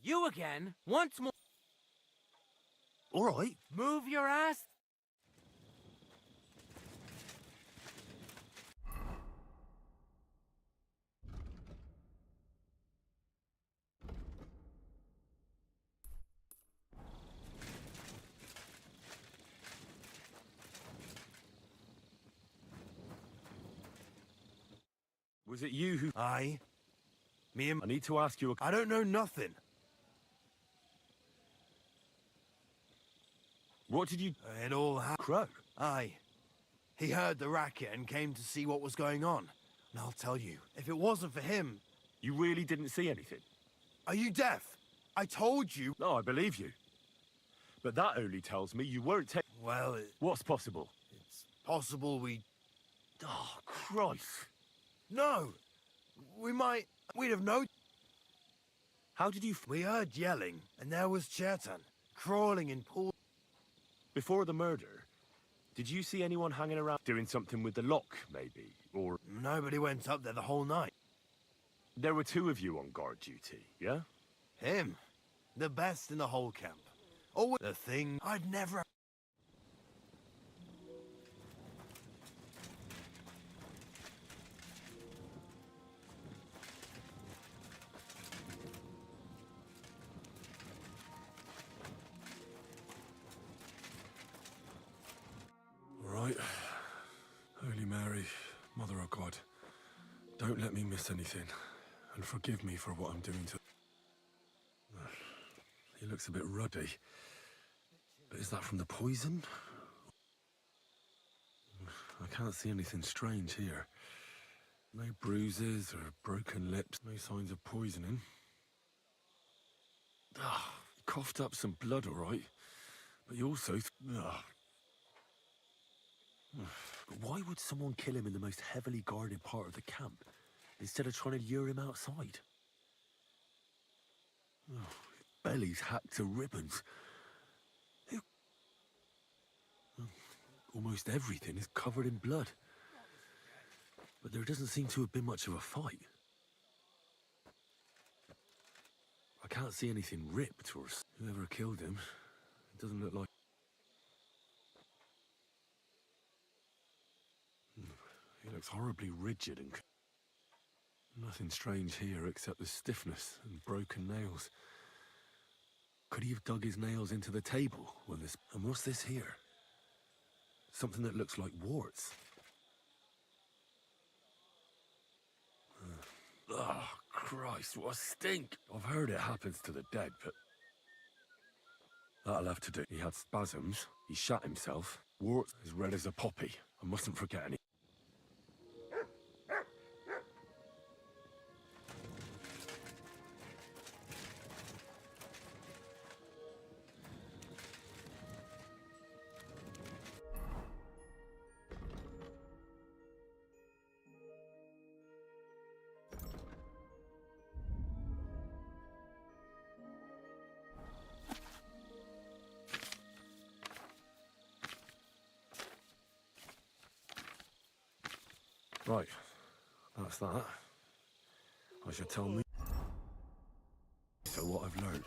You again? Once more. All right. Move your ass. Was it you who... Aye. Me and... I need to ask you a... I don't know nothing. What did you... It all happened. Crow? Aye. He heard the racket and came to see what was going on. And I'll tell you, if it wasn't for him... You really didn't see anything? Are you deaf? I told you... No, I believe you. But that only tells me you weren't Well, What's possible? possible we... Oh, Christ. No! We'd have known... How did you... We heard yelling, and there was Chetan, crawling in pool... Before the murder, did you see anyone hanging around doing something with the lock, maybe? Or... Nobody went up there the whole night. There were 2 of you on guard duty, yeah? Him. The best in the whole camp. Always the thing I'd never... Right. Holy Mary, Mother of God, don't let me miss anything, and forgive me for what I'm doing to... He looks a bit ruddy. But is that from the poison? I can't see anything strange here. No bruises or broken lips, no signs of poisoning. Ah, he coughed up some blood, all right. But he also... But why would someone kill him in the most heavily guarded part of the camp, instead of trying to lure him outside? Oh, his belly's hacked to ribbons. Almost everything is covered in blood. But there doesn't seem to have been much of a fight. I can't see anything ripped or... Whoever killed him, it doesn't look like... He looks horribly rigid and... Nothing strange here except the stiffness and broken nails. Could he have dug his nails into the table when this... And what's this here? Something that looks like warts. Oh, Christ, what a stink! I've heard it happens to the dead, but... That'll have to do. He had spasms, he shot himself, warts as red as a poppy. I mustn't forget any... Right, that's that. I should tell me so what I've learned.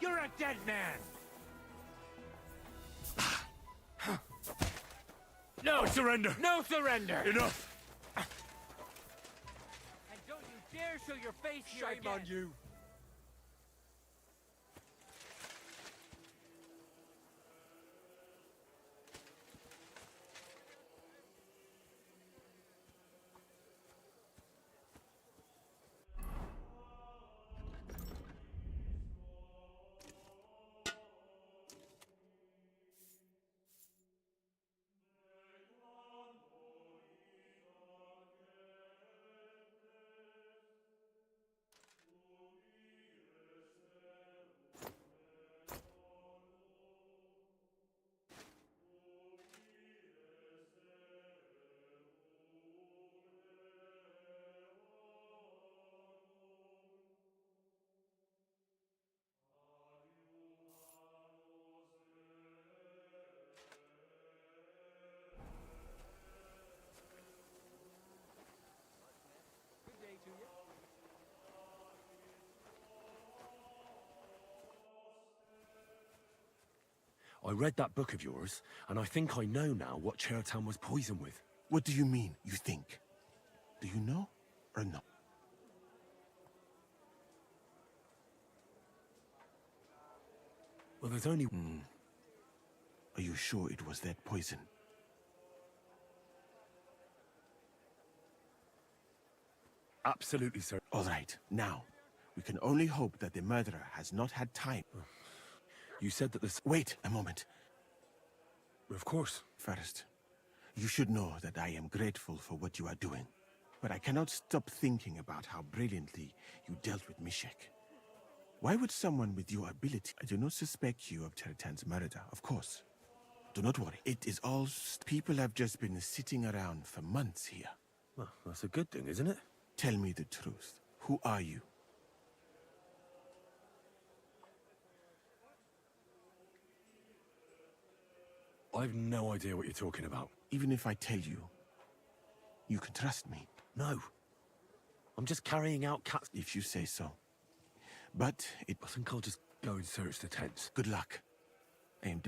You're a dead man! No! No! Surrender! No surrender! Enough! And don't you dare show your face here Shame again. on you! Good day to you. I read that book of yours, and I think I know now what Chertan was poisoned with. What do you mean, you think? Do you know or no? Well, there's only... Are you sure it was that poison? Absolutely, sir. All right, now, we can only hope that the murderer has not had time. You said that this... Wait a moment. Of course. First, you should know that I am grateful for what you are doing. But I cannot stop thinking about how brilliantly you dealt with Mishek. Why would someone with your ability... I do not suspect you of Chertan's murder, of course. Do not worry. It is all... People have just been sitting around for months here. Well, that's a good thing, isn't it? Tell me the truth. Who are you? I've no idea what you're talking about. Even if I tell you, you can trust me. No. I'm just carrying out Cat's... If you say so. But it... I think I'll just go and search the tents. Good luck. I am...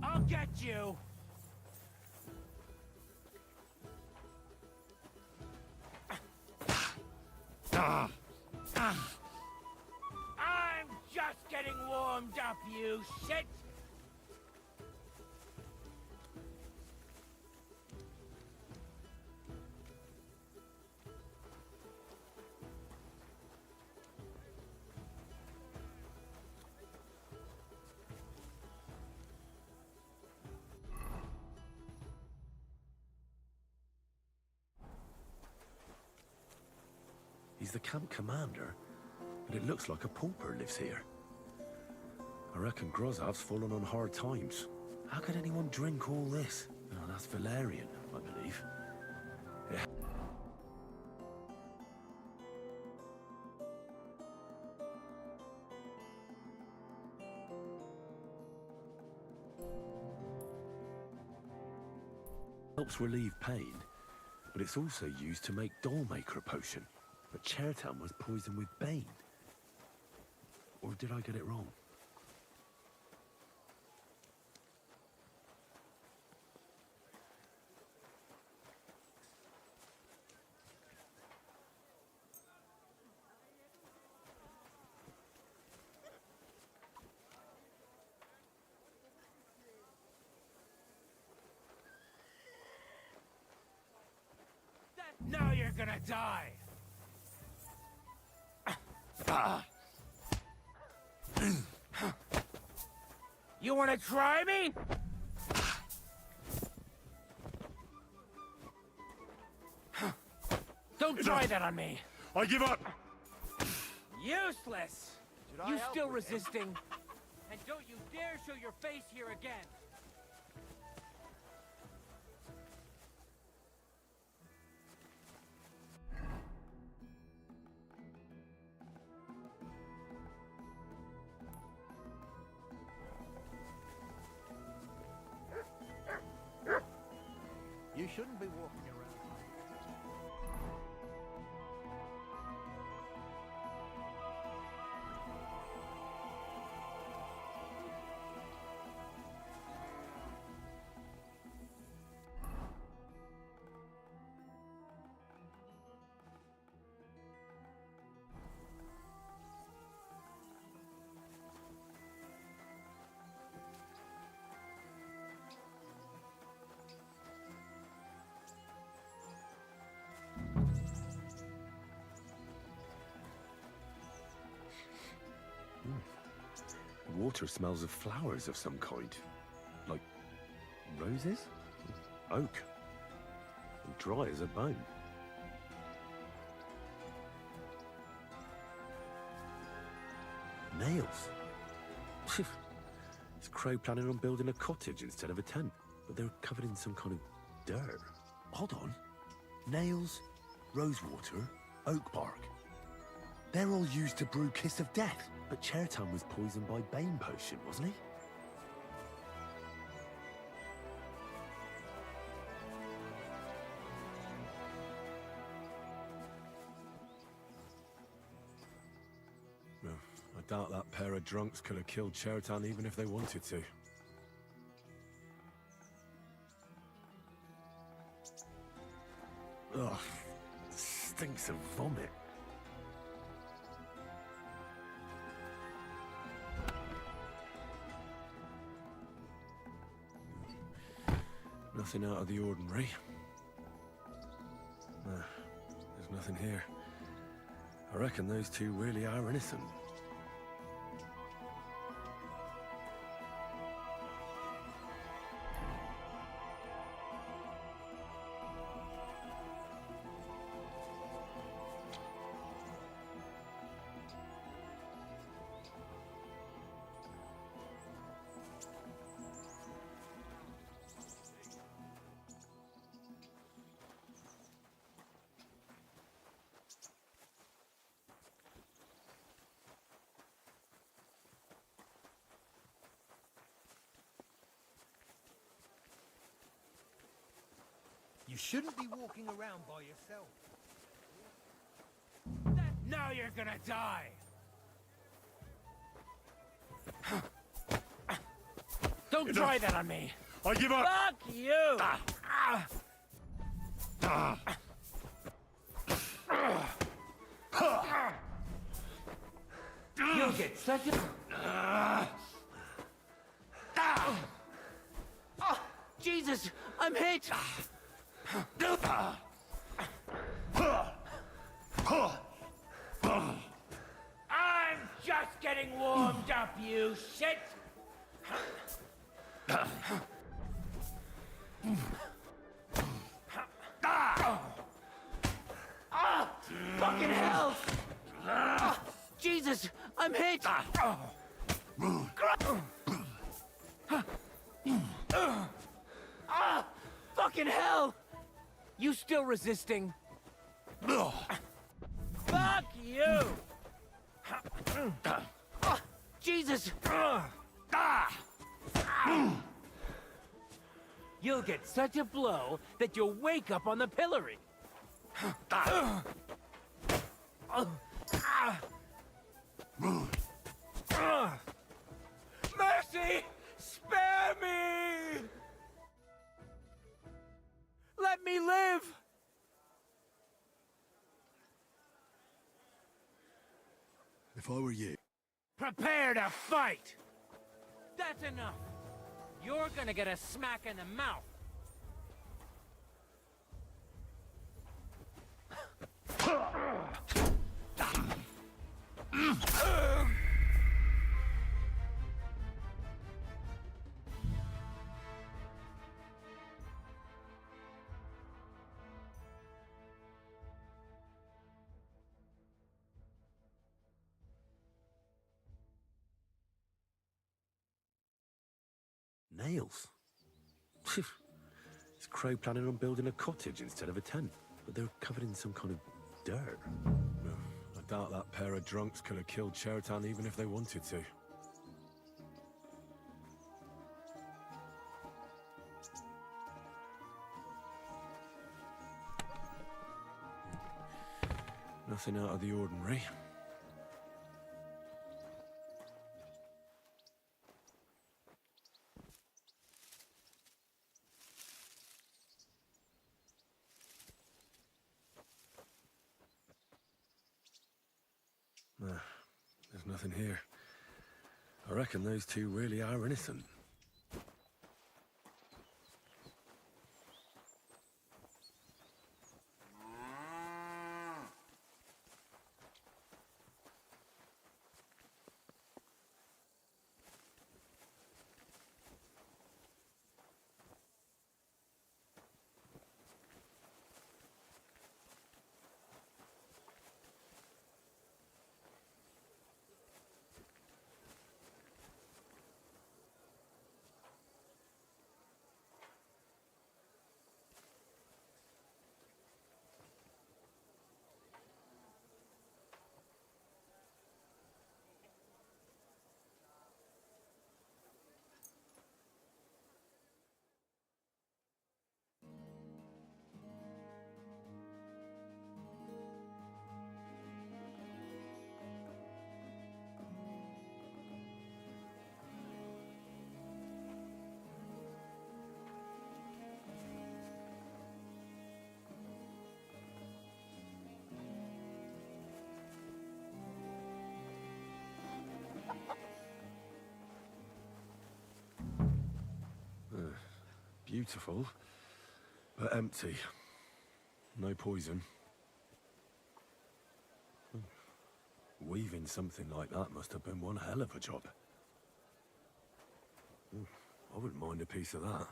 I'll get you! I'm just getting warmed up, you shit! He's the camp commander, but it looks like a pauper lives here. I reckon Grozav's fallen on hard times. How could anyone drink all this? Oh, that's Valerian, I believe. Yeah. Helps relieve pain, but it's also used to make Dollmaker potion. But Chertan was poisoned with Bane. Or did I get it wrong? Now you're gonna die! You wanna try me? Don't try that on me! I give up! Useless! You still resisting? And don't you dare show your face here again! You shouldn't be walking around. The water smells of flowers of some kind. Like roses? Oak. And dry as a bone. Nails. Is Crow planning on building a cottage instead of a tent? But they're covered in some kind of dirt. Hold on. Nails, rosewater, oak bark. They're all used to brew Kiss of Death. But Chertan was poisoned by Bane potion, wasn't he? Well, I doubt that pair of drunks could have killed Chertan even if they wanted to. Ugh, stinks of vomit. Nothing out of the ordinary. There's nothing here. I reckon those two really are innocent. You shouldn't be walking around by yourself. Now you're gonna die! Don't try that on me! I give up! Fuck you! You'll get such a... Jesus! I'm hit! I'm just getting warmed up, you shit! Fuck Fucking hell! Jesus, I'm hit! Fucking hell! You still resisting? Fuck you! Jesus! You'll get such a blow that you'll wake up on the pillory. Mercy! Spare me! Let me live! If I were you... Prepare to fight! That's enough! You're gonna get a smack in the mouth! Nails? Is Crow planning on building a cottage instead of a tent? But they're covered in some kind of dirt. I doubt that pair of drunks could have killed Chertan even if they wanted to. Nothing out of the ordinary. There's nothing here. I reckon those two really are innocent. Beautiful, but empty. No poison. Weaving something like that must have been one hell of a job. I wouldn't mind a piece of that.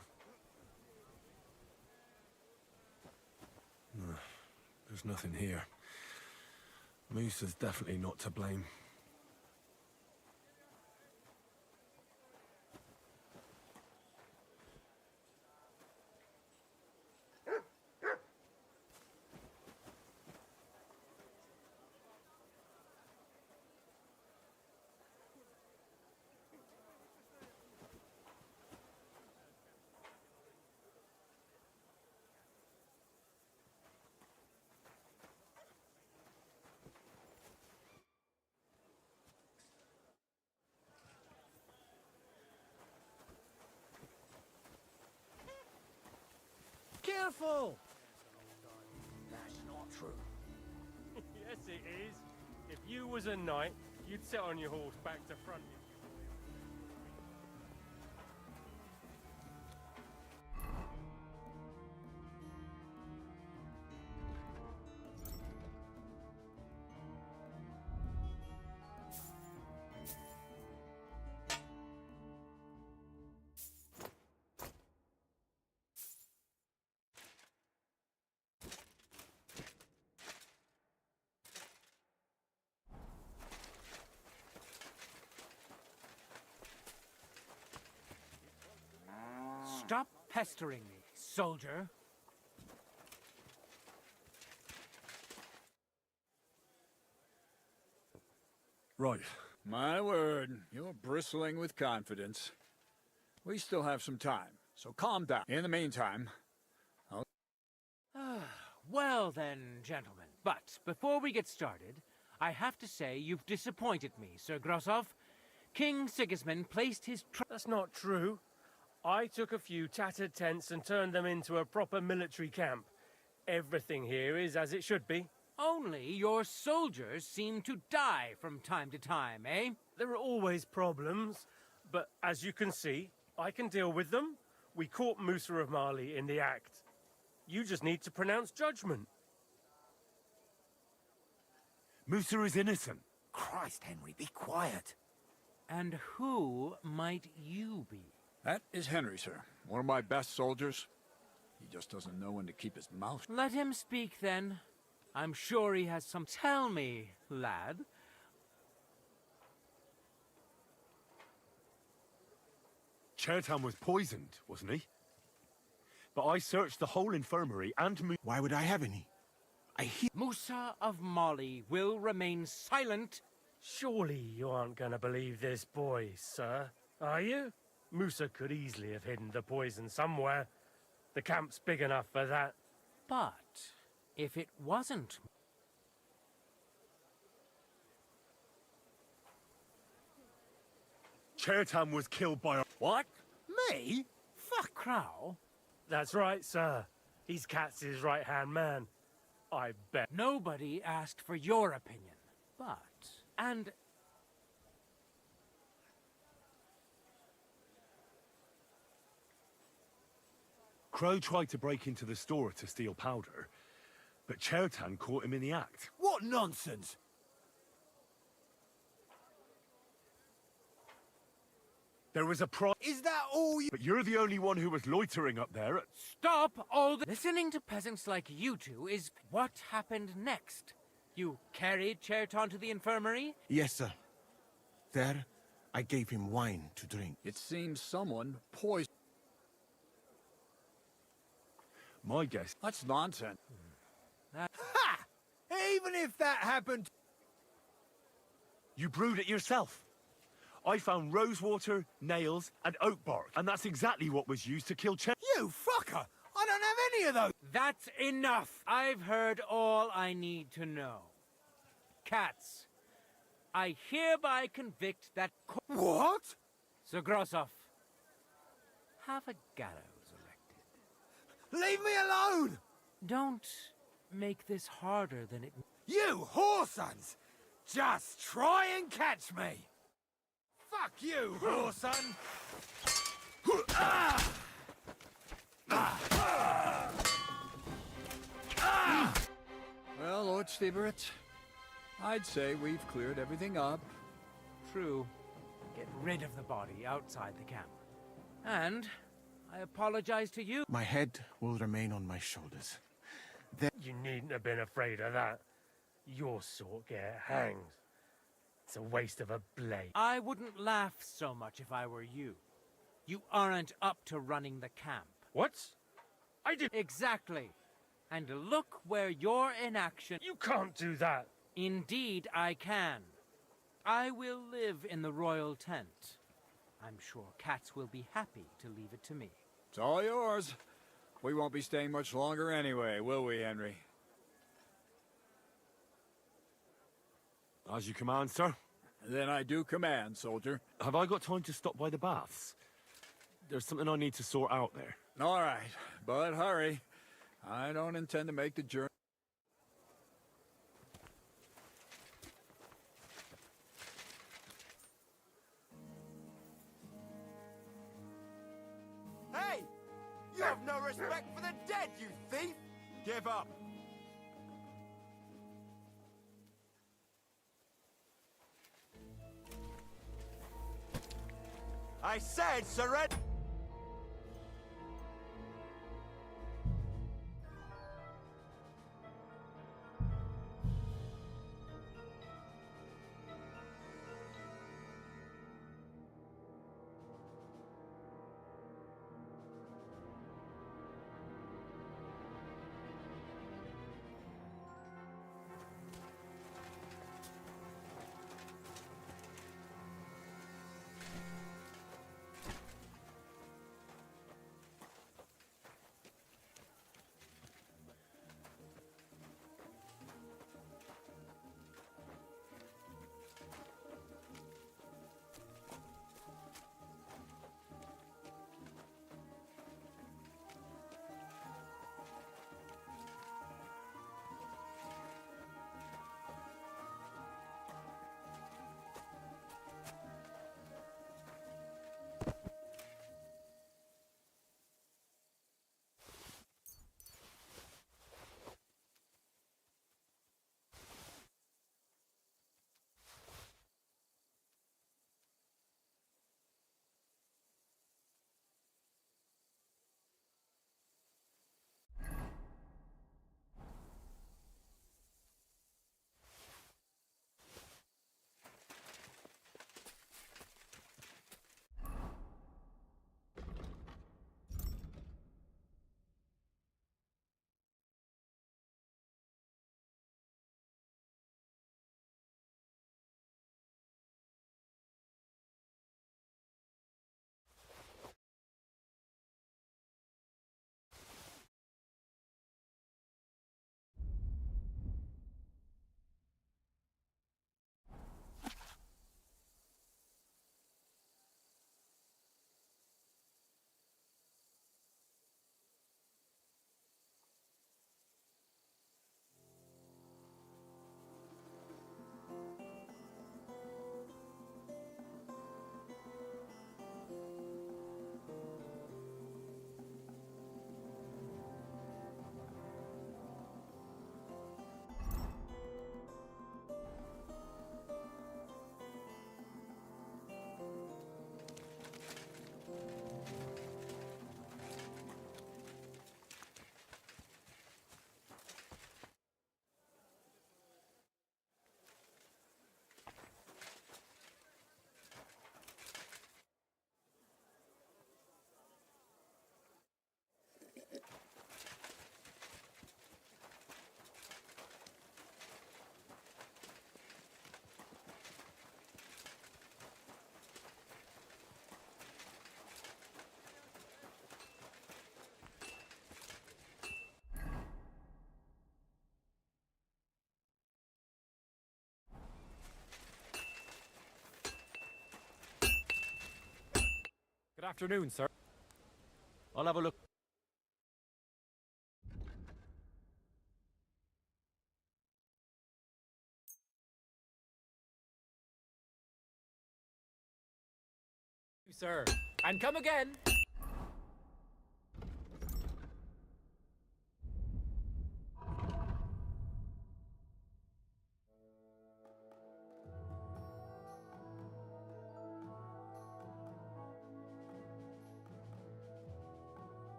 There's nothing here. Moose is definitely not to blame. Careful! That's not true. Yes, it is. If you was a knight, you'd sit on your horse back to front. Stop pestering me, soldier. Right. My word, you're bristling with confidence. We still have some time, so calm down. In the meantime, I'll... Well then, gentlemen. But before we get started, I have to say you've disappointed me, Sir Grosov. King Sigismund placed his That's not true. I took a few tattered tents and turned them into a proper military camp. Everything here is as it should be. Only your soldiers seem to die from time to time, eh? There are always problems, but as you can see, I can deal with them. We caught Musa of Mali in the act. You just need to pronounce judgment. Musa is innocent. Christ, Henry, be quiet. And who might you be? That is Henry, sir. One of my best soldiers. He just doesn't know when to keep his mouth. Let him speak, then. I'm sure he has some... Tell me, lad. Chertan was poisoned, wasn't he? But I searched the whole infirmary and... Why would I have any? Musa of Mali will remain silent. Surely you aren't going to believe this boy, sir, are you? Musa could easily have hidden the poison somewhere. The camp's big enough for that. But if it wasn't... Chertan was killed by a... What? Me? Fuck, Crow. That's right, sir. He's Katz's right-hand man. I bet. Nobody asked for your opinion, but... And... Crow tried to break into the store to steal powder, but Chertan caught him in the act. What nonsense! There was a Is that all you... But you're the only one who was loitering up there at... Stop all the... Listening to peasants like you two is... What happened next? You carried Chertan to the infirmary? Yes, sir. There, I gave him wine to drink. It seems someone poisoned. My guess... That's nonsense. Ha! Even if that happened... You brewed it yourself. I found rosewater, nails, and oak bark, and that's exactly what was used to kill Chertan. You fucker! I don't have any of those! That's enough! I've heard all I need to know. Katz, I hereby convict that... What? Sir Grosov, have a gallows erected. Leave me alone! Don't make this harder than it... You whoresons! Just try and catch me! Fuck you, whoreson! Well, Lord Stieberitz, I'd say we've cleared everything up. True. Get rid of the body outside the camp. And I apologize to you. My head will remain on my shoulders. You needn't have been afraid of that. Your sort get hanged. It's a waste of a blade. I wouldn't laugh so much if I were you. You aren't up to running the camp. What? I did... Exactly. And look where your inaction... You can't do that. Indeed I can. I will live in the royal tent. I'm sure Katz will be happy to leave it to me. It's all yours. We won't be staying much longer anyway, will we, Henry? As you command, sir. Then I do command, soldier. Have I got time to stop by the baths? There's something I need to sort out there. All right, but hurry. I don't intend to make the journey. Hey! You have no respect for the dead, you thief! Give up. I said surrender! afternoon, sir. I'll have a look. Sir, and come again.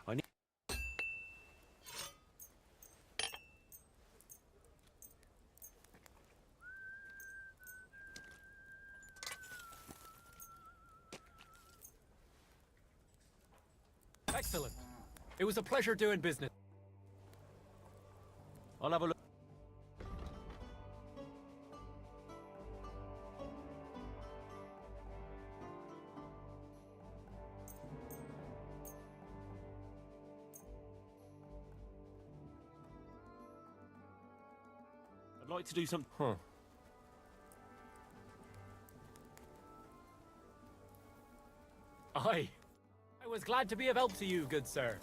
I need. Excellent. It was a pleasure doing business. I'll have a look. I'd like to do some. Huh. Aye. I was glad to be of help to you, good sir.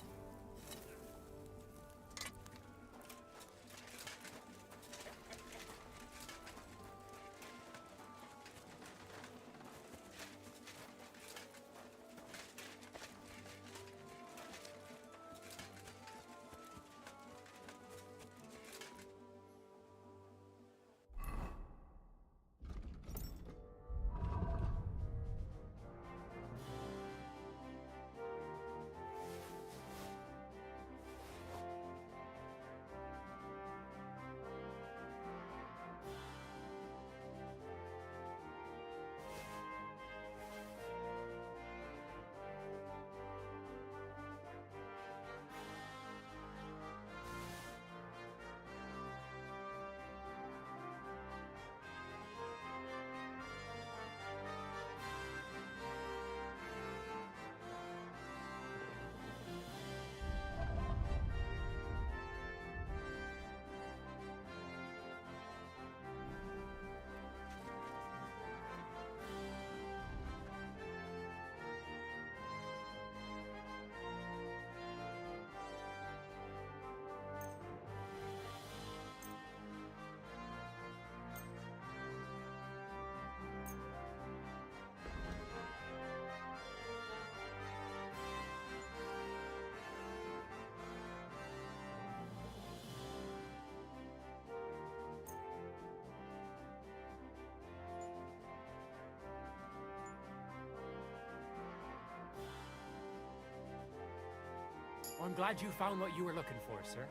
I'm glad you found what you were looking for, sir.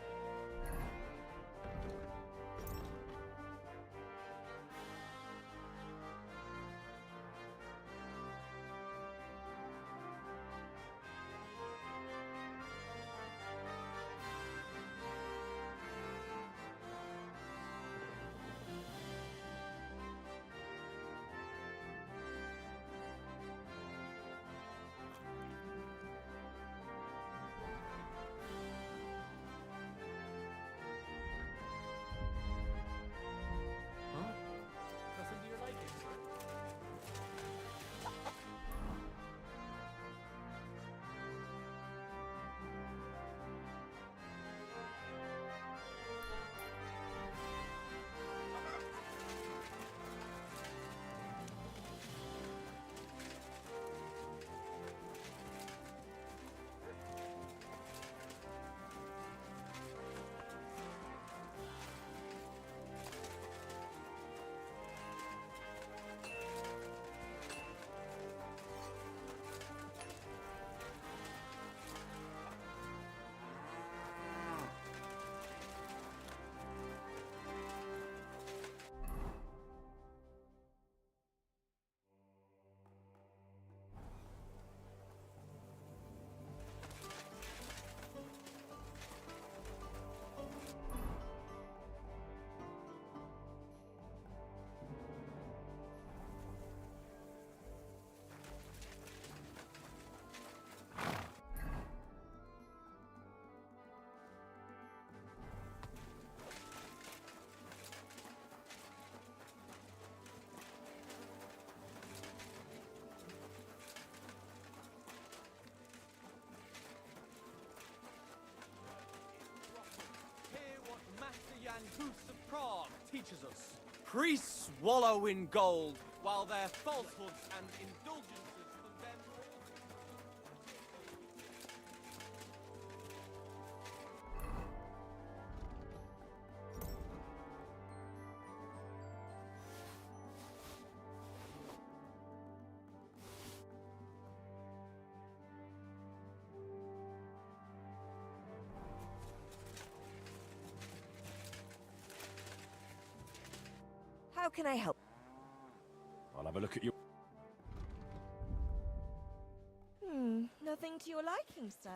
and Booths of Prague teaches us. Priests wallow in gold, while their falsehoods and indulgences condemn all. How can I help? I'll have a look at you. Nothing to your liking, sir.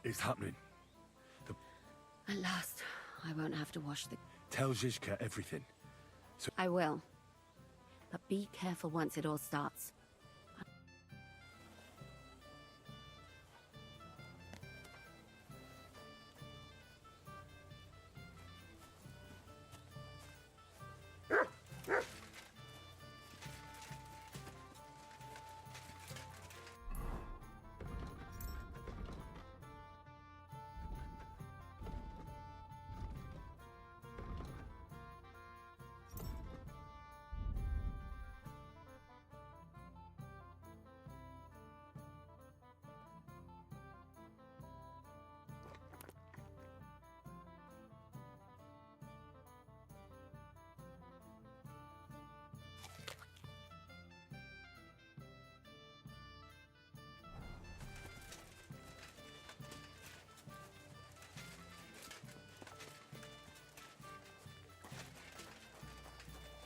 It's happening. At last, I won't have to wash the... Tell Zizka everything. I will. But be careful once it all starts.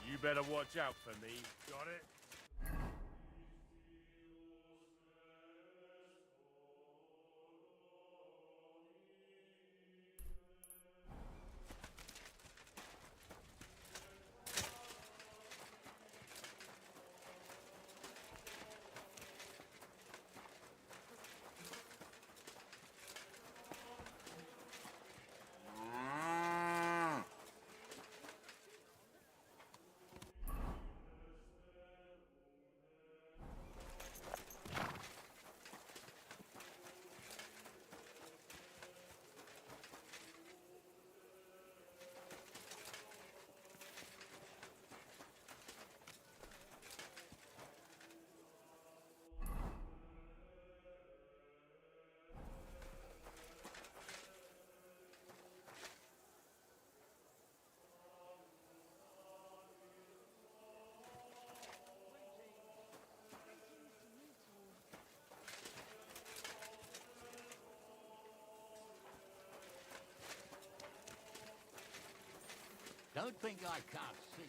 You better watch out for me. Got it? Don't think I can't see you.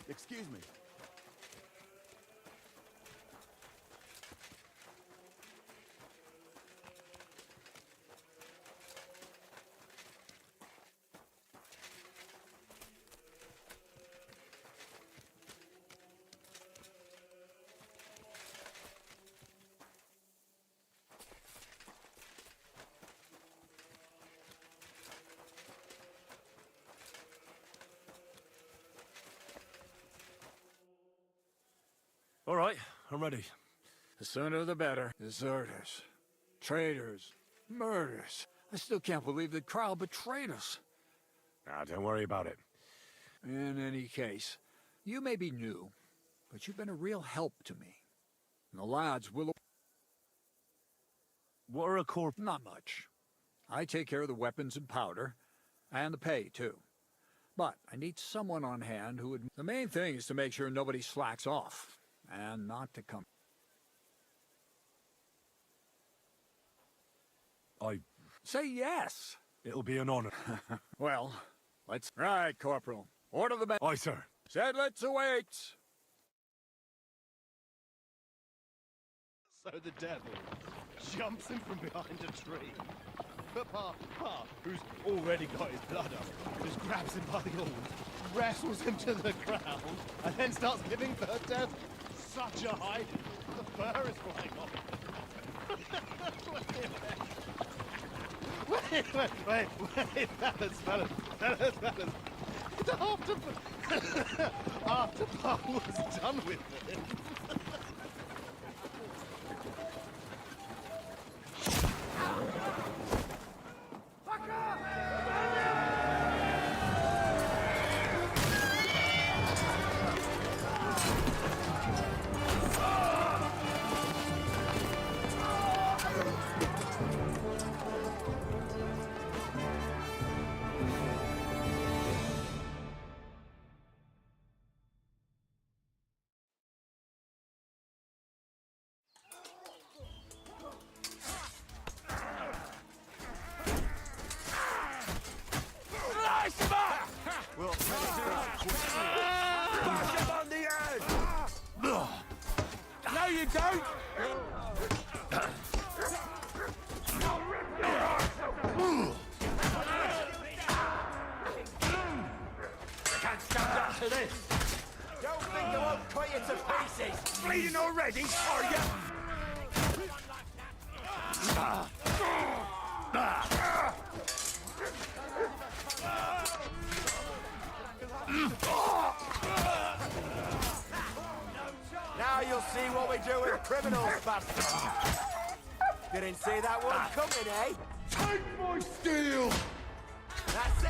Excuse me. All right, I'm ready. The sooner the better. Deserters, traitors, murders. I still can't believe that Kyle betrayed us. Nah, don't worry about it. In any case, you may be new, but you've been a real help to me. And the lads will... What are a corp... Not much. I take care of the weapons and powder, and the pay, too. But I need someone on hand who would... The main thing is to make sure nobody slacks off. And not to come. I... Say yes! It'll be an honor. Well, Let's... Right, Corporal. Order the men. Aye, sir. Sedlets awaits. So the devil jumps in from behind a tree. But Pa, who's already got his blood up, just grabs him by the horns, wrestles him to the ground, and then starts giving birth to such a height, the fur is flying off. Wait, fellas. After Pa was done with it. We'll bash him on the head! No, you don't! Can't stand up to this! Don't think I won't cut you to pieces! Bleeding already, are you? Now you'll see what we do with criminals, bastard! Didn't see that one coming, eh? Take my steel! That's it!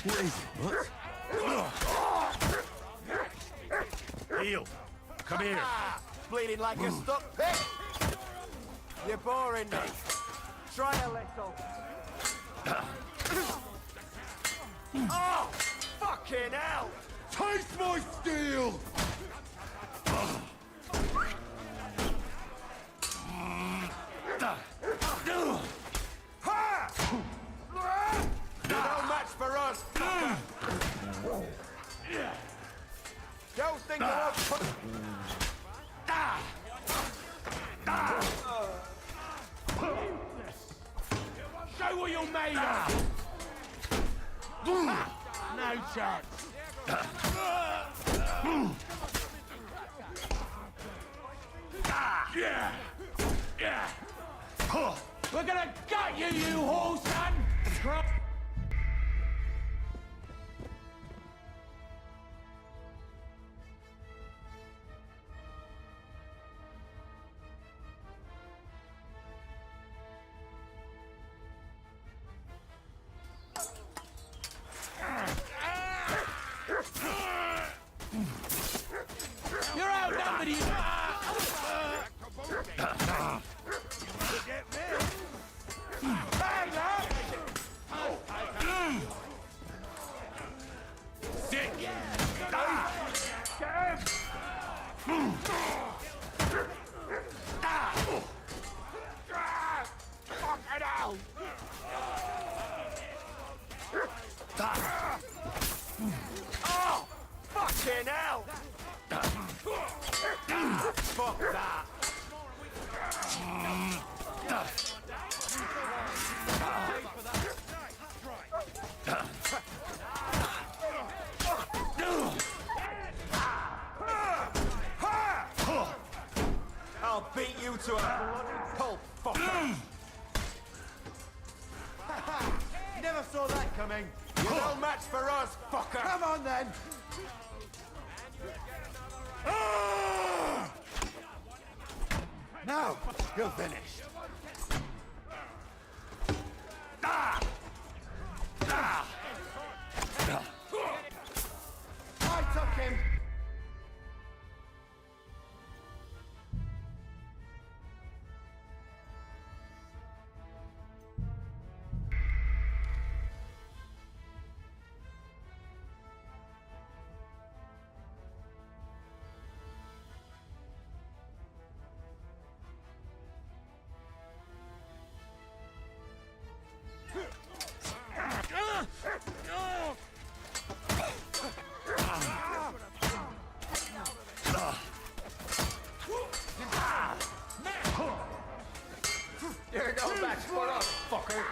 What is it? What? Heel, come here. Bleeding like a stuck pig! You're boring me. Try a little. Oh! Fucking hell! Taste my steel! No match for us! Don't think I won't put... Show what you're made of! No chance! We're gonna gut you, you whore son! You're outnumbered, you... Sick! Oh! Fucking hell! Fuck that! I'll beat you to a bloody pulp, fucker! something? You're no match for us, fucker! Come on then! Now, you're finished. I took him! You're no match for us, fucker!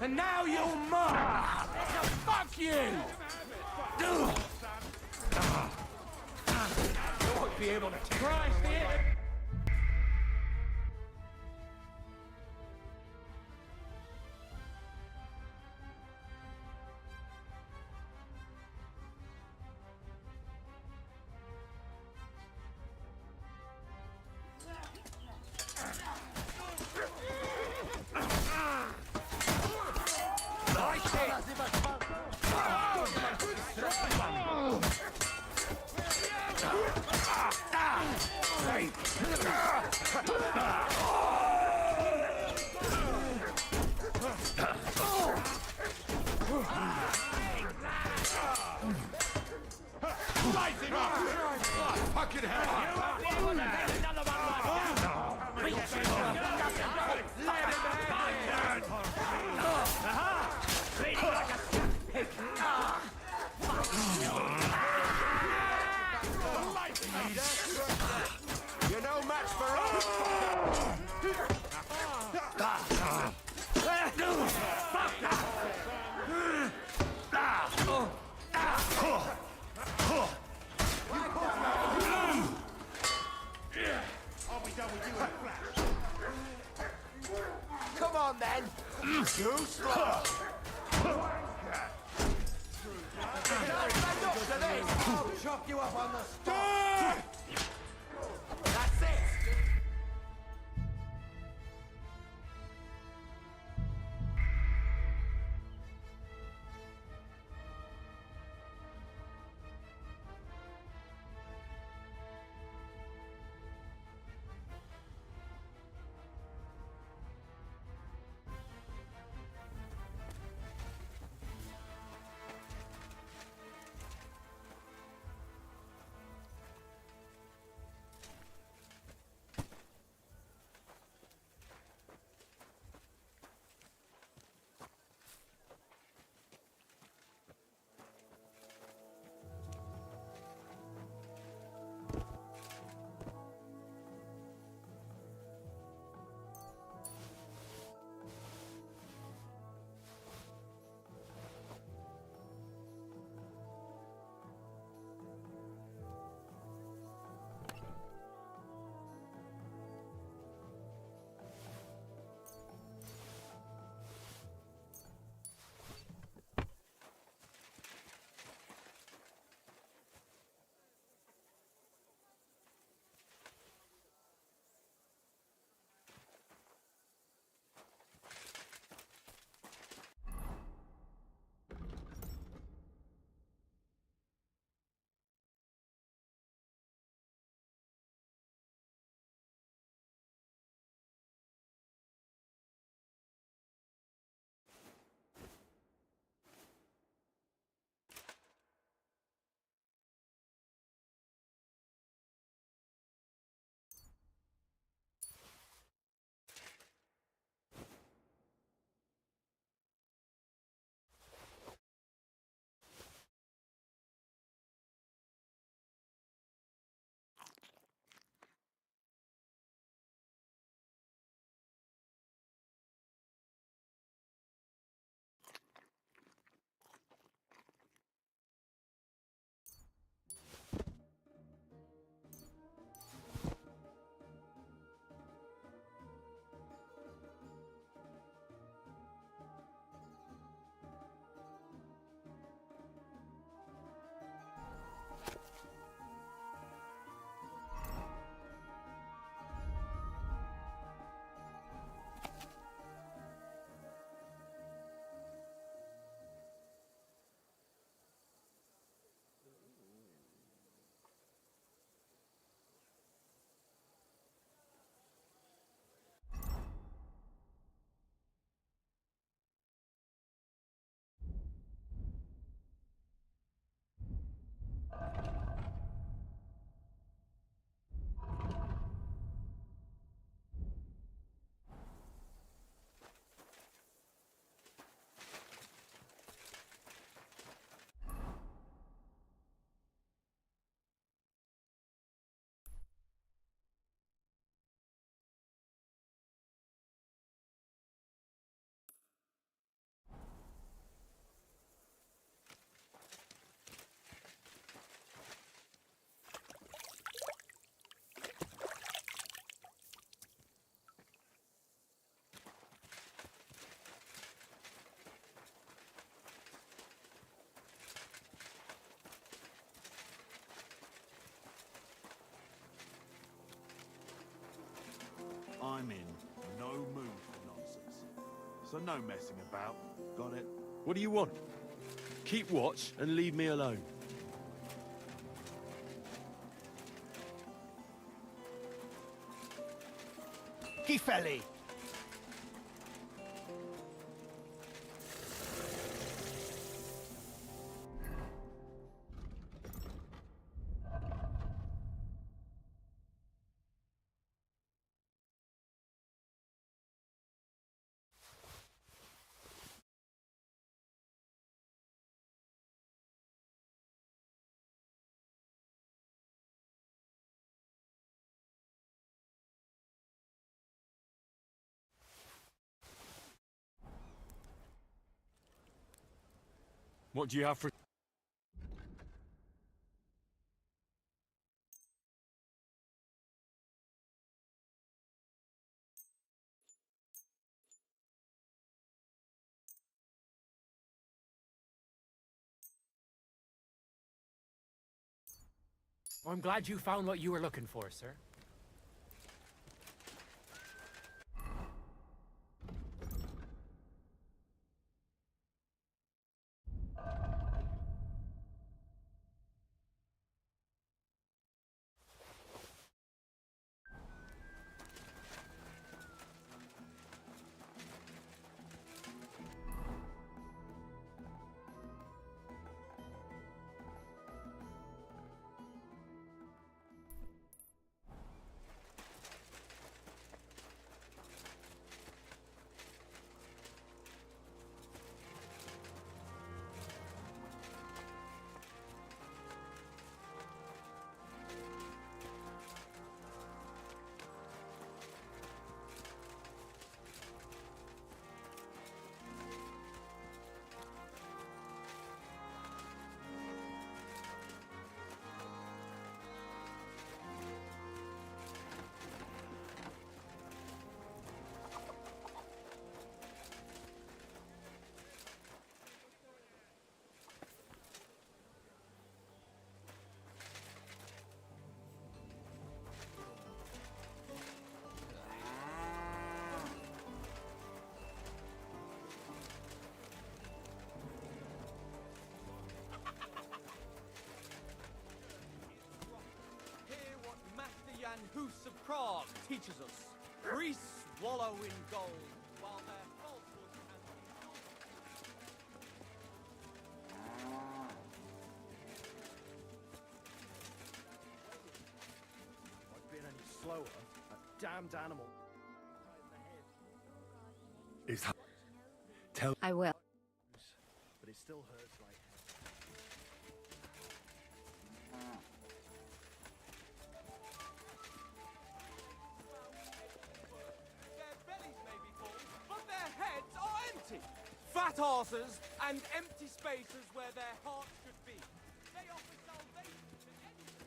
And now you're mine! Fuck you! You won't be able to Christ it! You're no match for us! Come on then! You slow! I'll chop you up on the spot! That's it! I'm in no mood for nonsense. So no messing about. Got it? What do you want? Keep watch and leave me alone. Gifelli! What do you have for... I'm glad you found what you were looking for, sir. Hus of Prague teaches us. Priests wallow in gold, while their falsehood I've been any slower. A damned animal. Is that... Tell... I will. But it still hurts like fat arses and empty spaces where their hearts should be. They offer salvation to anyone.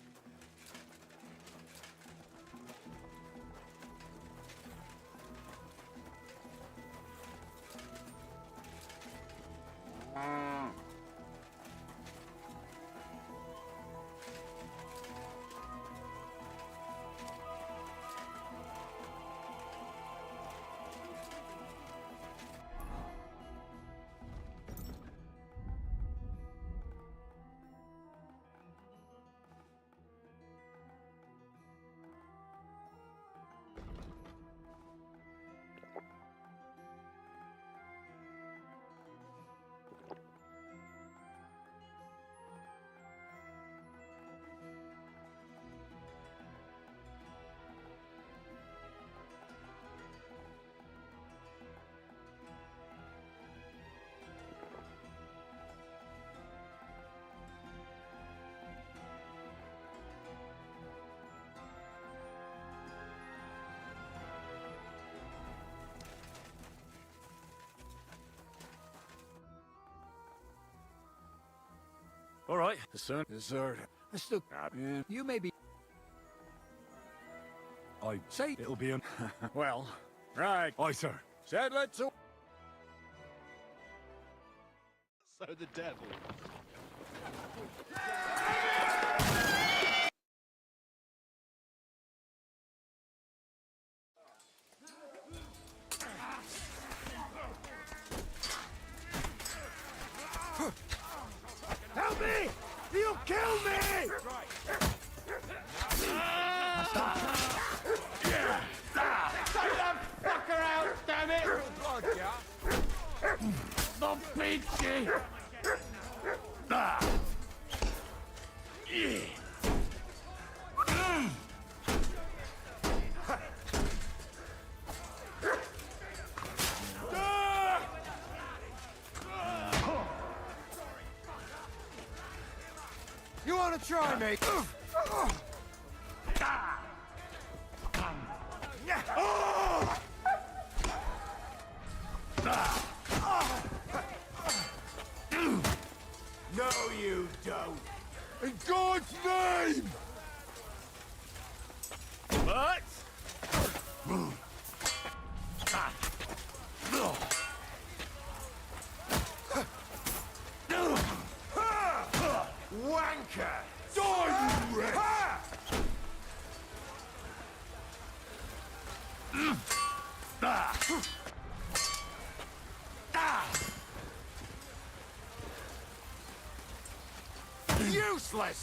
All right. Sir. I still... You may be... I... Say... It'll be an... Well, right. Aye, sir. Said let's... So the devil. Kill me! Take that fucker out, damn it! The peachy! You want to try me? No, you don't. In God's name! What? Wanker! Die, you wretch! Useless!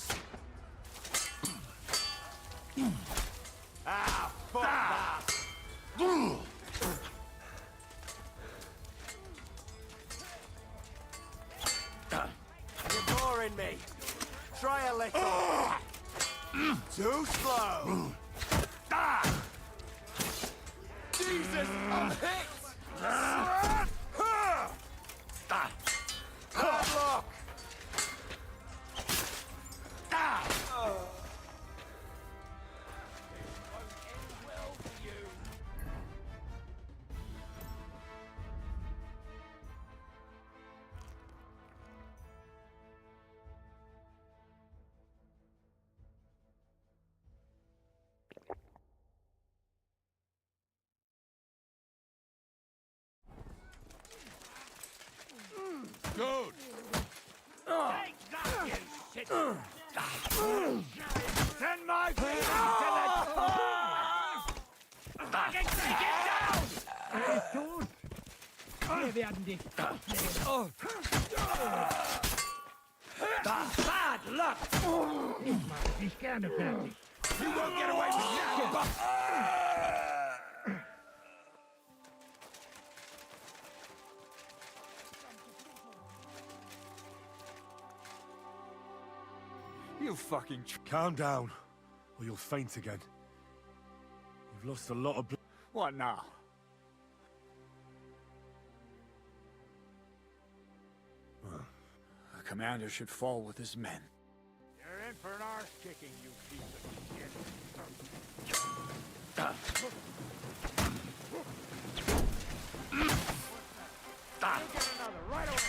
Ah, fuck that! You're boring me. Try a little. Too slow. Jesus, I'm hit! Bad luck! Good! Take that, you shit! Send my feet to the... Fucking take it down! Bad luck! You won't get away with that! You fucking... Calm down, or you'll faint again. You've lost a lot of blood. What now? The commander should fall with his men. You're in for an arse kicking, you piece of shit. You'll get another right away.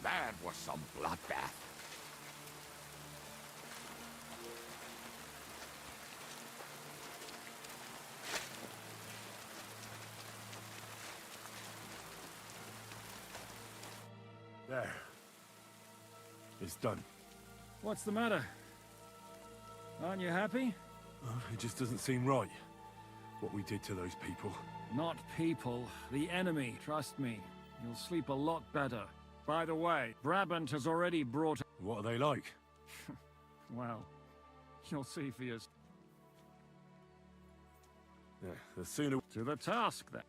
That was some bloodbath. There. It's done. What's the matter? Aren't you happy? It just doesn't seem right. What we did to those people. Not people, the enemy, trust me. You'll sleep a lot better. By the way, Brabant has already brought... What are they like? Well, you'll see for yourself. Yeah, the sooner... To the task, then.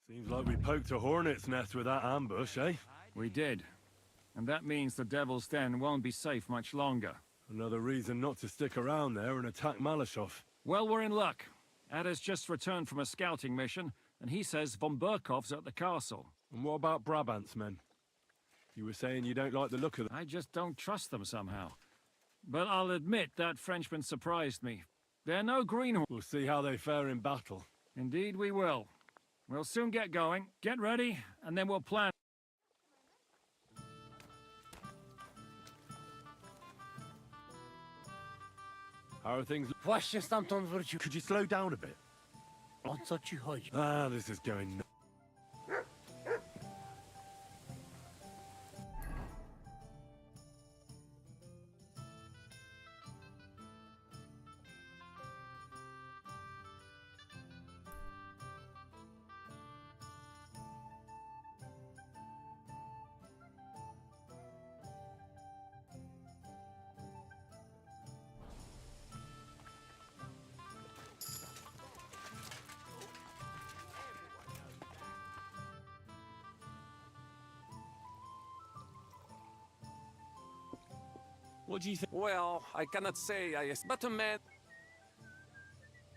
Seems like we poked a hornet's nest with that ambush, eh? We did. And that means the Devil's Den won't be safe much longer. Another reason not to stick around there and attack Malashov. Well, we're in luck. Ada's just returned from a scouting mission, and he says von Burkov's at the castle. And what about Brabant's men? You were saying you don't like the look of them. I just don't trust them somehow. But I'll admit that Frenchman surprised me. They're no greenhorn. We'll see how they fare in battle. Indeed we will. We'll soon get going. Get ready, and then we'll plan. How are things? Właśnie stamtąd wrócił. Could you slow down a bit? O co ci chodzi? Ah, this is going... What do you think? Well, I cannot say I... But a man...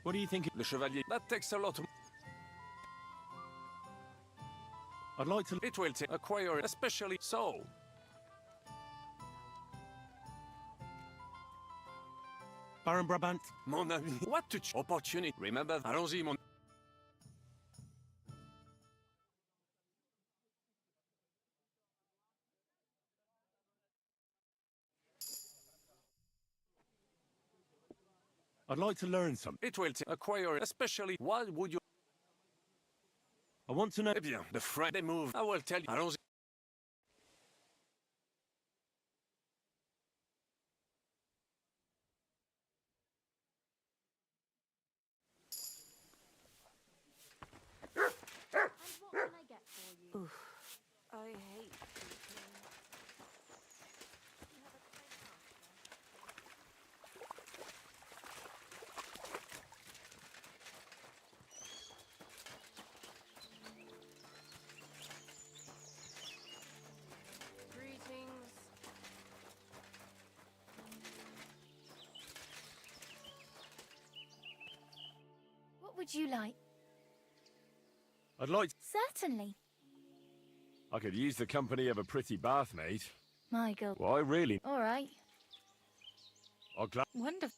What do you think? Le Chevalier. That takes a lot. I'd like to... It will take acquire, especially so. Baron Brabant? Mon ami. What to opportunity. Remember, allons-y, mon... I'd like to learn something. It will acquire, especially. What would you... I want to know... Eh bien, the French, they move. I will tell you. Allons-y. Oof. I hate people. Greetings. What would you like? I'd like... Certainly. I could use the company of a pretty bathmaid. My God. Well, I really... All right. I'll gla... Wonderful.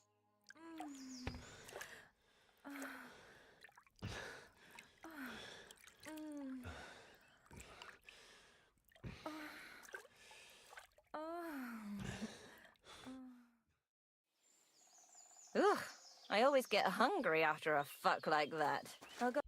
Ugh, I always get hungry after a fuck like that. I'll go.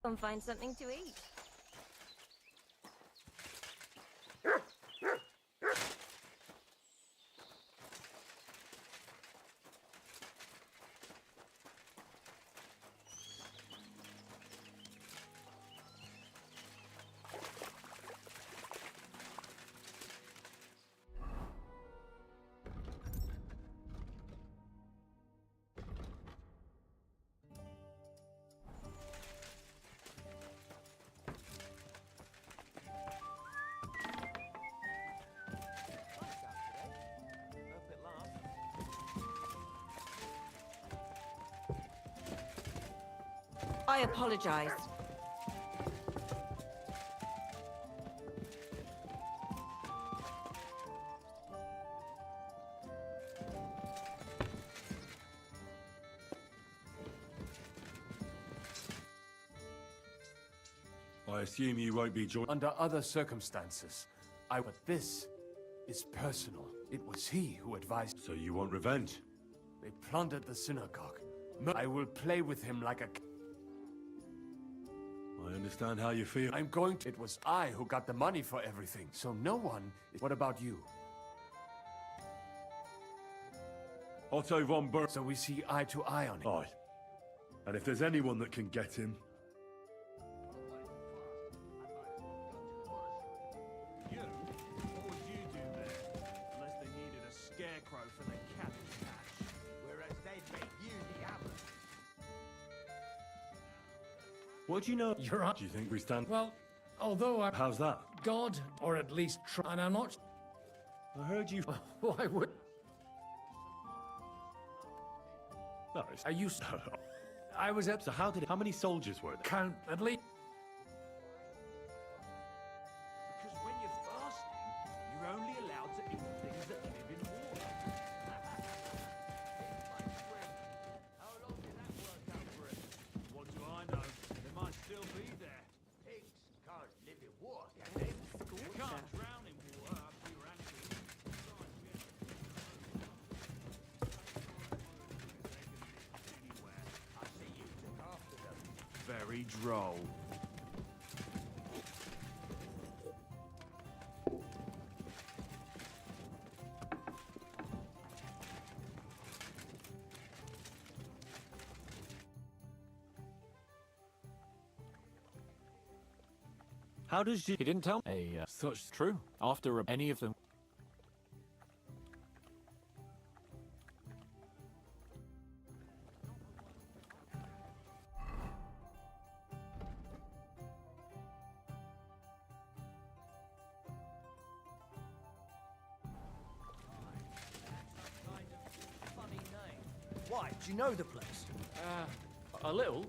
and find something to eat. I apologize. I assume you won't be joining. Under other circumstances, but this is personal. It was he who advised. So you want revenge? They plundered the synagogue. I will play with him like a... I understand how you feel. I'm going to... It was I who got the money for everything, so no one... What about you? Otto von Ber... So we see eye to eye on it. Aye. And if there's anyone that can get him... You? What would you do there? Unless they needed a scarecrow for the cabbage patch. Whereas they'd make you the apple. What do you know? You're right. Do you think we stand... Well, although I... How's that? God, or at least try... And I'm not... I heard you... Why would... No, Are you... I was at... So how many soldiers were there? Count at least... Because when you're fasting, you're only allowed to eat things that live in water. How long did that work out for him? What do I know? They might still be there. Pigs can't live in water, can they? You can't drown in water up to your ankles. Anywhere. I see you took after them. Very droll. How does you... He didn't tell me. Such... True. After any of them... Why? Do you know the place? A little.